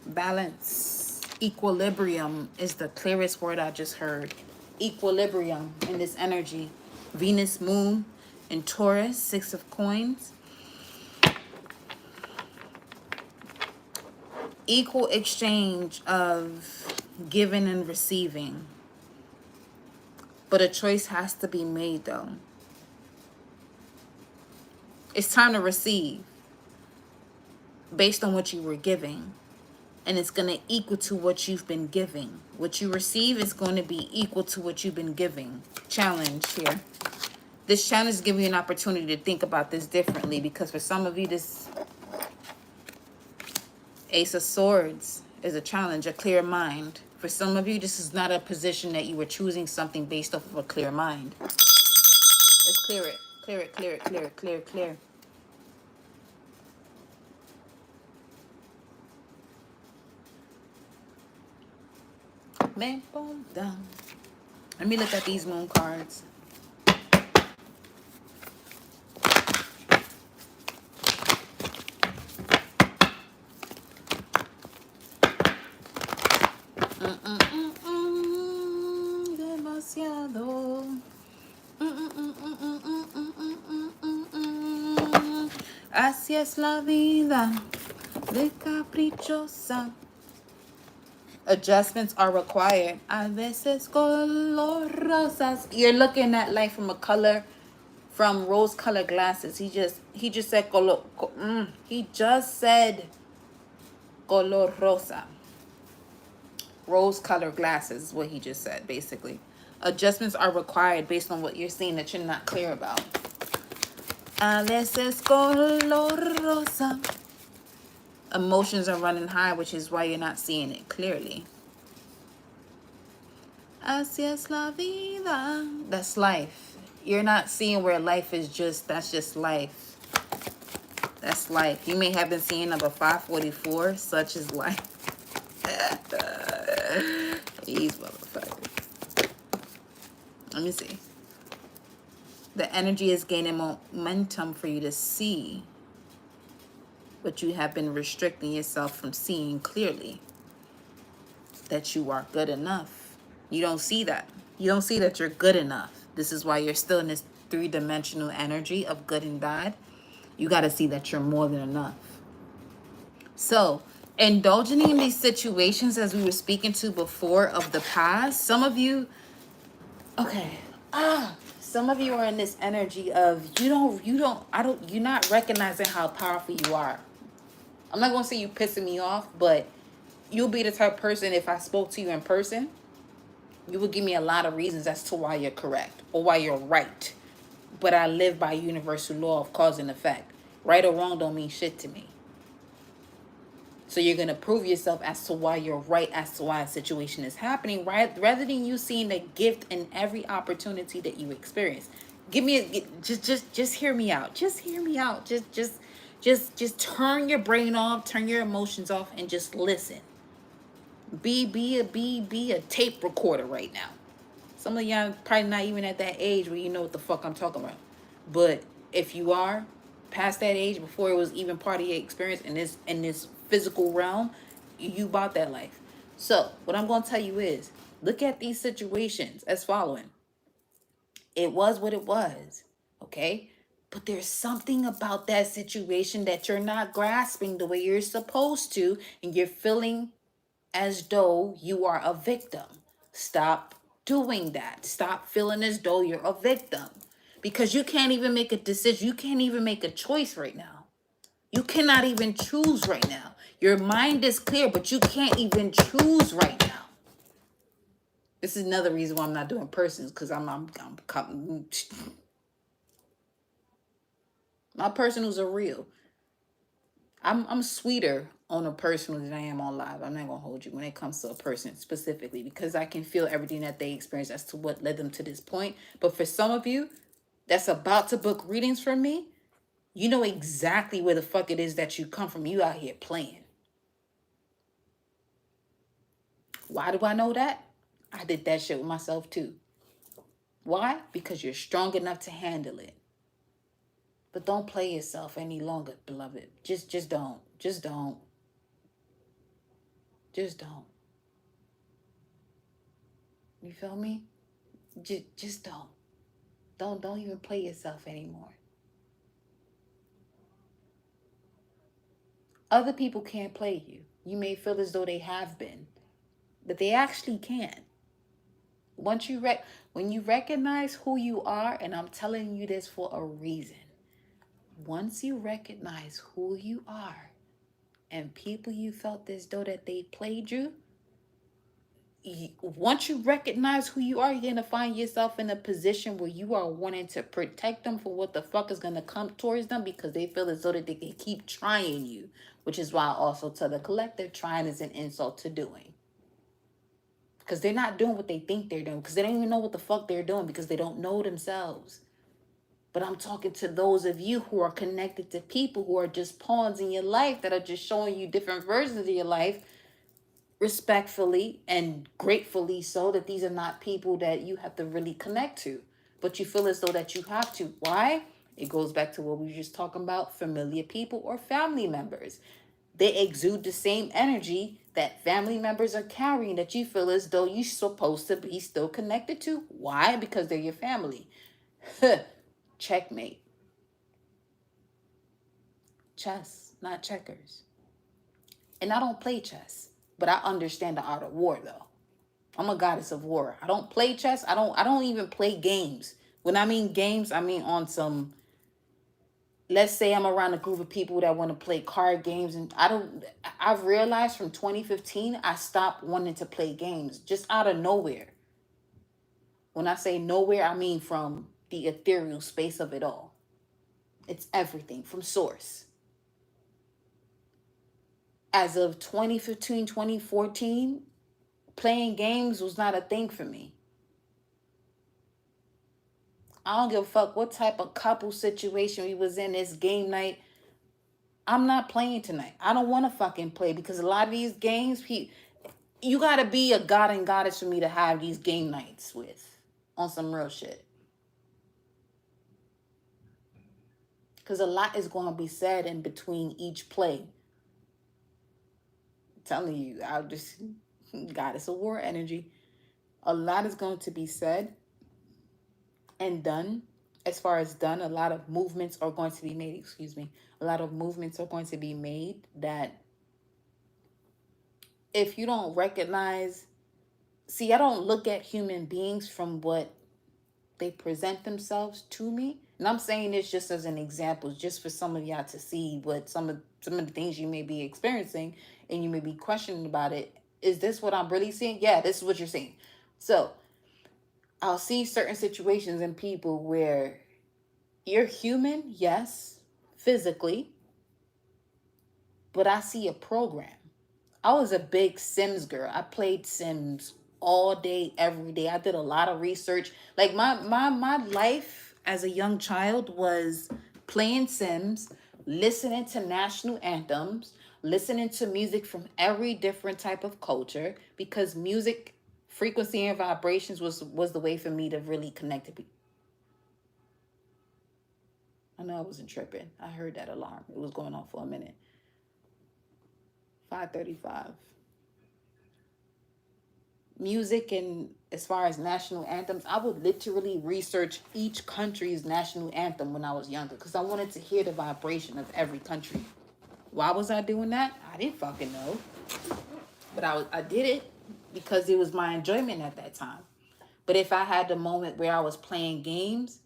Balance. Equilibrium is the clearest word I just heard. Equilibrium in this energy. Venus, Moon, and Taurus, 6 of coins. Equal exchange of giving and receiving. But a choice has to be made, though. It's time to receive based on what you were giving. And it's going to equal to what you've been giving. What you receive is going to be equal to what you've been giving. Challenge here. This challenge is giving you an opportunity to think about this differently. Because for some of you, this Ace of Swords is a challenge, a clear mind. For some of you, this is not a position that you were choosing something based off of a clear mind. Let's clear it. Clear it, clear it, clear it, clear it, clear. Man, boom, down. Let me look at these moon cards. Demasiado. Así es la vida de caprichosa. Adjustments are required. A veces color rosas. You're looking at life from a color, from rose-colored glasses. He just said color. He just said color rosa. Rose-colored glasses is what he just said, basically. Adjustments are required based on what you're seeing that you're not clear about. A veces color rosa. Emotions are running high, which is why you're not seeing it clearly. Así es la vida. That's life. You're not seeing where life is just, that's just life. That's life. You may have been seeing number 544, such is life. These motherfuckers. Let me see. The energy is gaining momentum for you to see, but you have been restricting yourself from seeing clearly that you are good enough. You don't see that. You don't see that you're good enough. This is why you're still in this three-dimensional energy of good and bad. You got to see that you're more than enough. So, indulging in these situations, as we were speaking to before, of the past, some of you, some of you are in this energy of you're not recognizing how powerful you are. I'm not going to say you pissing me off, but you'll be the type of person, if I spoke to you in person, you would give me a lot of reasons as to why you're correct or why you're right. But I live by universal law of cause and effect. Right or wrong don't mean shit to me. So you're going to prove yourself as to why you're right, as to why a situation is happening, right? Rather than you seeing the gift in every opportunity that you experience. Give me just hear me out. Just hear me out. Just Just turn your brain off, turn your emotions off, and just listen. Be a tape recorder right now. Some of y'all probably not even at that age where you know what the fuck I'm talking about. But if you are past that age, before it was even part of your experience in this physical realm, you bought that life. So what I'm gonna tell you is, look at these situations as following. It was what it was, okay? But there's something about that situation that you're not grasping the way you're supposed to, and you're feeling as though you are a victim. Stop doing that. Stop feeling as though you're a victim, because you can't even make a decision. You can't even make a choice right now. You cannot even choose right now. Your mind is clear, but you can't even choose right now. This is another reason why I'm not doing persons, because my personals are real. I'm sweeter on a personal than I am on live. I'm not gonna hold you when it comes to a person specifically, because I can feel everything that they experience as to what led them to this point. But for some of you that's about to book readings from me, you know exactly where the fuck it is that you come from. You out here playing. Why do I know that? I did that shit with myself too. Why? Because you're strong enough to handle it. But don't play yourself any longer, beloved. Just don't. Just don't. Just don't. You feel me? Just don't. Don't even play yourself anymore. Other people can't play you. You may feel as though they have been, but they actually can't. Once when you recognize who you are, and I'm telling you this for a reason. Once you recognize who you are, and people you felt as though that they played you, once you recognize who you are, you're going to find yourself in a position where you are wanting to protect them from what the fuck is going to come towards them, because they feel as though that they can keep trying you, which is why I also tell the collective, trying is an insult to doing. Because they're not doing what they think they're doing, because they don't even know what the fuck they're doing, because they don't know themselves. But I'm talking to those of you who are connected to people who are just pawns in your life, that are just showing you different versions of your life, respectfully and gratefully so, that these are not people that you have to really connect to, but you feel as though that you have to. Why? It goes back to what we were just talking about, familiar people or family members. They exude the same energy that family members are carrying, that you feel as though you're supposed to be still connected to. Why? Because they're your family. Checkmate. Chess, not checkers. And I don't play chess, but I understand the art of war though. I'm a goddess of war. I don't play chess. I don't even play games. When I mean games, I mean on some, let's say I'm around a group of people that want to play card games, and I've realized from 2015 I stopped wanting to play games just out of nowhere. When I say nowhere, I mean from the ethereal space of it all. It's everything from source. As of 2015, 2014, playing games was not a thing for me. I don't give a fuck what type of couple situation we was in this game night. I'm not playing tonight. I don't want to fucking play, because a lot of these games, you got to be a god and goddess for me to have these game nights with, on some real shit. Because a lot is going to be said in between each play. I'm telling you, I'll just, goddess of war energy. A lot is going to be said and done. As far as done, a lot of movements are going to be made, a lot of movements are going to be made that, if you don't recognize, see, I don't look at human beings from what they present themselves to me. And I'm saying this just as an example, just for some of y'all to see what some of the things you may be experiencing, and you may be questioning about it. Is this what I'm really seeing? Yeah, this is what you're seeing. So I'll see certain situations and people where you're human, yes, physically, but I see a program. I was a big Sims girl. I played Sims all day, every day. I did a lot of research. Like my life as a young child was playing Sims, listening to national anthems, listening to music from every different type of culture, because music frequency and vibrations was the way for me to really connect to people. I know I wasn't tripping. I heard that alarm. It was going on for a minute. 5:35. Music, and as far as national anthems, I would literally research each country's national anthem when I was younger because I wanted to hear the vibration of every country. Why was I doing that? I didn't fucking know. But I did it because it was my enjoyment at that time. But if I had the moment where I was playing games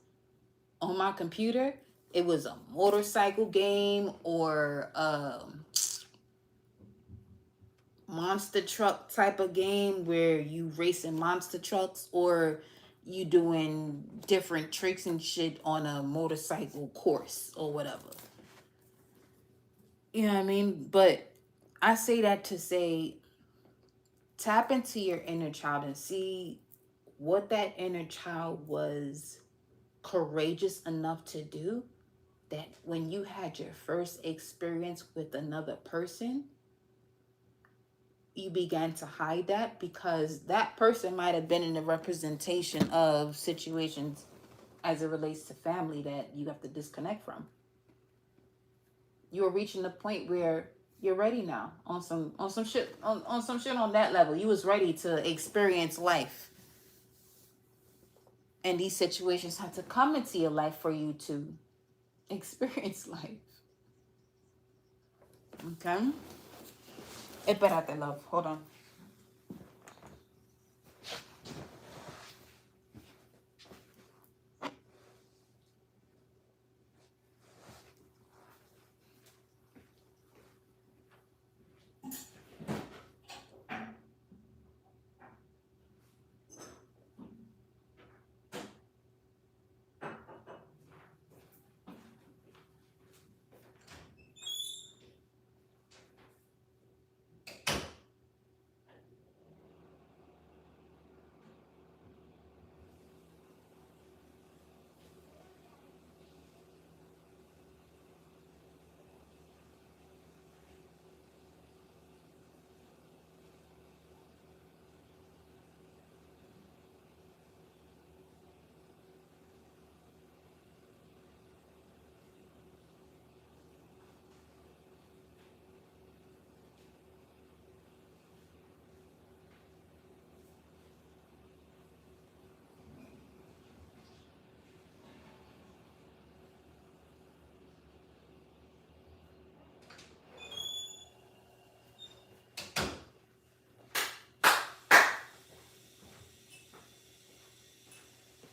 on my computer, it was a motorcycle game or monster truck type of game where you racing monster trucks, or you doing different tricks and shit on a motorcycle course or whatever. You know what I mean? But I say that to say, tap into your inner child and see what that inner child was courageous enough to do, that when you had your first experience with another person, you began to hide that because that person might have been in the representation of situations as it relates to family that you have to disconnect from. You're reaching the point where you're ready now on some shit on that level. You was ready to experience life. And these situations had to come into your life for you to experience life. Okay? Espérate, love. Hold on.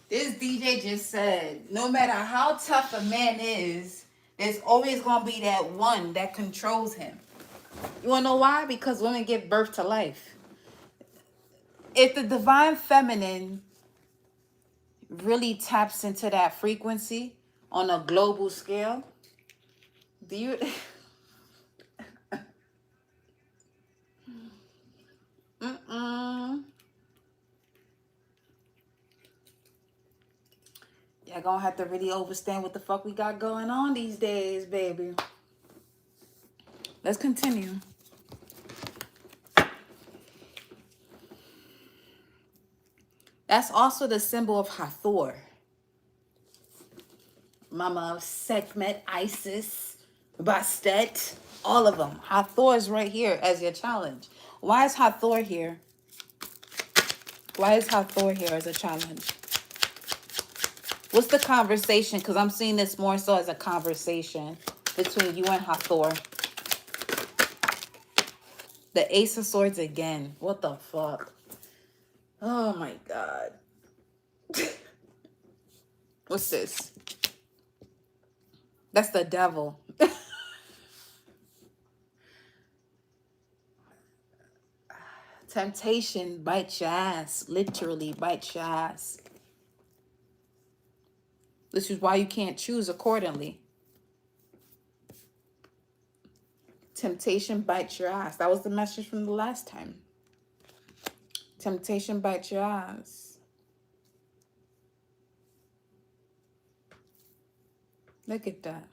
This DJ just said, no matter how tough a man is, there's always going to be that one that controls him. You want to know why? Because women give birth to life. If the divine feminine really taps into that frequency on a global scale, do you... Y'all gonna have to really understand what the fuck we got going on these days, baby. Let's continue. That's also the symbol of Hathor. Mama, Sekhmet, Isis, Bastet, all of them. Hathor is right here as your challenge. Why is Hathor here? Why is Hathor here as a challenge? What's the conversation? Because I'm seeing this more so as a conversation between you and Hathor. The Ace of Swords again. What the fuck? Oh my God. What's this? That's the devil. Temptation bites your ass. Literally bites your ass. This is why you can't choose accordingly. Temptation bites your ass. That was the message from the last time. Temptation bites your ass. Look at that.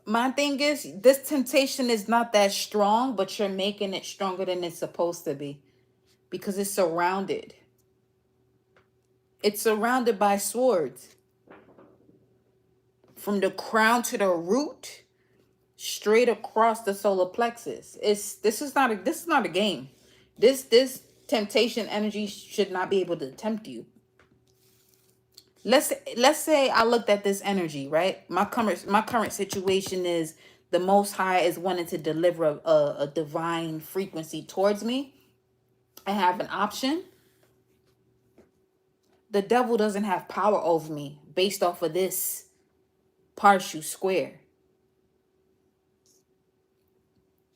My thing is, this temptation is not that strong, but you're making it stronger than it's supposed to be because it's surrounded. It's surrounded by swords. From the crown to the root, straight across the solar plexus. This is not a game. This temptation energy should not be able to tempt you. Let's say I looked at this energy, right? My current situation is the Most High is wanting to deliver a divine frequency towards me. I have an option. The devil doesn't have power over me based off of this partial square.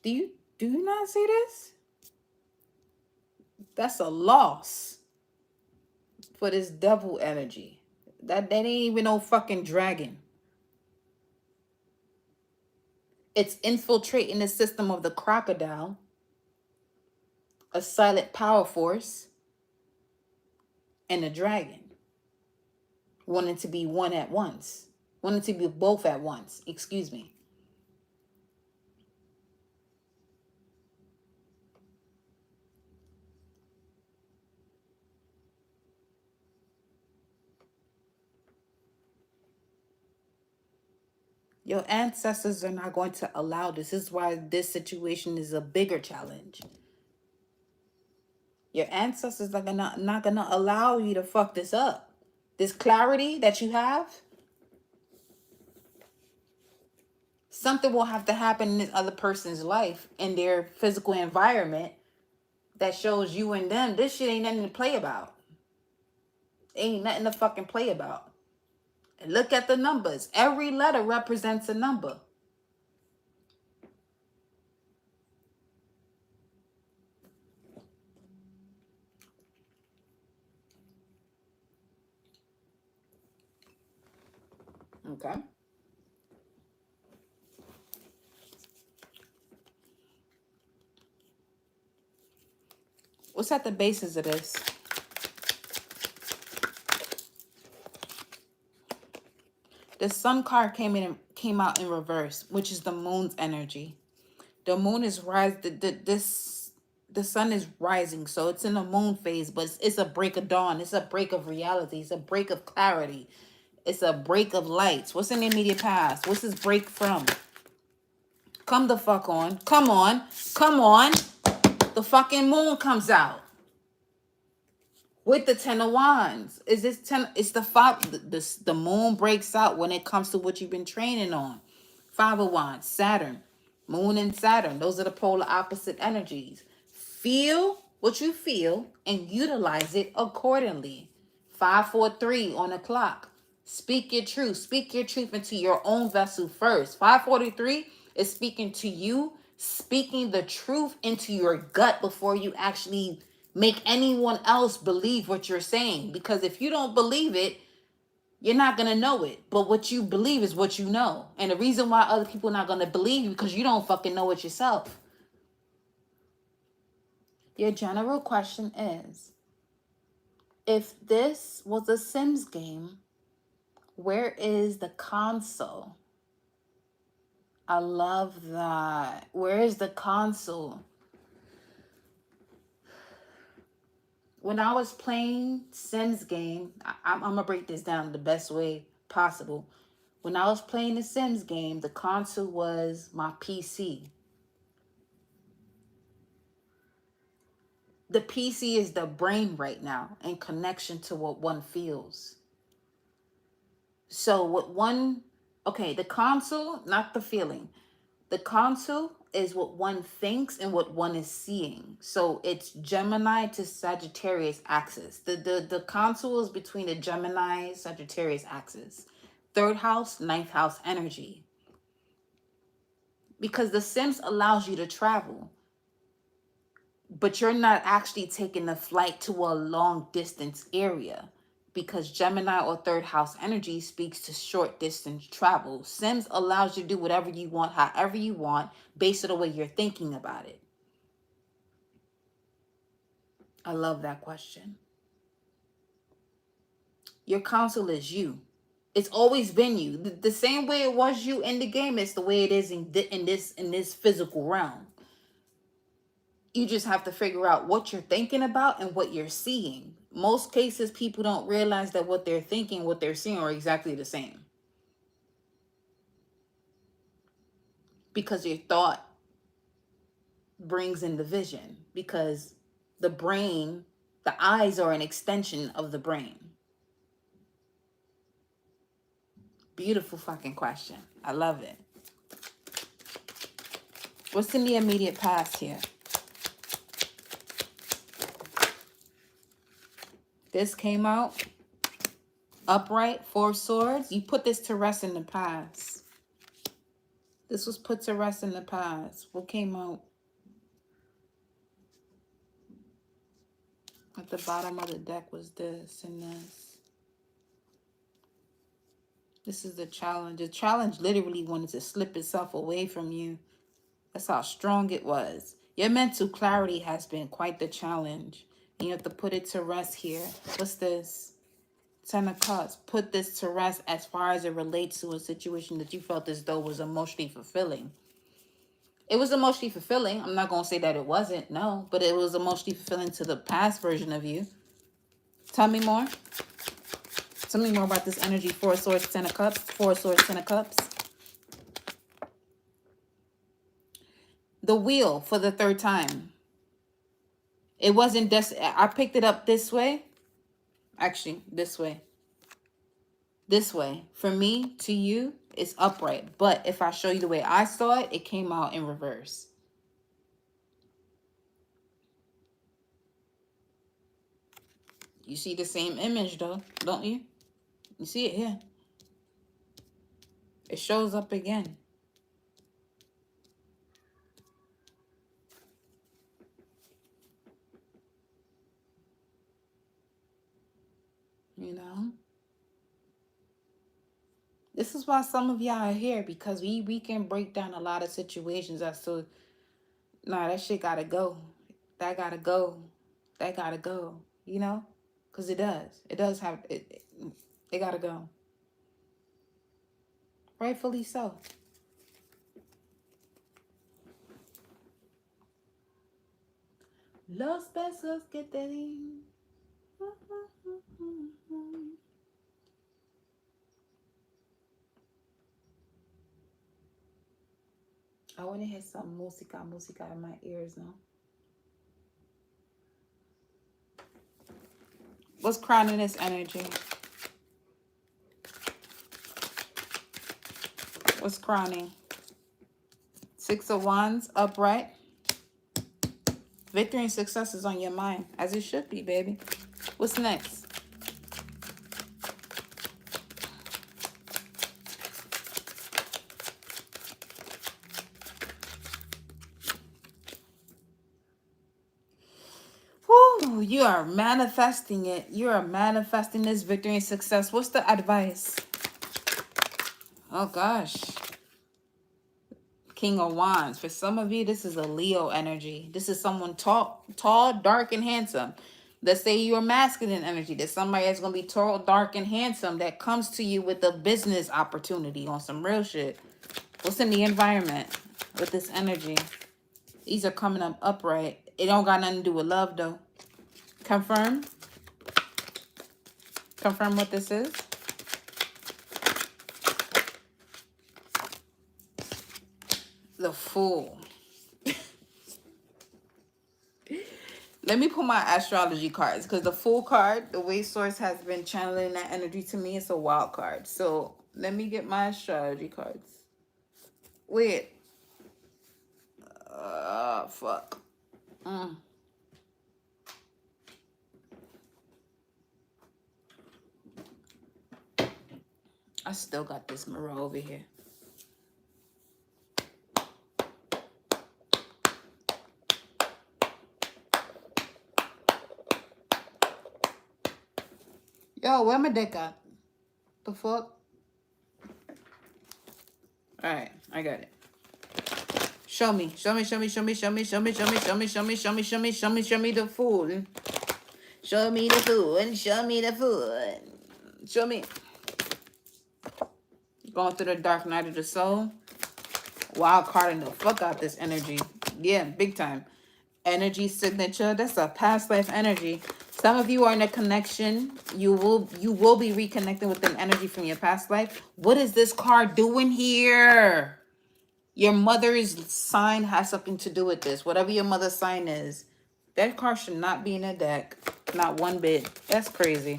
Do you not see this? That's a loss for this devil energy. That ain't even no fucking dragon. It's infiltrating the system of the crocodile, a silent power force, and a dragon. Wanting to be one at once. Wanting to be both at once. Excuse me. Your ancestors are not going to allow this. This is why this situation is a bigger challenge. Your ancestors are not gonna allow you to fuck this up. This clarity that you have, something will have to happen in this other person's life, in their physical environment, that shows you and them this shit ain't nothing to play about. Ain't nothing to fucking play about. And look at the numbers. Every letter represents a number. Okay. What's at the basis of this? The sun card came out in reverse, which is the moon's energy. The moon is the sun is rising, so it's in the moon phase, but it's a break of dawn. It's a break of reality. It's a break of clarity. It's a break of lights. What's in the immediate past? What's this break from? Come the fuck on. Come on. Come on. The fucking moon comes out. With the 10 of wands. Is this 10? It's the five. The moon breaks out when it comes to what you've been training on. 5 of wands. Saturn. Moon and Saturn. Those are the polar opposite energies. Feel what you feel and utilize it accordingly. 543 on the clock. Speak your truth. Speak your truth into your own vessel first. 543 is speaking to you, speaking the truth into your gut before you actually make anyone else believe what you're saying. Because if you don't believe it, you're not going to know it. But what you believe is what you know. And the reason why other people are not going to believe you because you don't fucking know it yourself. Your general question is, if this was a Sims game, where is the console? I love that. Where is the console? When I was playing Sims game, I'm going to break this down the best way possible. When I was playing the Sims game, the console was my PC. The PC is the brain right now in connection to what one feels. So the console, not the feeling. The console is what one thinks and what one is seeing. So it's Gemini to Sagittarius axis. The console is between the Gemini Sagittarius axis. 3rd house, 9th house energy. Because the Sims allows you to travel. But you're not actually taking the flight to a long distance area. Because Gemini or 3rd house energy speaks to short distance travel. Sims allows you to do whatever you want, however you want, based on the way you're thinking about it. I love that question. Your console is you. It's always been you. The same way it was you in the game, it's the way it is in this physical realm. You just have to figure out what you're thinking about and what you're seeing. Most cases, people don't realize that what they're thinking, what they're seeing are exactly the same. Because your thought brings in the vision. Because the brain, the eyes are an extension of the brain. Beautiful fucking question. I love it. What's in the immediate past here? This came out upright, 4 swords. You put this to rest in the past. This was put to rest in the past. What came out at the bottom of the deck was this and this. This is the challenge. The challenge literally wanted to slip itself away from you. That's how strong it was. Your mental clarity has been quite the challenge. And you have to put it to rest here. What's this? 10 of Cups. Put this to rest as far as it relates to a situation that you felt as though was emotionally fulfilling. It was emotionally fulfilling. I'm not going to say that it wasn't. No. But it was emotionally fulfilling to the past version of you. Tell me more. Tell me more about this energy. 4 swords, 10 of Cups. 4 swords, 10 of Cups. The wheel for the 3rd time. It wasn't I picked it up this way. Actually, this way. This way. For me, to you, it's upright. But if I show you the way I saw it, it came out in reverse. You see the same image, though, don't you? You see it here. It shows up again. You know? This is why some of y'all are here, because we can break down a lot of situations as to, nah, that shit gotta go. That gotta go. That gotta go. You know? Because it does. It does have, it gotta go. Rightfully so. Los besos que te di. I want to hear some música in my ears now. What's crowning this energy? What's crowning? 6 of Wands, upright. Victory and success is on your mind, as it should be, baby. What's next? Woo, you are manifesting it. You are manifesting this victory and success. What's the advice? Oh, gosh. King of Wands. For some of you, this is a Leo energy. This is someone tall, dark, and handsome. Let's say you're masculine energy. There's somebody that's going to be tall, dark, and handsome that comes to you with a business opportunity on some real shit. What's in the environment with this energy? These are coming up upright. It don't got nothing to do with love, though. Confirm. Confirm what this is. The Fool. Let me pull my astrology cards, because the Fool card, the way Source has been channeling that energy to me, it's a wild card. So let me get my astrology cards. Wait. Fuck. I still got this mirror over here. Yo, where my deck at? The fuck? Alright, I got it. Show me. Show me the Fool. Show me the Fool. Show me the Fool. Show me. Going through the dark night of the soul. Wild carding the fuck out this energy. Yeah, big time. Energy signature. That's a past life energy. Some of you are in a connection. You will be reconnecting with an energy from your past life. What is this card doing here? Your mother's sign has something to do with this. Whatever your mother's sign is, that card should not be in a deck. Not one bit. That's crazy.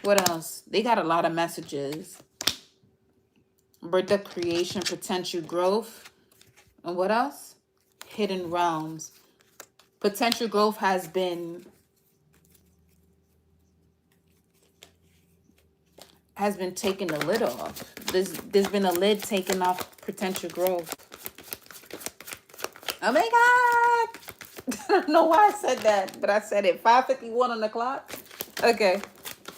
What else? They got a lot of messages. Birth of creation, potential growth. And what else? Hidden realms. Potential growth has been taking the lid off. There's been a lid taken off potential growth. Oh my God. I don't know why I said that, but I said it. 5:51 on the clock. Okay.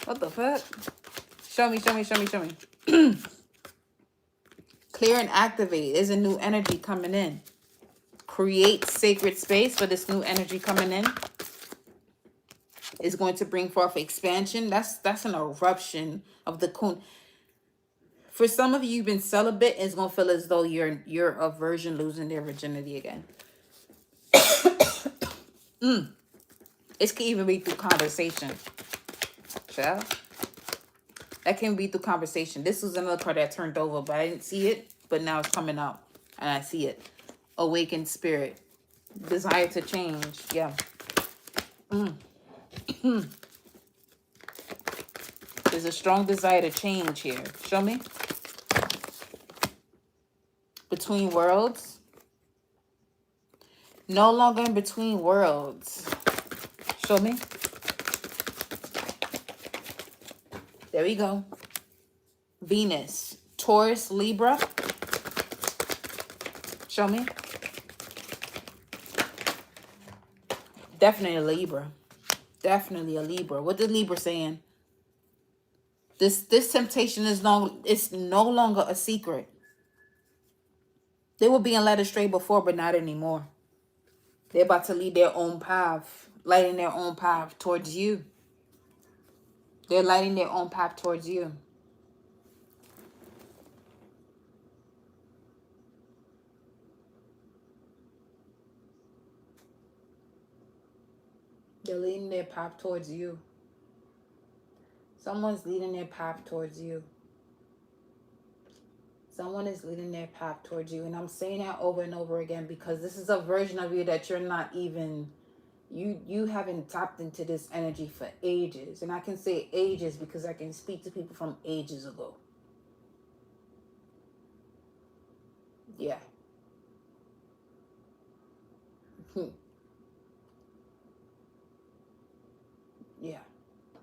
What the fuck? Show me. Clear and activate. There's a new energy coming in. Create sacred space for this new energy coming in. Is going to bring forth expansion. That's an eruption of the kun. For some of you, you've been celibate. It's gonna feel as though your a virgin losing their virginity again. It can even be through conversation. Child. That can be through conversation. This was another card that turned over, but I didn't see it. But now it's coming up, and I see it. Awakened spirit, desire to change. Yeah. There's a strong desire to change here. Show me. Between worlds. No longer in between worlds. Show me. There we go. Venus. Taurus, Libra. Show me. Definitely a Libra. Definitely a Libra. What is Libra saying? This temptation is no longer a secret. They were being led astray before, but not anymore. They're about to lead their own path, lighting their own path towards you. They're lighting their own path towards you. They're leading their path towards you. Someone's leading their path towards you. Someone is leading their path towards you. And I'm saying that over and over again because this is a version of you that you're not even... You haven't tapped into this energy for ages. And I can say ages because I can speak to people from ages ago. Yeah. Yeah.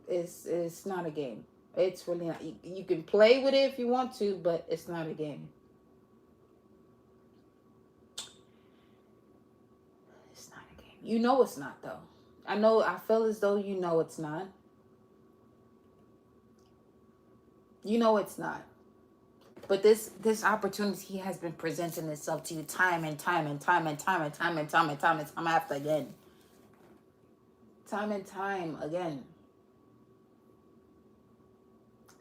It's not a game. It's really not. You can play with it if you want to, but it's not a game. It's not a game. You know it's not, though. I feel as though you know it's not. You know it's not. But this opportunity has been presenting itself to you time and time after again. Time and time again.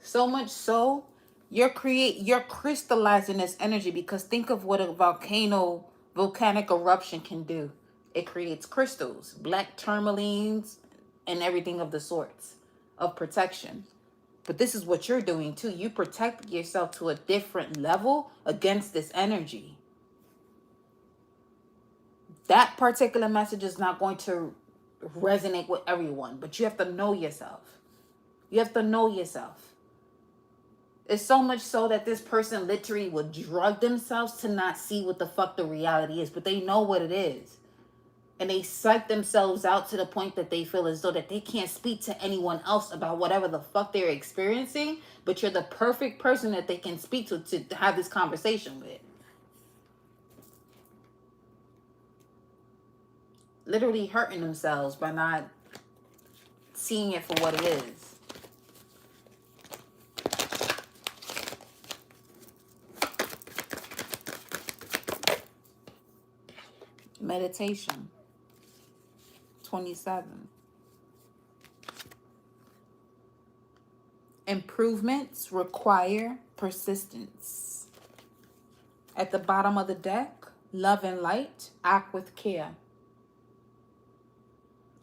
So much so, you're crystallizing this energy because think of what a volcanic eruption can do. It creates crystals, black tourmalines, and everything of the sorts of protection. But this is what you're doing too. You protect yourself to a different level against this energy. That particular message is not going to resonate with everyone, but you have to know yourself. You have to know yourself. It's so much so that this person literally would drug themselves to not see what the fuck the reality is, but they know what it is. And they psych themselves out to the point that they feel as though that they can't speak to anyone else about whatever the fuck they're experiencing, but you're the perfect person that they can speak to have this conversation with. Literally hurting themselves by not seeing it for what it is. Meditation. 27. Improvements require persistence. At the bottom of the deck, love and light, act with care.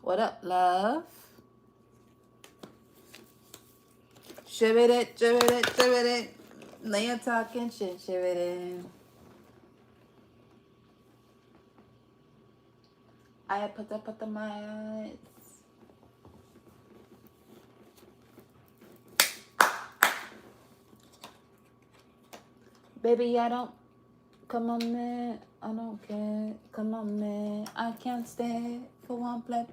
What up, love? Shiver it, shiver it, shiver it. Lay talking shit, shiver it. I put the my eyes. Baby, I don't. Come on, man. I don't care. Come on, man. I can't stay for one play.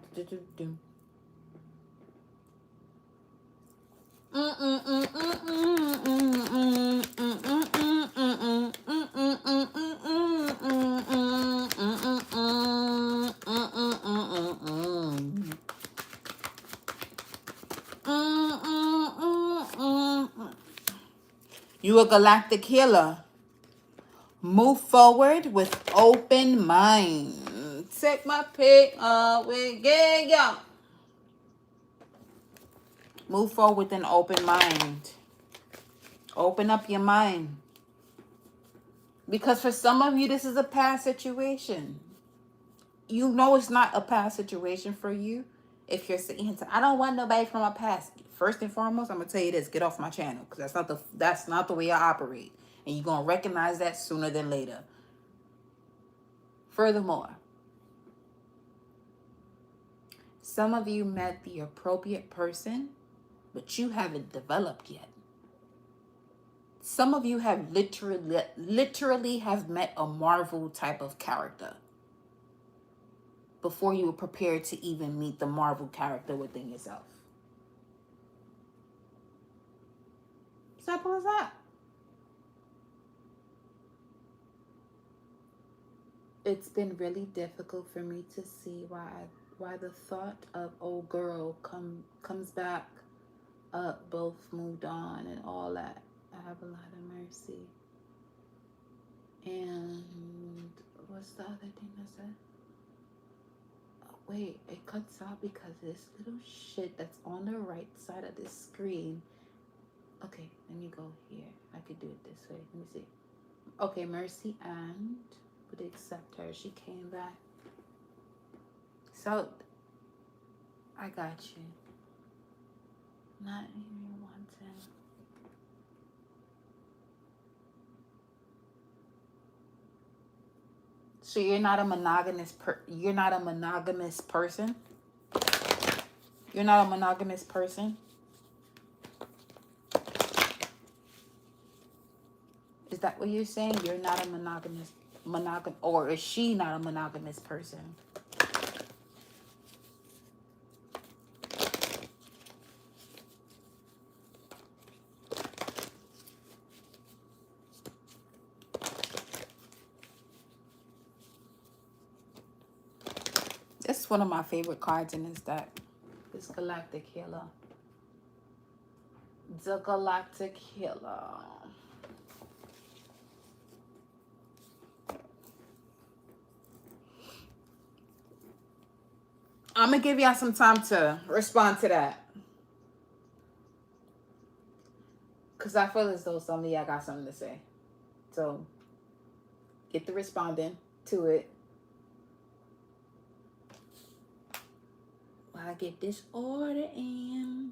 You a galactic healer. Move forward with open mind. Take my pick away, yeah. Move forward with an open mind. Open up your mind. Because for some of you, this is a past situation. You know it's not a past situation for you. If you're saying, I don't want nobody from my past. First and foremost, I'm going to tell you this. Get off my channel. Because that's not the way I operate. And you're going to recognize that sooner than later. Furthermore, some of you met the appropriate person, but you haven't developed yet. Some of you have literally have met a Marvel type of character before you were prepared to even meet the Marvel character within yourself. Simple as that. It's been really difficult for me to see why the thought of old girl comes back up, both moved on and all that. I have a lot of mercy. And what's the other thing I said? Oh, wait, it cuts out because this little shit that's on the right side of this screen. Okay, let me go here. I could do it this way. Let me see. Okay, mercy and would accept her. She came back. So I got you. Not even wanting. So you're not a monogamous you're not a monogamous person? You're not a monogamous person? Is that what you're saying? You're not a or is she not a monogamous person? This is one of my favorite cards in this deck. This Galactic Healer. The Galactic Healer. I'm going to give y'all some time to respond to that. Because I feel as though some of y'all got something to say. So, get the responding to it. While I get this order in.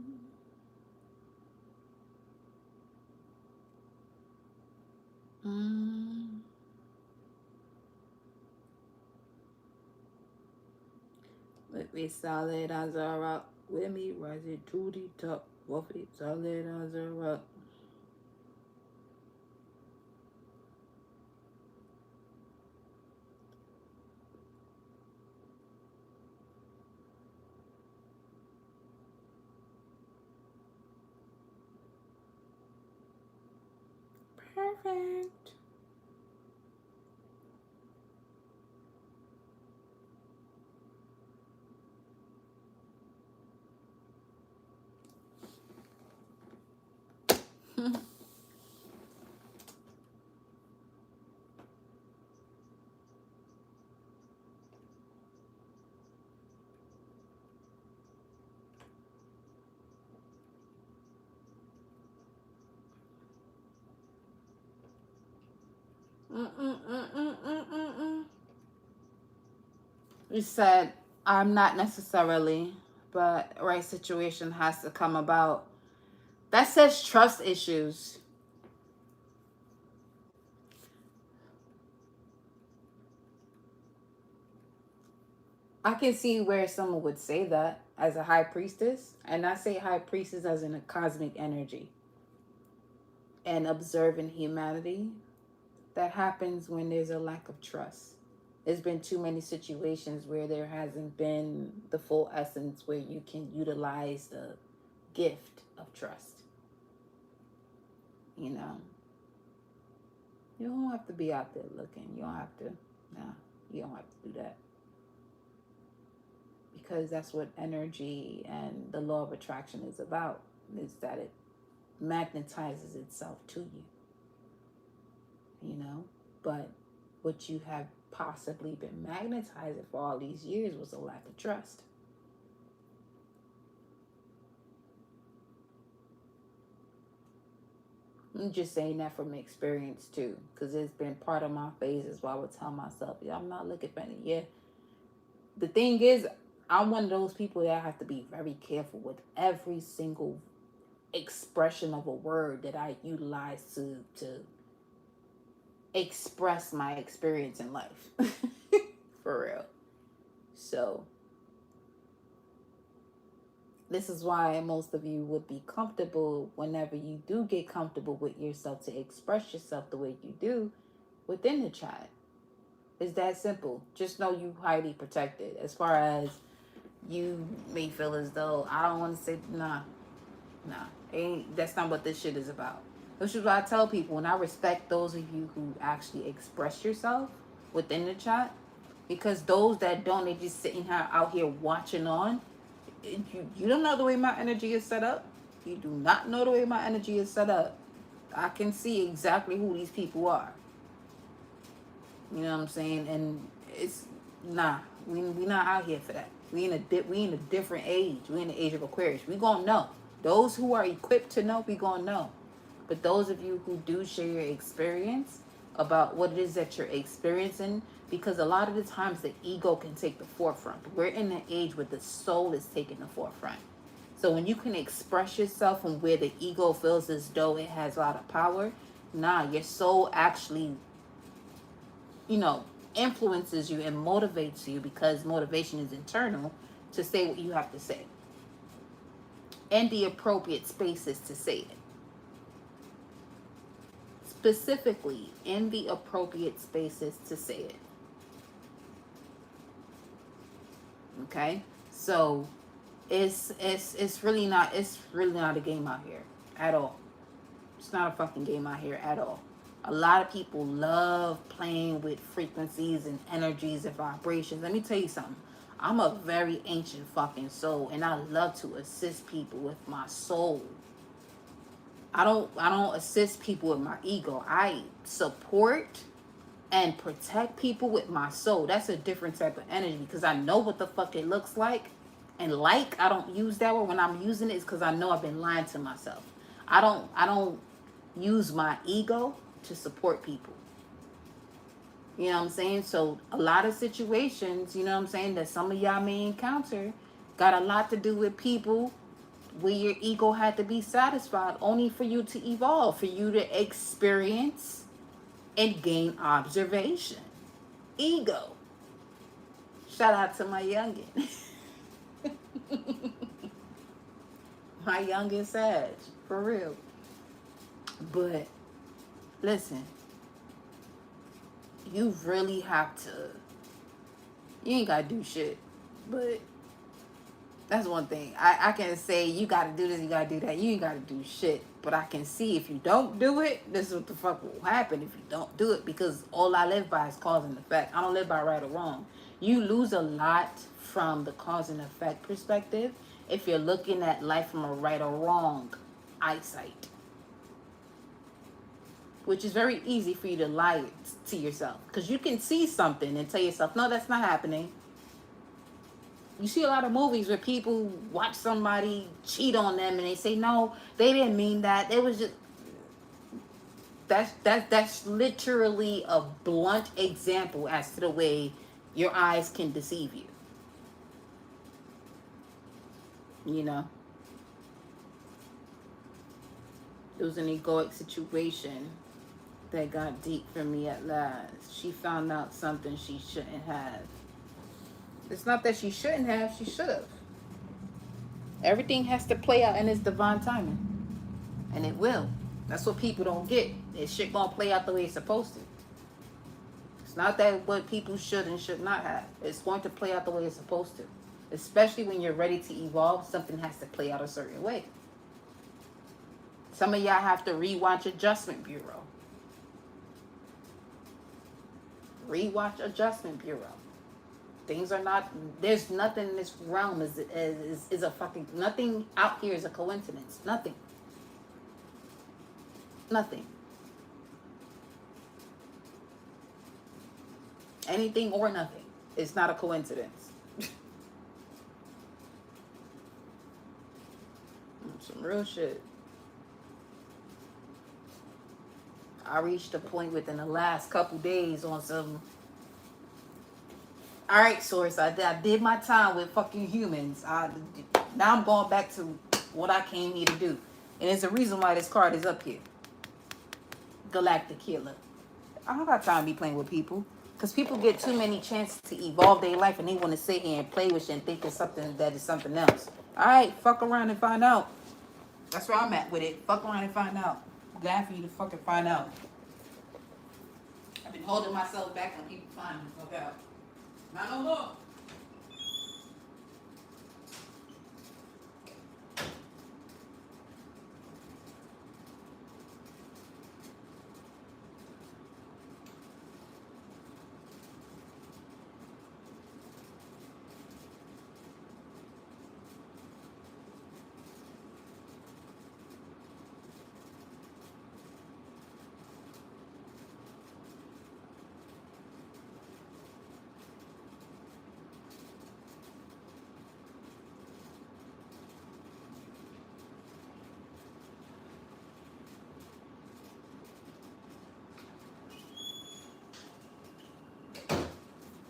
With me solid as a rock. With me rising to the top. With me solid as a rock. Perfect. You said, I'm not necessarily, but right situation has to come about. That says trust issues. I can see where someone would say that as a high priestess. And I say high priestess as in a cosmic energy and observing humanity. That happens when there's a lack of trust. There's been too many situations where there hasn't been the full essence where you can utilize the gift of trust. You know, you don't have to be out there looking. You don't have to. No, you don't have to do that. Because that's what energy and the law of attraction is about, is that it magnetizes itself to you. You know, but what you have possibly been magnetizing for all these years was a lack of trust. I'm just saying that from experience too, because it's been part of my phases where I would tell myself, yeah, I'm not looking for any. Yeah. The thing is, I'm one of those people that have to be very careful with every single expression of a word that I utilize to express my experience in life. For real. So this is why most of you would be comfortable whenever you do get comfortable with yourself to express yourself the way you do within the chat. It's that simple. Just know you highly protected. As far as you may feel as though I don't want to say nah. That's not what this shit is about. Which is why I tell people, when I respect those of you who actually express yourself within the chat, because those that don't, they just sitting here out here watching on. You don't know the way my energy is set up. You do not know the way my energy is set up. I can see exactly who these people are. You know what I'm saying? And it's nah. We not out here for that. We in a different age. We in the age of Aquarius. We gonna know. Those who are equipped to know, we gonna know. But those of you who do share your experience about what it is that you're experiencing, because a lot of the times the ego can take the forefront. We're in an age where the soul is taking the forefront. So when you can express yourself from where the ego feels as though it has a lot of power, nah, your soul actually, influences you and motivates you, because motivation is internal, to say what you have to say. And the appropriate spaces to say it. Specifically, in the appropriate spaces to say it. Okay? So it's really not a game out here at all. It's not a fucking game out here at all. A lot of people love playing with frequencies and energies and vibrations. Let me tell you something. I'm a very ancient fucking soul, and I love to assist people with my soul. I don't assist people with my ego. I support and protect people with my soul. That's a different type of energy, because I know what the fuck it looks like. And I don't use that word. When I'm using it, it's because I know I've been lying to myself. I don't use my ego to support people. You know what I'm saying? So a lot of situations, you know what I'm saying, that some of y'all may encounter got a lot to do with people where your ego had to be satisfied only for you to evolve, for you to experience and gain observation. Ego. Shout out to my youngin. My youngin Sag. For real. But listen, you really have to, you ain't gotta do shit, but that's one thing. I can say you gotta do this, you gotta do that. You ain't gotta do shit. But I can see if you don't do it, this is what the fuck will happen if you don't do it. Because all I live by is cause and effect. I don't live by right or wrong. You lose a lot from the cause and effect perspective if you're looking at life from a right or wrong eyesight. Which is very easy for you to lie to yourself. Because you can see something and tell yourself, no, that's not happening. You see a lot of movies where people watch somebody cheat on them and they say, no, they didn't mean that. It was just... That's literally a blunt example as to the way your eyes can deceive you. You know, it was an egoic situation that got deep for me at last. She found out something she shouldn't have. It's not that she shouldn't have, she should have. Everything has to play out in its divine timing. And it will. That's what people don't get. This shit gonna play out the way it's supposed to. It's not that what people should and should not have. It's going to play out the way it's supposed to. Especially when you're ready to evolve, something has to play out a certain way. Some of y'all have to rewatch Adjustment Bureau. Rewatch Adjustment Bureau. Things are not, there's nothing in this realm is a fucking, nothing out here is a coincidence. Nothing. Nothing. Anything or nothing. It's not a coincidence. Some real shit. I reached a point within the last couple days on some, all right, Source, I did my time with fucking humans. Now I'm going back to what I came here to do. And there's a reason why this card is up here. Galactic Healer. I don't got time to be playing with people. Because people get too many chances to evolve their life and they want to sit here and play with you and think it's something that is something else. Alright, fuck around and find out. That's where I'm at with it. Fuck around and find out. Glad for you to fucking find out. I've been holding myself back when people find me. Fuck out. Not no more.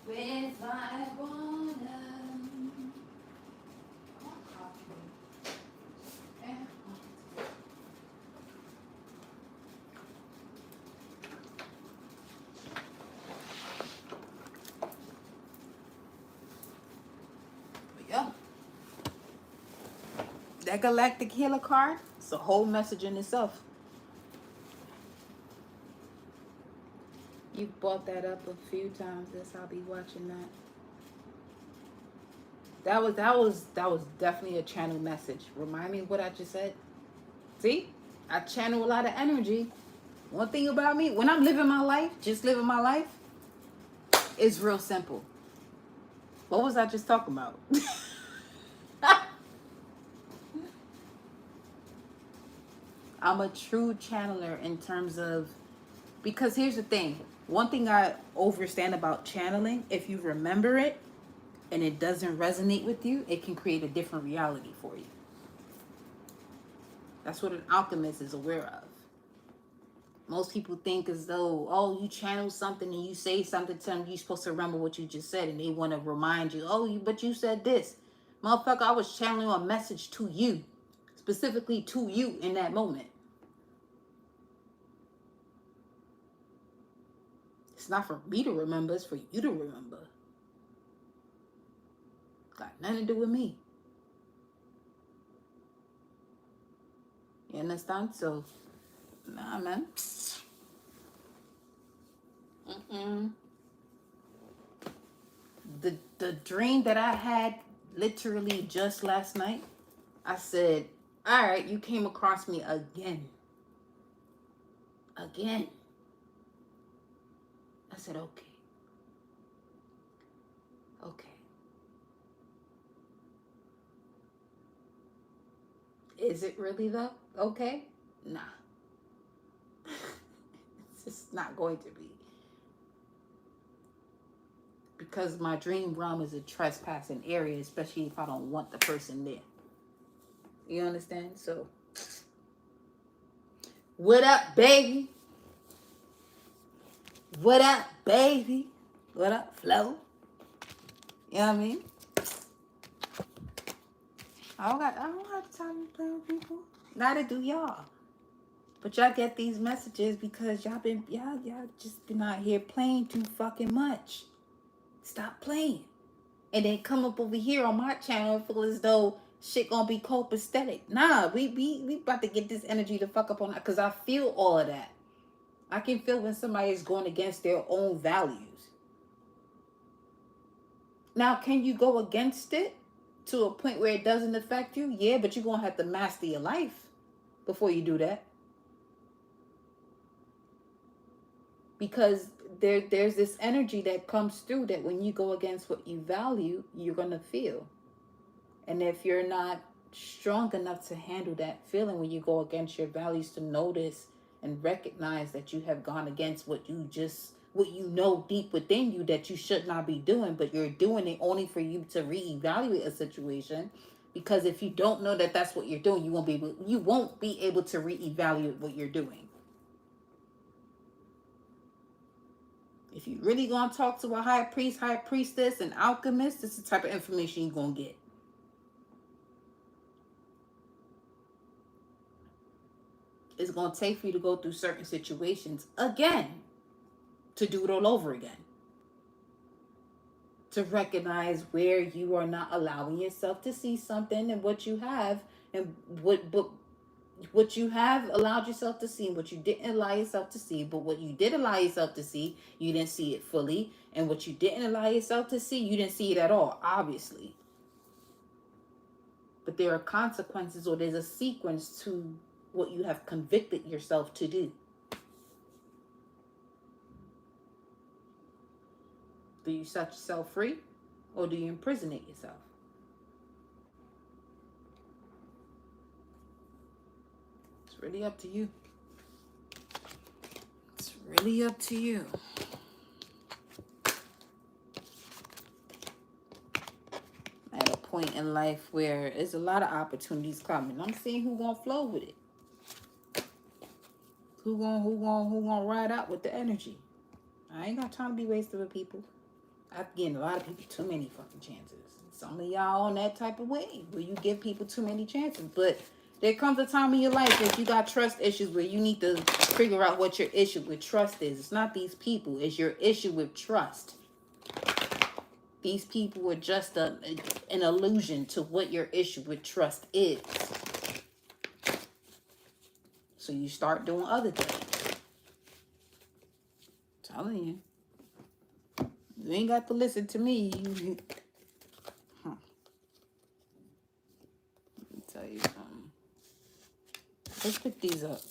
With my yeah. That Galactic Healer card, it's a whole message in itself. You brought that up a few times. Yes, I'll be watching that. That was definitely a channel message. Remind me of what I just said. See? I channel a lot of energy. One thing about me, when I'm living my life, just living my life, it's real simple. What was I just talking about? I'm a true channeler in terms of, because here's the thing. One thing I understand about channeling, if you remember it and it doesn't resonate with you, it can create a different reality for you. That's what an alchemist is aware of. Most people think as though, oh, you channel something and you say something to them, you're supposed to remember what you just said, and they want to remind you, oh, but you said this. Motherfucker, I was channeling a message to you, specifically to you in that moment. It's not for me to remember, it's for you to remember. Got nothing to do with me. You understand? So, nah, man. The dream that I had literally just last night, I said, all right, you came across me again. Again. I said, okay. Okay. Is it really though? Okay? Nah. It's just not going to be. Because my dream realm is a trespassing area, especially if I don't want the person there. You understand? So, what up, baby? What up, baby? What up, Flo? You know what I mean? I don't have time to play with people. Neither do y'all. But y'all get these messages because y'all just been out here playing too fucking much. Stop playing. And then come up over here on my channel and feel as though shit gonna be copacetic. Nah, we about to get this energy to fuck up on that because I feel all of that. I can feel when somebody is going against their own values. Now, can you go against it to a point where it doesn't affect you? Yeah, but you're gonna have to master your life before you do that. Because there's this energy that comes through that when you go against what you value, you're gonna feel. And if you're not strong enough to handle that feeling when you go against your values, to notice and recognize that you have gone against what you know deep within you that you should not be doing, but you're doing it only for you to reevaluate a situation. Because if you don't know that that's what you're doing, you won't be able to reevaluate what you're doing. If you really gonna talk to a high priest, high priestess, and alchemist, this is the type of information you're gonna get. It's gonna take for you to go through certain situations again to do it all over again. To recognize where you are not allowing yourself to see something and what you have, and what you have allowed yourself to see and what you didn't allow yourself to see. But what you did allow yourself to see, you didn't see it fully. And what you didn't allow yourself to see, you didn't see it at all, obviously. But there are consequences, or there's a sequence to what you have convicted yourself to do. Do you set yourself free, or do you imprisonate yourself? It's really up to you. It's really up to you. At a point in life where there's a lot of opportunities coming, I'm seeing who gonna flow with it. Who gonna ride out with the energy? I ain't got time to be wasted with people. I've given a lot of people too many fucking chances. Some of y'all on that type of way where you give people too many chances. But there comes a time in your life if you got trust issues where you need to figure out what your issue with trust is. It's not these people. It's your issue with trust. These people are just an illusion to what your issue with trust is. So you start doing other things. I'm telling you. You ain't got to listen to me. Let me tell you something. Let's pick these up.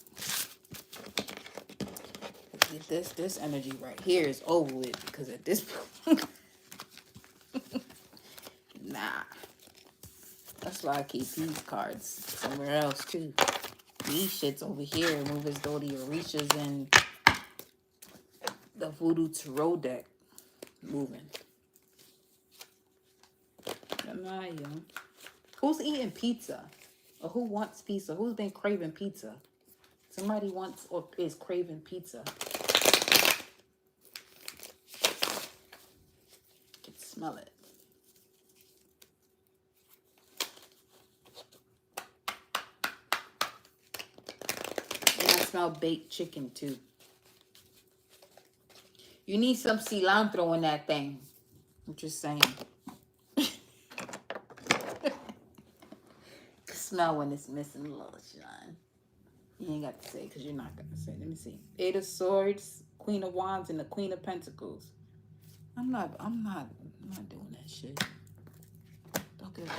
This energy right here is over with, because at this point, nah. That's why I keep these cards somewhere else too. These shits over here move as though the Orishas and the Voodoo Tarot deck moving. Who's eating pizza? Or who wants pizza? Who's been craving pizza? Somebody wants or is craving pizza. I can smell it. And I smell baked chicken too. You need some cilantro in that thing. I'm just saying. Smell when it's missing a little shine. You ain't got to say because you're not going to say. Let me see. Eight of Swords, Queen of Wands, and the Queen of Pentacles. I'm not doing that shit. Don't give that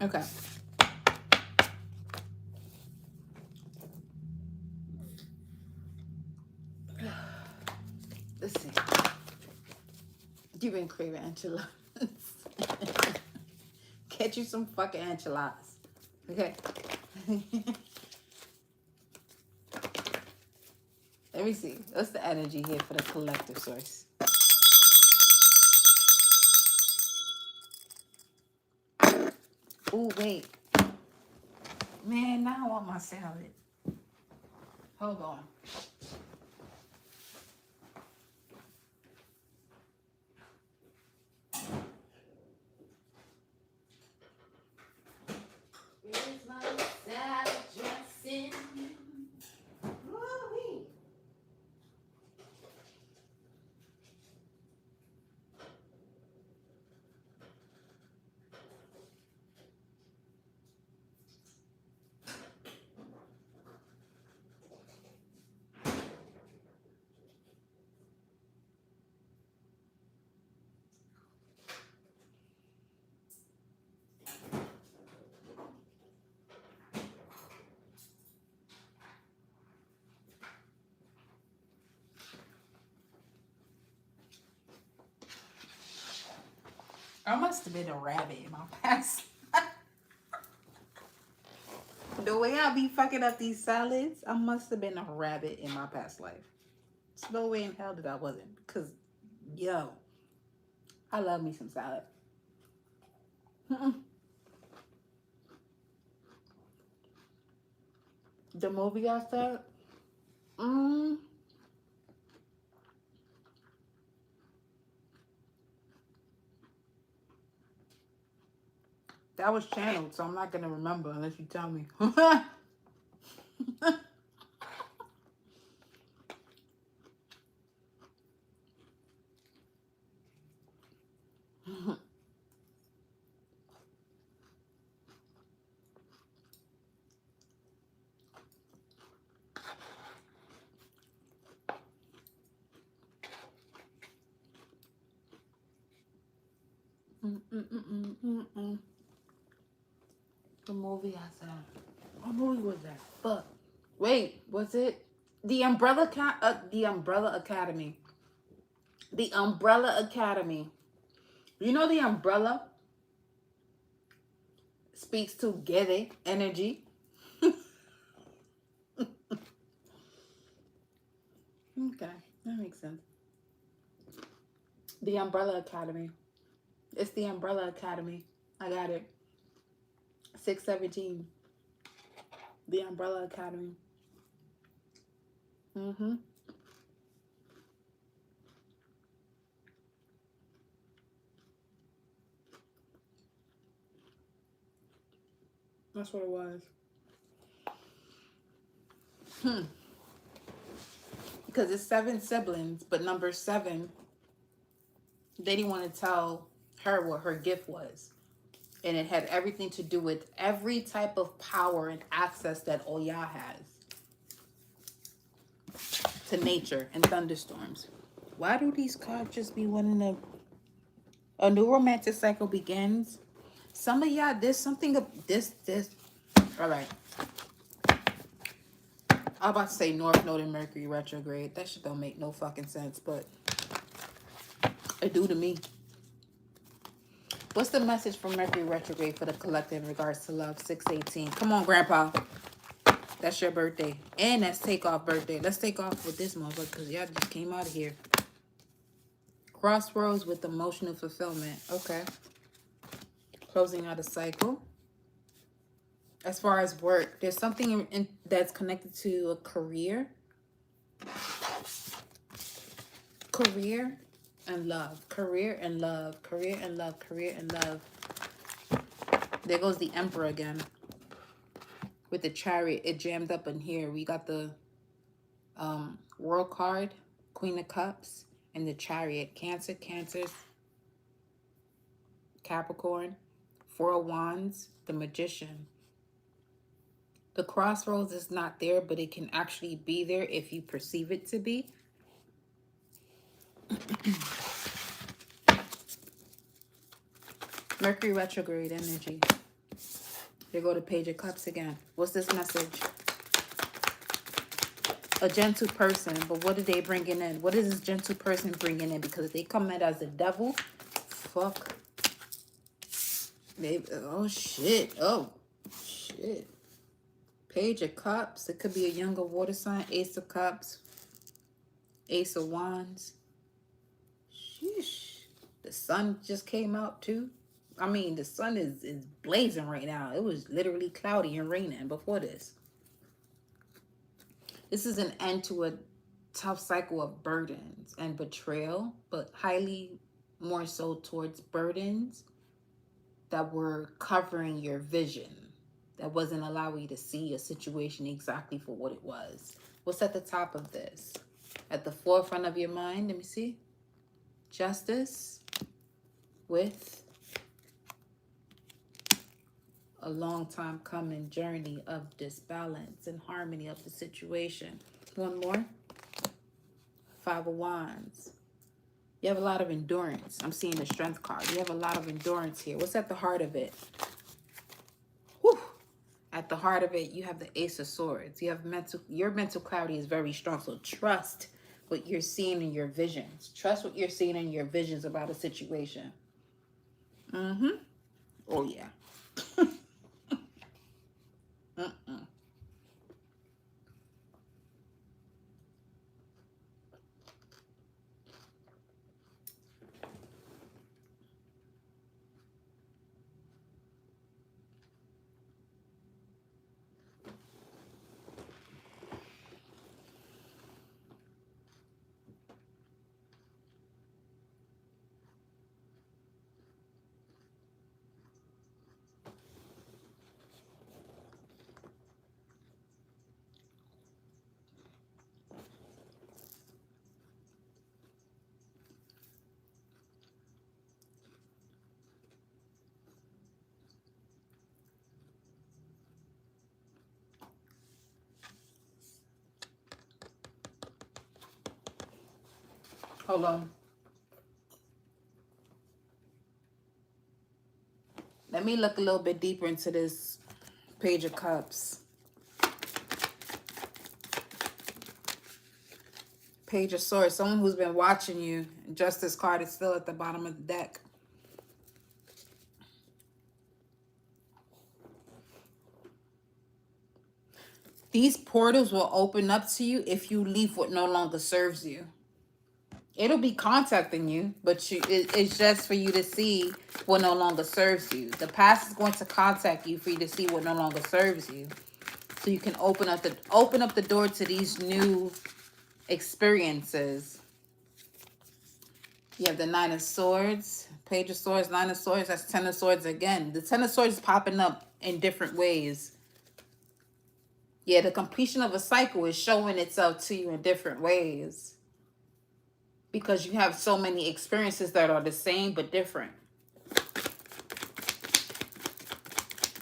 up. Okay. Let's see. You've been craving enchiladas. Get you some fucking enchiladas. Okay. Let me see. What's the energy here for the collective source? Oh, wait. Man, now I want my salad. Hold on. I must have been a rabbit in my past. The way I be fucking up these salads, I must have been a rabbit in my past life. There's no way in hell that I wasn't. Because, yo, I love me some salad. The movie I said, that was channeled, so I'm not going to remember unless you tell me. The movie I said. What movie was that? Fuck. Wait, was it the the Umbrella Academy? The Umbrella Academy. You know the umbrella speaks to gede energy. Okay, that makes sense. The Umbrella Academy. It's the Umbrella Academy. I got it. 617. The Umbrella Academy. That's what it was. Because it's 7 siblings, but number 7, they didn't want to tell her what her gift was. And it had everything to do with every type of power and access that Oya has to nature and thunderstorms. Why do these cards just be wanting to... A new romantic cycle begins. Some of y'all, there's something of this. All right. I'm about to say North Node and Mercury retrograde. That shit don't make no fucking sense, but it do to me. What's the message from Mercury retrograde for the collective in regards to love? 618. Come on, Grandpa. That's your birthday. And that's takeoff birthday. Let's take off with this motherfucker because y'all just came out of here. Crossroads with emotional fulfillment. Okay. Closing out a cycle. As far as work, there's something that's connected to a career. Career and love. Career and love. Career and love. Career and love. There goes the Emperor again. With the Chariot. It jammed up in here. We got the World card. Queen of Cups. And the Chariot. Cancer. Cancers. Capricorn. 4 of Wands. The Magician. The crossroads is not there, but it can actually be there if you perceive it to be. Mercury retrograde energy. There go the Page of Cups again. What's this message? A gentle person, but what are they bringing in? What is this gentle person bringing in? Because if they come in as the devil, fuck. Oh, shit. Oh, shit. Page of Cups. It could be a younger water sign. Ace of Cups. Ace of Wands. Sheesh. The sun just came out too. I mean, the sun is blazing right now. It was literally cloudy and raining before this. This is an end to a tough cycle of burdens and betrayal, but highly more so towards burdens that were covering your vision. That wasn't allowing you to see a situation exactly for what it was. What's at the top of this? At the forefront of your mind, let me see. Justice with a long time coming journey of disbalance and harmony of the situation. One more. 5 of Wands. You have a lot of endurance. I'm seeing the Strength card. You have a lot of endurance here. What's at the heart of it? Whew. At the heart of it, you have the Ace of Swords. You have your mental clarity is very strong. So trust what you're seeing in your visions. Trust what you're seeing in your visions about a situation. Mm-hmm. Oh, yeah. Mm-mm. Hold on. Let me look a little bit deeper into this Page of Cups. Page of Swords. Someone who's been watching you. Justice card is still at the bottom of the deck. These portals will open up to you if you leave what no longer serves you. It'll be contacting you, but it's just for you to see what no longer serves you. The past is going to contact you for you to see what no longer serves you. So you can open up the door to these new experiences. You have the Nine of Swords, Page of Swords, Nine of Swords, that's Ten of Swords again. The Ten of Swords is popping up in different ways. Yeah, the completion of a cycle is showing itself to you in different ways. Because you have so many experiences that are the same but different.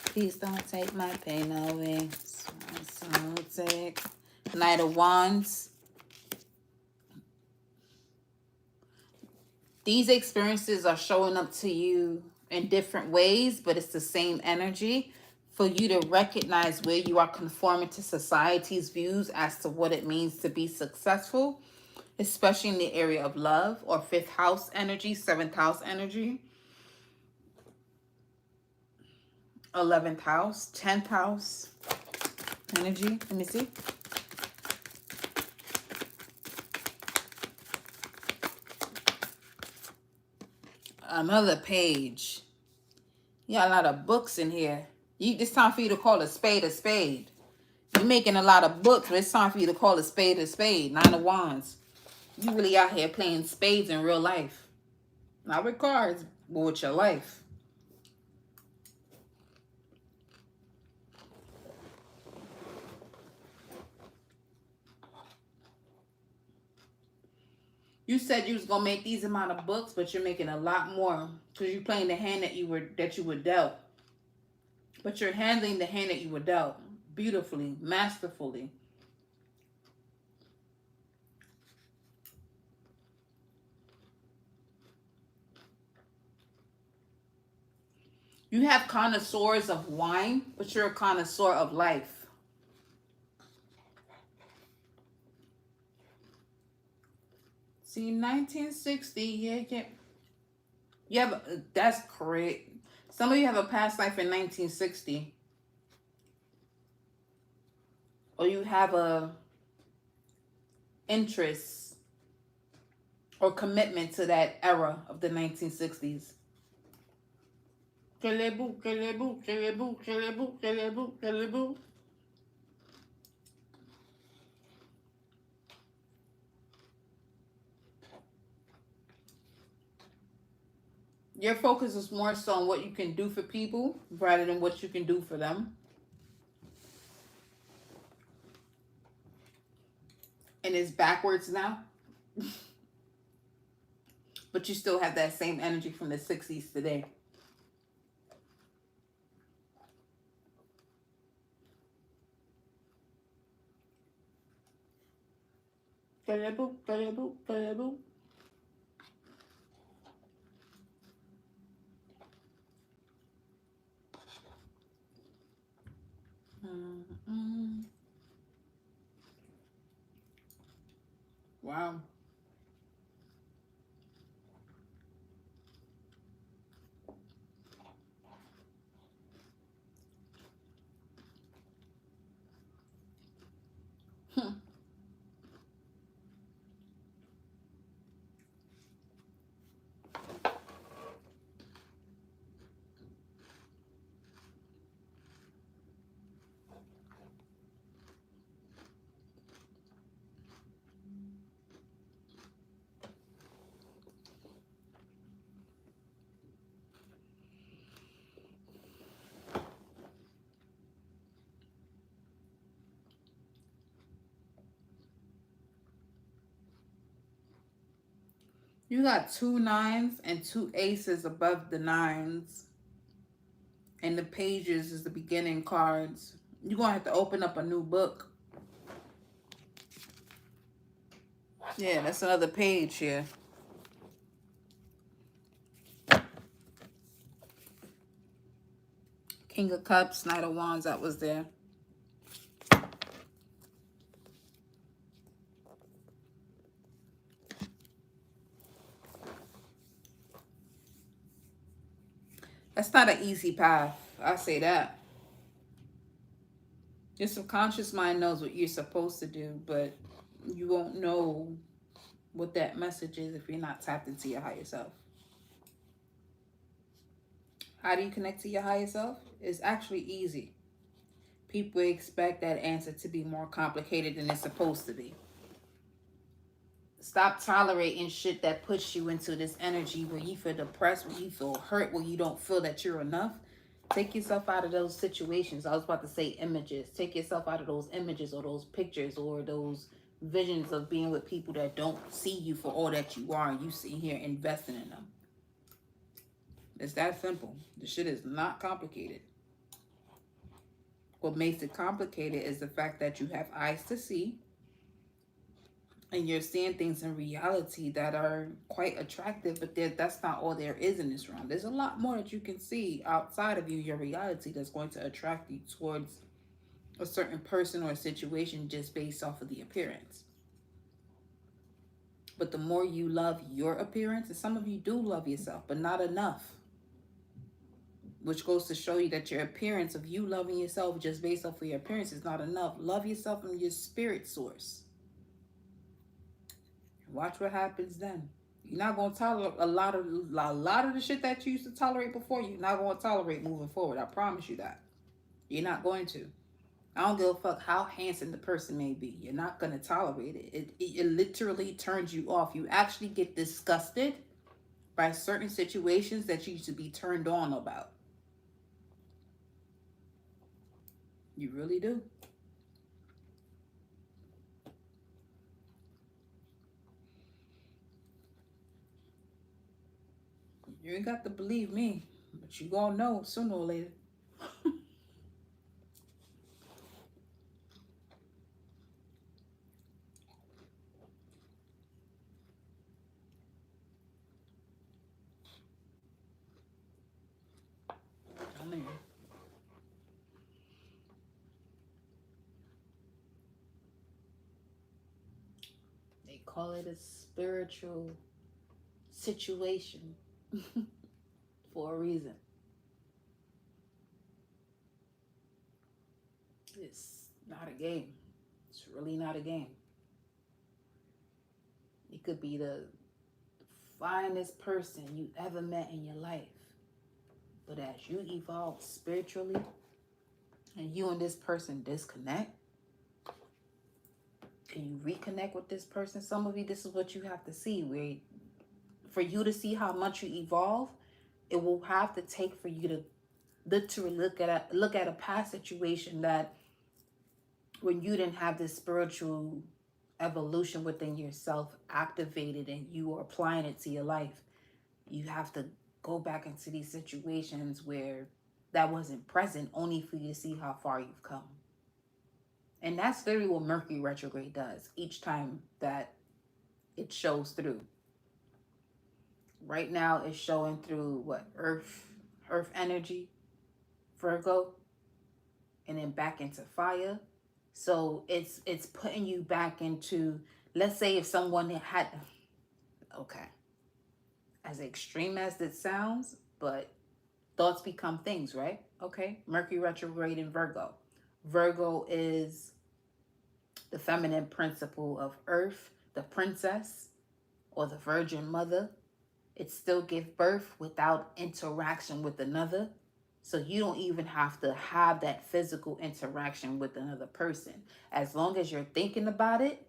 Please don't take my pain away. So take Knight of Wands. These experiences are showing up to you in different ways, but it's the same energy for you to recognize where you are conforming to society's views as to what it means to be successful, especially in the area of love or 5th house energy, 7th house energy, 11th house, 10th house energy. Let me see. Another page. You got a lot of books in here. It's time for you to call a spade a spade. You're making a lot of books, but it's time for you to call a spade a spade. Nine of Wands. You really out here playing spades in real life. Not with cards, but with your life. You said you was gonna make these amount of books, but you're making a lot more because you're playing the hand that you were dealt. But you're handling the hand that you were dealt beautifully, masterfully. You have connoisseurs of wine, but you're a connoisseur of life. See, 1960, yeah. You have, that's correct. Some of you have a past life in 1960. Or you have a interest or commitment to that era of the 1960s. Your focus is more so on what you can do for people rather than what you can do for them. And it's backwards now. But you still have that same energy from the 60s today. Wow. You got 2 9s and 2 aces above the 9s. And the pages is the beginning cards. You're going to have to open up a new book. Yeah, that's another page here. King of Cups, Knight of Wands, that was there. That's not an easy path. I say that. Your subconscious mind knows what you're supposed to do, but you won't know what that message is if you're not tapped into your higher self. How do you connect to your higher self? It's actually easy. People expect that answer to be more complicated than it's supposed to be. Stop tolerating shit that puts you into this energy where you feel depressed, where you feel hurt, where you don't feel that you're enough. Take yourself out of those situations. I was about to say images. Take yourself out of those images or those pictures or those visions of being with people that don't see you for all that you are, and you sit here investing in them. It's that simple. The shit is not complicated. What makes it complicated is the fact that you have eyes to see and you're seeing things in reality that are quite attractive, but that's not all there is in this realm. There's a lot more that you can see outside of you, your reality, that's going to attract you towards a certain person or a situation just based off of the appearance. But the more you love your appearance, and some of you do love yourself, but not enough, which goes to show you that your appearance of you loving yourself just based off of your appearance is not enough. Love yourself from your spirit source. Watch what happens then. You're not going to tolerate a lot of the shit that you used to tolerate before. You're not going to tolerate moving forward. I promise you that. You're not going to. I don't give a fuck how handsome the person may be. You're not going to tolerate it. It literally turns you off. You actually get disgusted by certain situations that you used to be turned on about. You really do. You ain't got to believe me, but you gonna know sooner or later. I mean, they call it a spiritual situation for a reason. It's not a game. It's really not a game. You could be the finest person you ever met in your life. But as you evolve spiritually and you and this person disconnect and you reconnect with this person, some of you, this is what you have to see. Where for you to see how much you evolve, it will have to take for you to literally look at a past situation that when you didn't have this spiritual evolution within yourself activated and you are applying it to your life, you have to go back into these situations where that wasn't present, only for you to see how far you've come. And that's literally what Mercury retrograde does each time that it shows through. Right now it's showing through what, earth energy, Virgo, and then back into fire. So it's putting you back into, let's say if someone had, okay, as extreme as it sounds, but thoughts become things, right? Okay, Mercury retrograde in Virgo. Virgo is the feminine principle of earth, the princess or the virgin mother. It still gives birth without interaction with another. So you don't even have to have that physical interaction with another person. As long as you're thinking about it,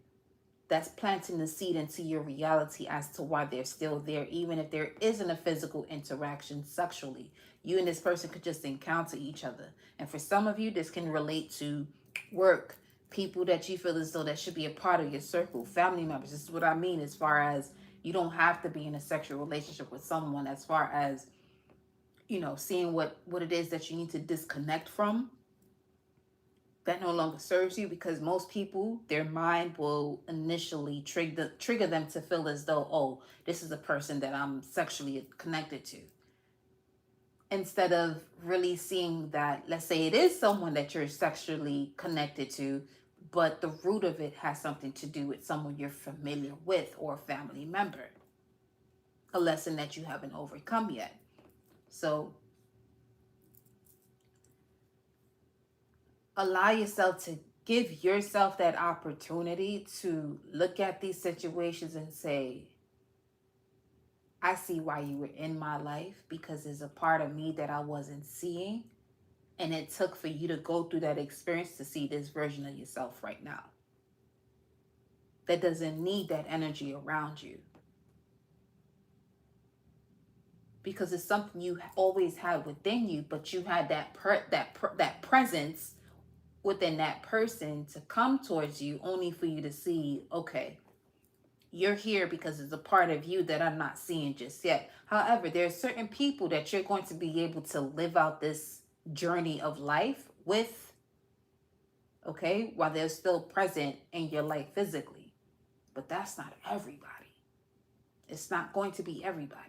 that's planting the seed into your reality as to why they're still there, even if there isn't a physical interaction sexually. You and this person could just encounter each other. And for some of you, this can relate to work, people that you feel as though that should be a part of your circle, family members. This is what I mean as far as, You don't have to be in a sexual relationship with someone as far as, seeing what it is that you need to disconnect from that no longer serves you, because most people, their mind will initially trigger them to feel as though, oh, this is a person that I'm sexually connected to, instead of really seeing that, let's say it is someone that you're sexually connected to, but the root of it has something to do with someone you're familiar with or a family member, a lesson that you haven't overcome yet. So allow yourself to give yourself that opportunity to look at these situations and say, I see why you were in my life, because there's a part of me that I wasn't seeing. And it took for you to go through that experience to see this version of yourself right now that doesn't need that energy around you. Because it's something you always had within you, but you had that presence within that person to come towards you, only for you to see, okay, you're here because it's a part of you that I'm not seeing just yet. However, there are certain people that you're going to be able to live out this journey of life with, okay, while they're still present in your life physically. But that's not everybody. It's not going to be everybody.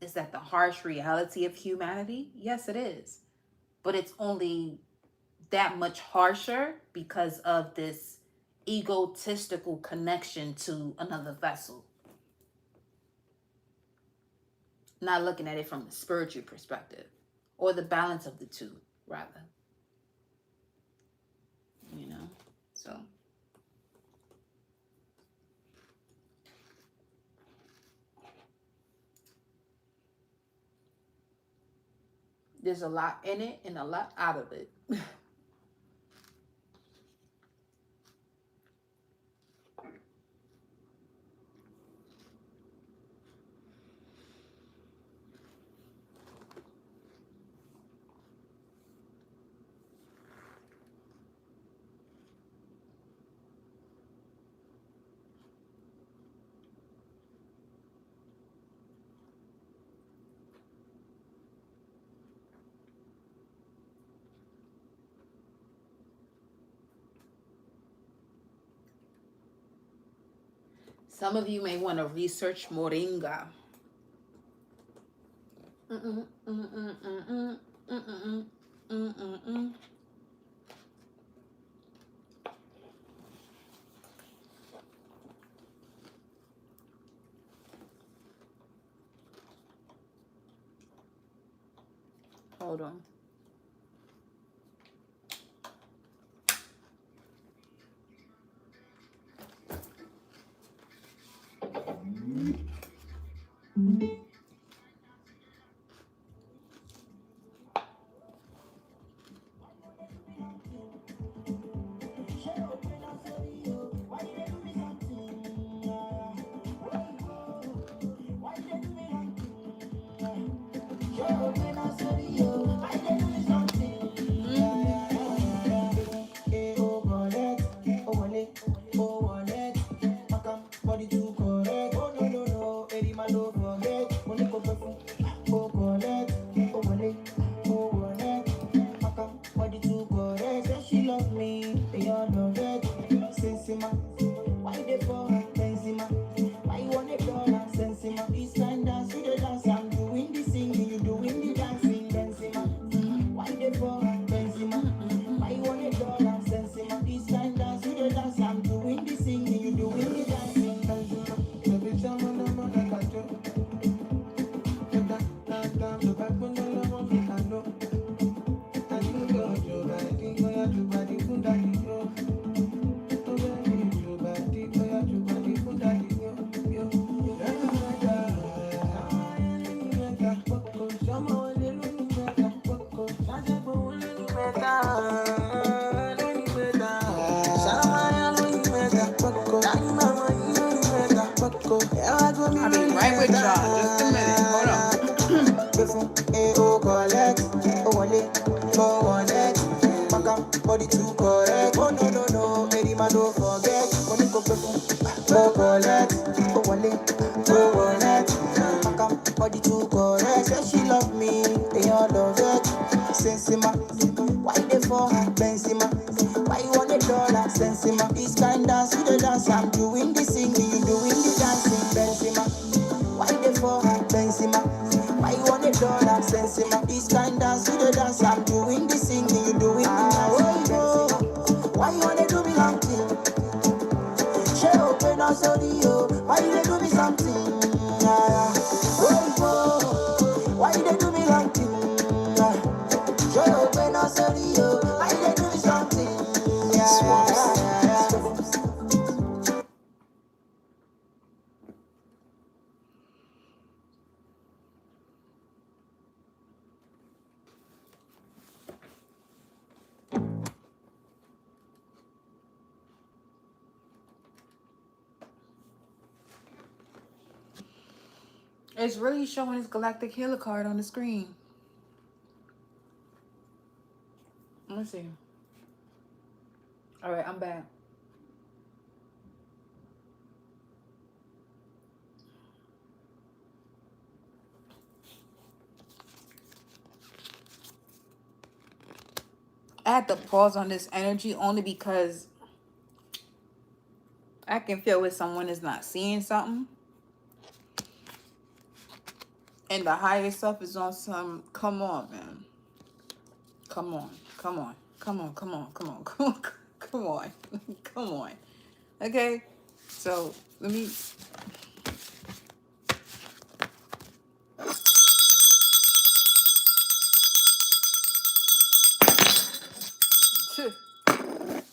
Is that the harsh reality of humanity? Yes, it is. But it's only that much harsher because of this egotistical connection to another vessel. Not looking at it from the spiritual perspective, or the balance of the two, rather. So. There's a lot in it and a lot out of it. Some of you may want to research moringa. Hold on. I'll be right with y'all. Just a minute. Hold on. Body too correct. Oh no, no, no. Baby, man, don't forget. no wallet. Come body too correct, say she love me, they all love it. Sensima, why they for her Benzema? Why you want $1? Sensima, this kind dance, you the dance, I'm doing the singing, you doing the dancing. Benzema, why they for her Benzema? Why you want $1? Sensima, this kind dance, you the dance, I'm doing the singing, you doing the dancing. Benzema, why you wanna do me long thing? She open us all the why you they do me something? Yeah. Why you they do me long thing? She open us all the why you they do me something? Yeah. It's really showing his galactic healer card on the screen. Let me see. All right, I'm back. I had to pause on this energy only because I can feel when someone is not seeing something. And the higher self is on some, come on, man. Come on, come on, come on, come on, come on, come on, come on, come on. Okay, so let me.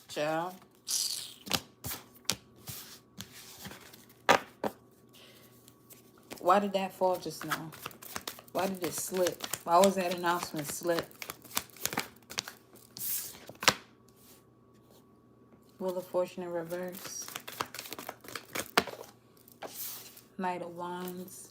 Child. Why did that fall just now? Why did it slip? Why was that announcement slip? Wheel of Fortune in reverse. Knight of Wands.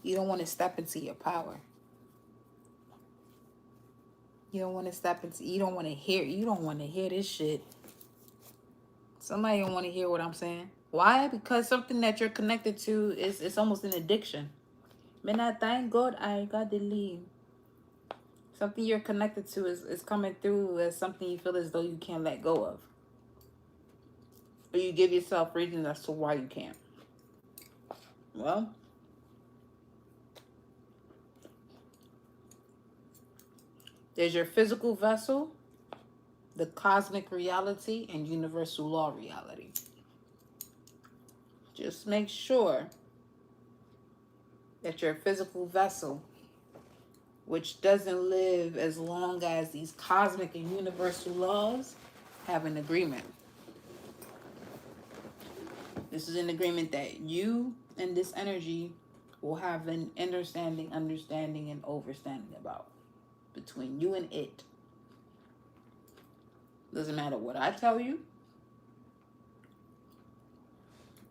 You don't want to step into your power. You don't want to step into, you don't want to hear this shit. Somebody don't want to hear what I'm saying. Why? Because something that you're connected to is it's almost an addiction. Man, I thank God I got the lead. Something you're connected to is coming through as something you feel as though you can't let go of. Or you give yourself reasons as to why you can't. Well, there's your physical vessel, the cosmic reality, and universal law reality. Just make sure that your physical vessel, which doesn't live as long as these cosmic and universal laws, have an agreement. This is an agreement that you and this energy will have an understanding, and overstanding about between you and it. Doesn't matter what I tell you.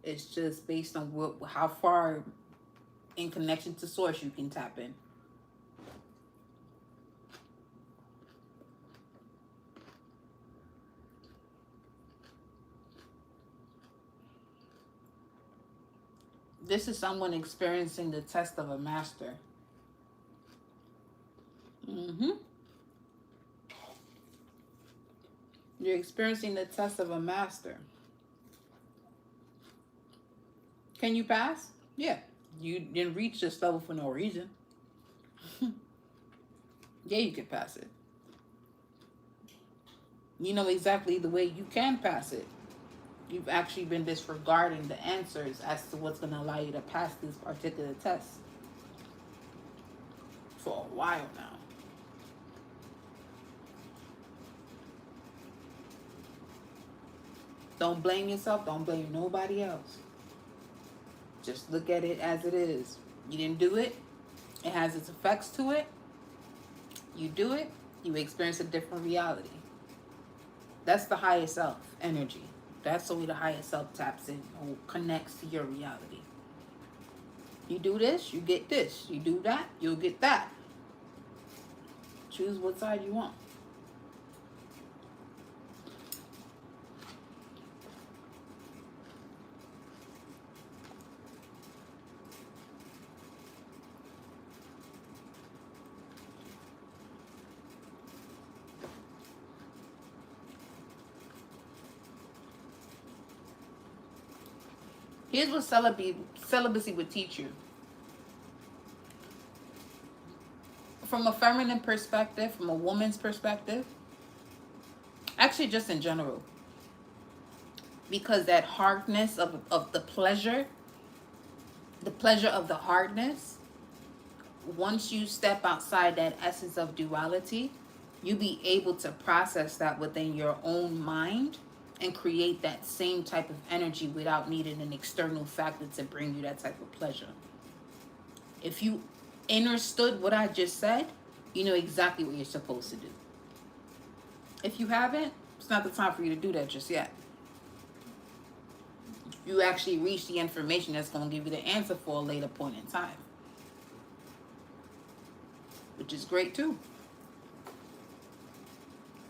It's just based on how far in connection to source you can tap in. This is someone experiencing the test of a master. You're experiencing the test of a master. Can you pass? Yeah. You didn't reach this level for no reason. Yeah, you can pass it. You know exactly the way you can pass it. You've actually been disregarding the answers as to what's going to allow you to pass this particular test for a while now. Don't blame yourself. Don't blame nobody else. Just look at it as it is. You didn't do it. It has its effects to it. You do it. You experience a different reality. That's the higher self energy. That's the way the higher self taps in or connects to your reality. You do this, you get this. You do that, you'll get that. Choose what side you want. Here's what celibacy would teach you. From a feminine perspective, from a woman's perspective, actually just in general. Because that hardness of the pleasure of the hardness, once you step outside that essence of duality, you be able to process that within your own mind and create that same type of energy without needing an external factor to bring you that type of pleasure. If you understood what I just said, you know exactly what you're supposed to do. If you haven't, it's not the time for you to do that just yet. You actually reach the information that's going to give you the answer for a later point in time, which is great too.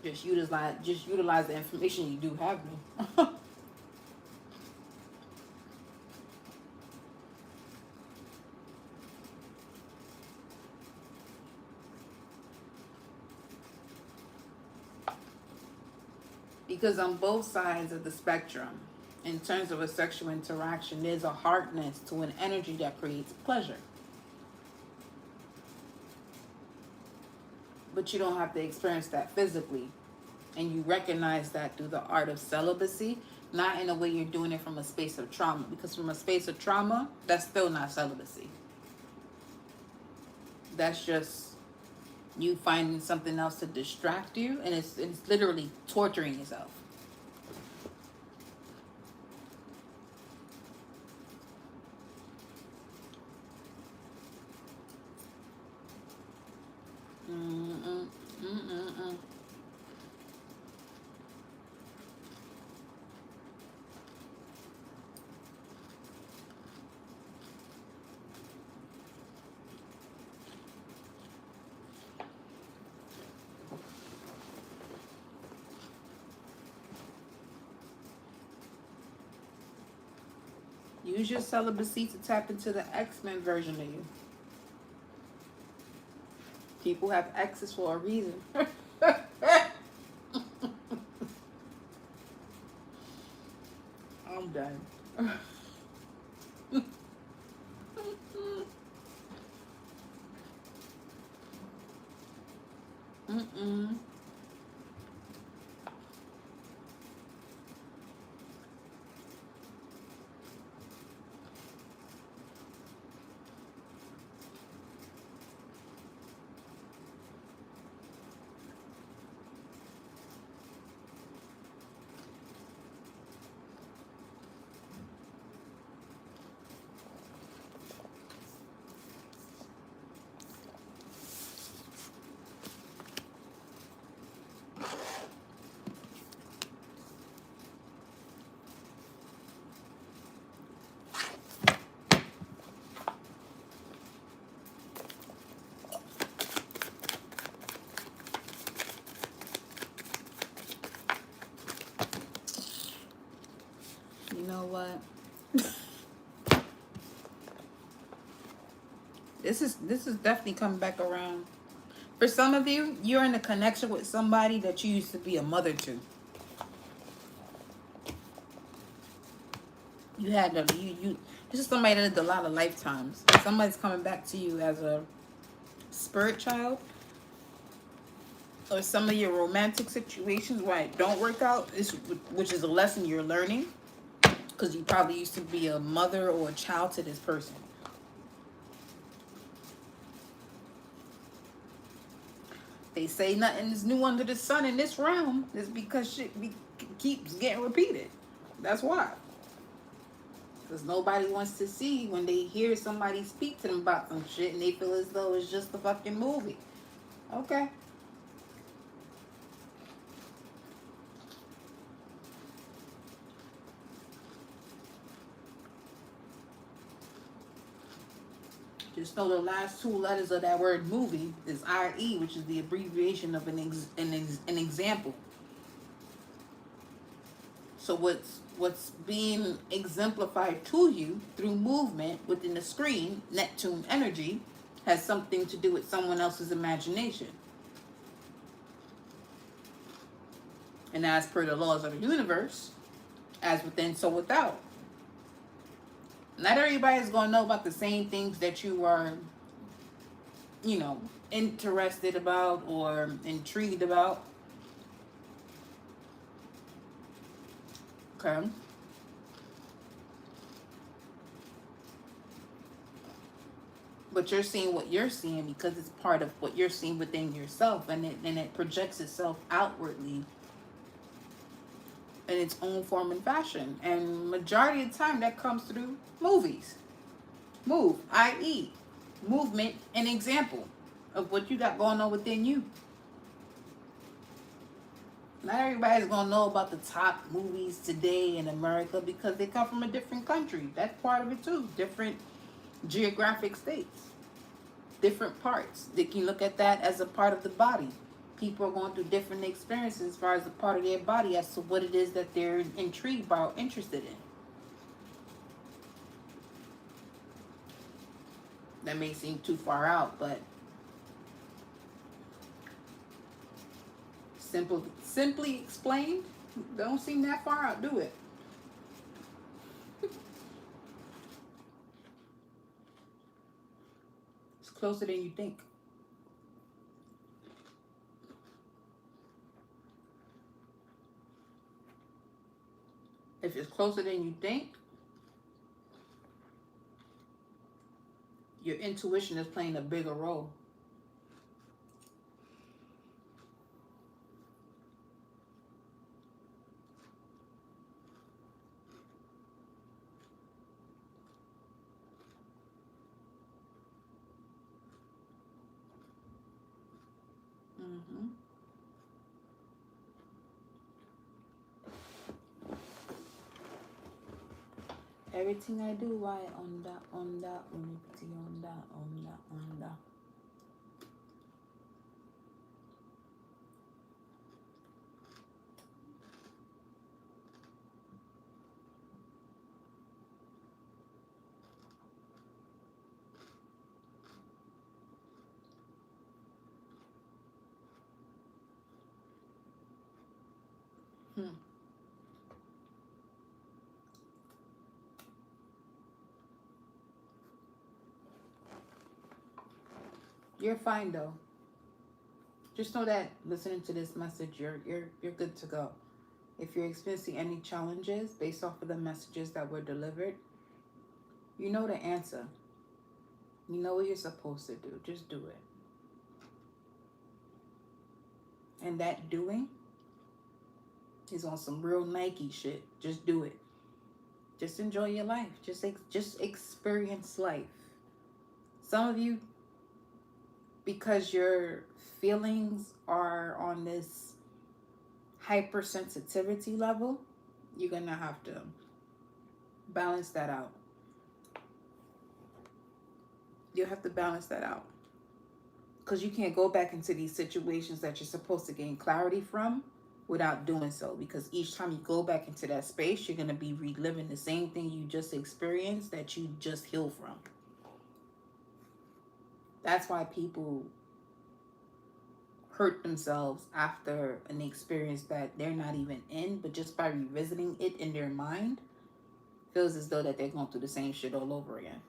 Just utilize the information you do have now. Because on both sides of the spectrum, in terms of a sexual interaction, there's a hardness to an energy that creates pleasure. But you don't have to experience that physically. And you recognize that through the art of celibacy, not in a way you're doing it from a space of trauma. Because from a space of trauma, that's still not celibacy. That's just you finding something else to distract you, and it's literally torturing yourself. Use your celibacy to tap into the X-Men version of you. People have X's for a reason. I'm done. You know what? This is definitely coming back around. For some of you, you're in a connection with somebody that you used to be a mother to. You had this is somebody that lived a lot of lifetimes. Somebody's coming back to you as a spirit child. Or some of your romantic situations where it don't work out, which is a lesson you're learning. Because you probably used to be a mother or a child to this person. They say nothing is new under the sun in this realm. It's because shit keeps getting repeated. That's why. Because nobody wants to see when they hear somebody speak to them about some shit and they feel as though it's just a fucking movie. Okay. Just know the last two letters of that word movie is IE, which is the abbreviation of an example. So what's being exemplified to you through movement within the screen, Neptune energy, has something to do with someone else's imagination. And as per the laws of the universe, as within, so without. Not everybody's going to know about the same things that you are, interested about or intrigued about. Okay. But you're seeing what you're seeing because it's part of what you're seeing within yourself, and it projects itself outwardly in its own form and fashion. And majority of the time that comes through movies. Move, i.e., movement, an example of what you got going on within you. Not everybody's gonna know about the top movies today in America because they come from a different country. That's part of it too. Different geographic states, different parts. They can look at that as a part of the body. People are going through different experiences as far as a part of their body as to what it is that they're intrigued by or interested in. That may seem too far out, but simply explained, don't seem that far out, do it? It's closer than you think. If it's closer than you think, your intuition is playing a bigger role. Mm-hmm. Everything I do, why on that, unity, on that. You're fine though. Just know that listening to this message, you're good to go. If you're experiencing any challenges based off of the messages that were delivered, you know the answer. You know what you're supposed to do. Just do it. And that doing is on some real Nike shit. Just do it. Just enjoy your life. Just experience life. Some of you, because your feelings are on this hypersensitivity level, you're gonna have to balance that out. You'll have to balance that out. Because you can't go back into these situations that you're supposed to gain clarity from without doing so. Because each time you go back into that space, you're gonna be reliving the same thing you just experienced that you just healed from. That's why people hurt themselves after an experience that they're not even in, but just by revisiting it in their mind, feels as though that they're going through the same shit all over again.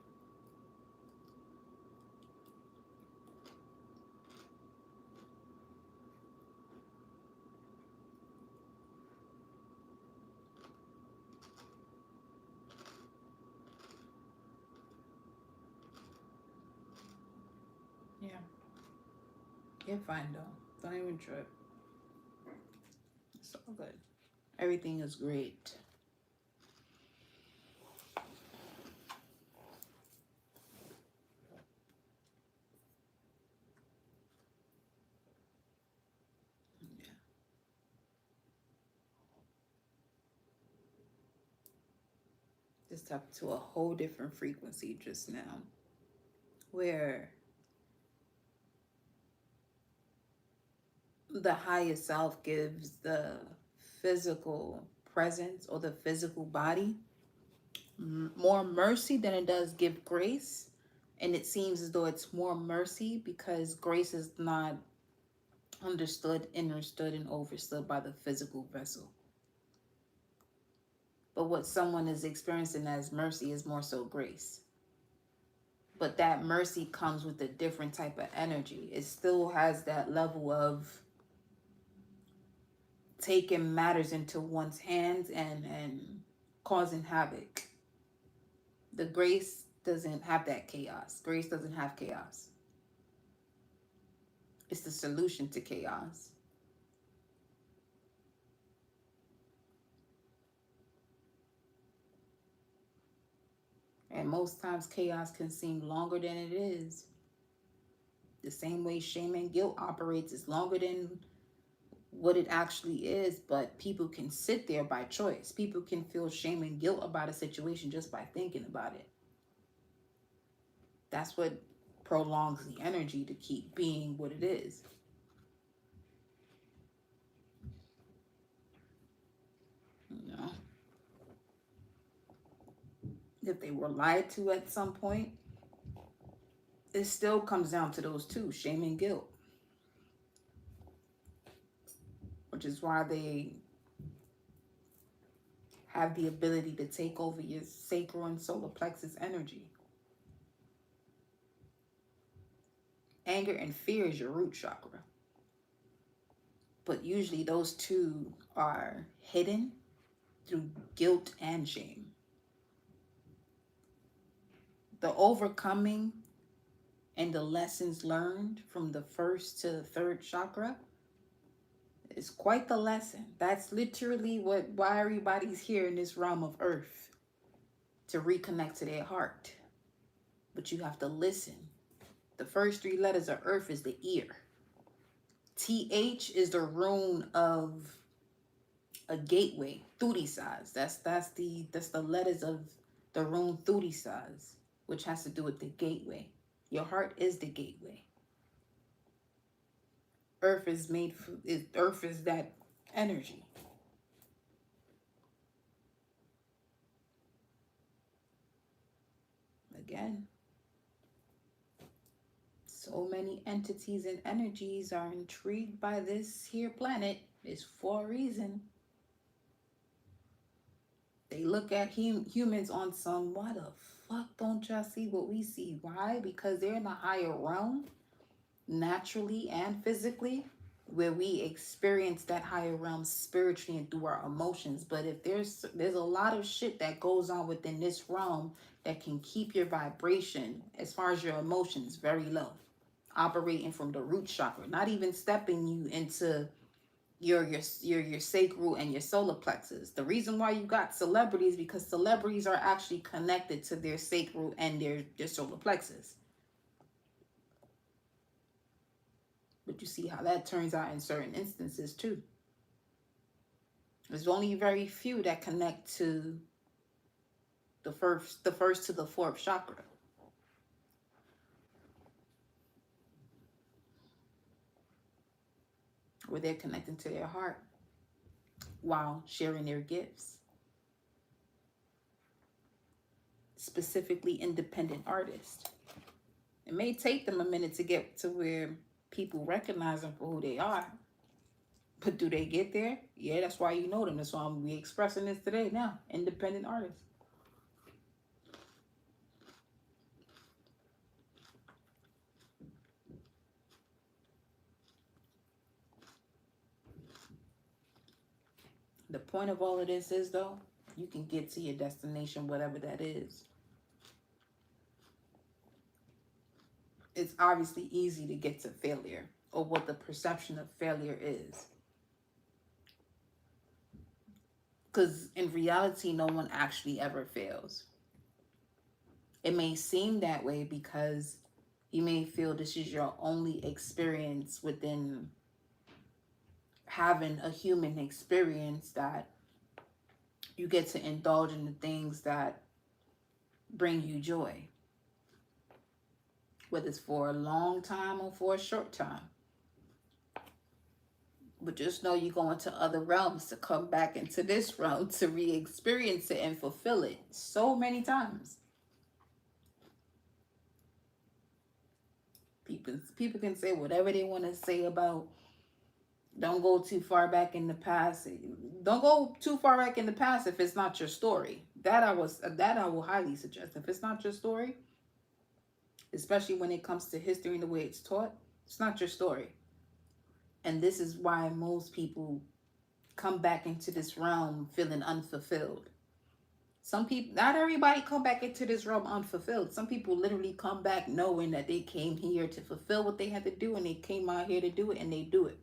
Yeah. You're fine though. Don't even trip. It's all good. Everything is great. Yeah. Just tapped to a whole different frequency just now. where the higher self gives the physical presence or the physical body more mercy than it does give grace. And it seems as though it's more mercy because grace is not understood, understood, and overstood by the physical vessel. But what someone is experiencing as mercy is more so grace. But that mercy comes with a different type of energy. It still has that level of taking matters into one's hands and causing havoc. The grace doesn't have that chaos. Grace doesn't have chaos. It's the solution to chaos. And most times chaos can seem longer than it is. The same way shame and guilt operates is longer than what it actually is, but people can sit there by choice. People can feel shame and guilt about a situation just by thinking about it. That's what prolongs the energy to keep being what it is. You know, if they were lied to at some point, it still comes down to those two, shame and guilt, which is why they have the ability to take over your sacral and solar plexus energy. Anger and fear is your root chakra. But usually those two are hidden through guilt and shame. The overcoming and the lessons learned from the first to the third chakra is quite the lesson. That's literally why everybody's here in this realm of earth, to reconnect to their heart. But you have to listen. The first three letters of earth is the ear. TH is the rune of a gateway, Thuti size. That's the letters of the rune Thuti size, which has to do with the gateway. Your heart is the gateway. Earth is earth is that energy. Again, so many entities and energies are intrigued by this here planet. It's for a reason. They look at humans on some, why the fuck don't y'all see what we see? Why? Because they're in a higher realm, naturally and physically, where we experience that higher realm spiritually and through our emotions. But if there's a lot of shit that goes on within this realm that can keep your vibration, as far as your emotions, very low, operating from the root chakra, not even stepping you into your sacral and your solar plexus. The reason why you got celebrities, because celebrities are actually connected to their sacral and their solar plexus. But you see how that turns out in certain instances too. There's only very few that connect to the first to the fourth chakra. Where they're connecting to their heart while sharing their gifts. Specifically independent artists. It may take them a minute to get to where people recognize them for who they are. But do they get there? Yeah, that's why you know them. That's why I'm expressing this today now. Independent artists. The point of all of this is, though, you can get to your destination, whatever that is. It's obviously easy to get to failure, or what the perception of failure is. Because in reality, no one actually ever fails. It may seem that way because you may feel this is your only experience within having a human experience, that you get to indulge in the things that bring you joy. whether it's for a long time or for a short time. But just know you're going to other realms to come back into this realm to re-experience it and fulfill it so many times. People can say whatever they want to say about, don't go too far back in the past. Don't go too far back in the past if it's not your story. That I will highly suggest. If it's not your story, especially when it comes to history and the way it's taught, it's not your story. And this is why most people come back into this realm feeling unfulfilled. Some people, not everybody come back into this realm unfulfilled. Some people literally come back knowing that they came here to fulfill what they had to do, and they came out here to do it, and they do it.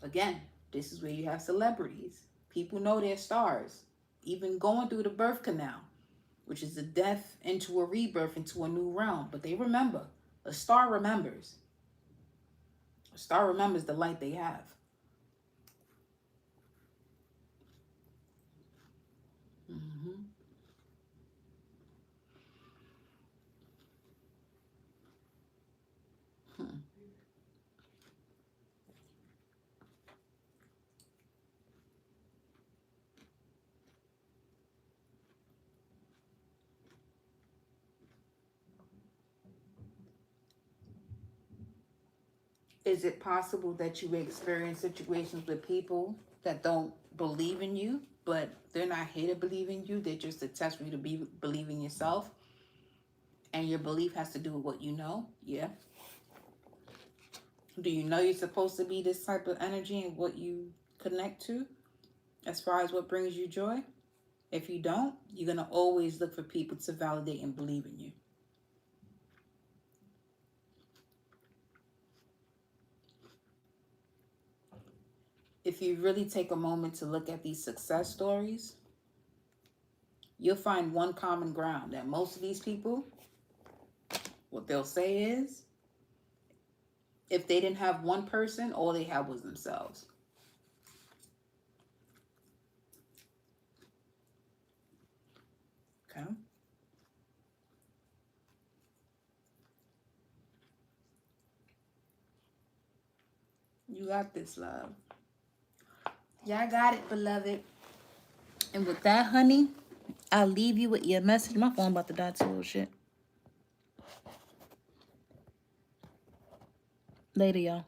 Again, this is where you have celebrities. People know they're stars, even going through the birth canal, which is a death into a rebirth into a new realm. But they remember. A star remembers. A star remembers the light they have. Is it possible that you experience situations with people that don't believe in you, but they're not here to believe in you? They're just a test for you to believe in yourself. And your belief has to do with what you know? Yeah. Do you know you're supposed to be this type of energy and what you connect to as far as what brings you joy? If you don't, you're going to always look for people to validate and believe in you. If you really take a moment to look at these success stories, you'll find one common ground, that most of these people, what they'll say is, if they didn't have one person, all they had was themselves. Okay? You got this, love. Y'all got it, beloved. And with that, honey, I'll leave you with your message. My phone about to die too, little shit. Later, y'all.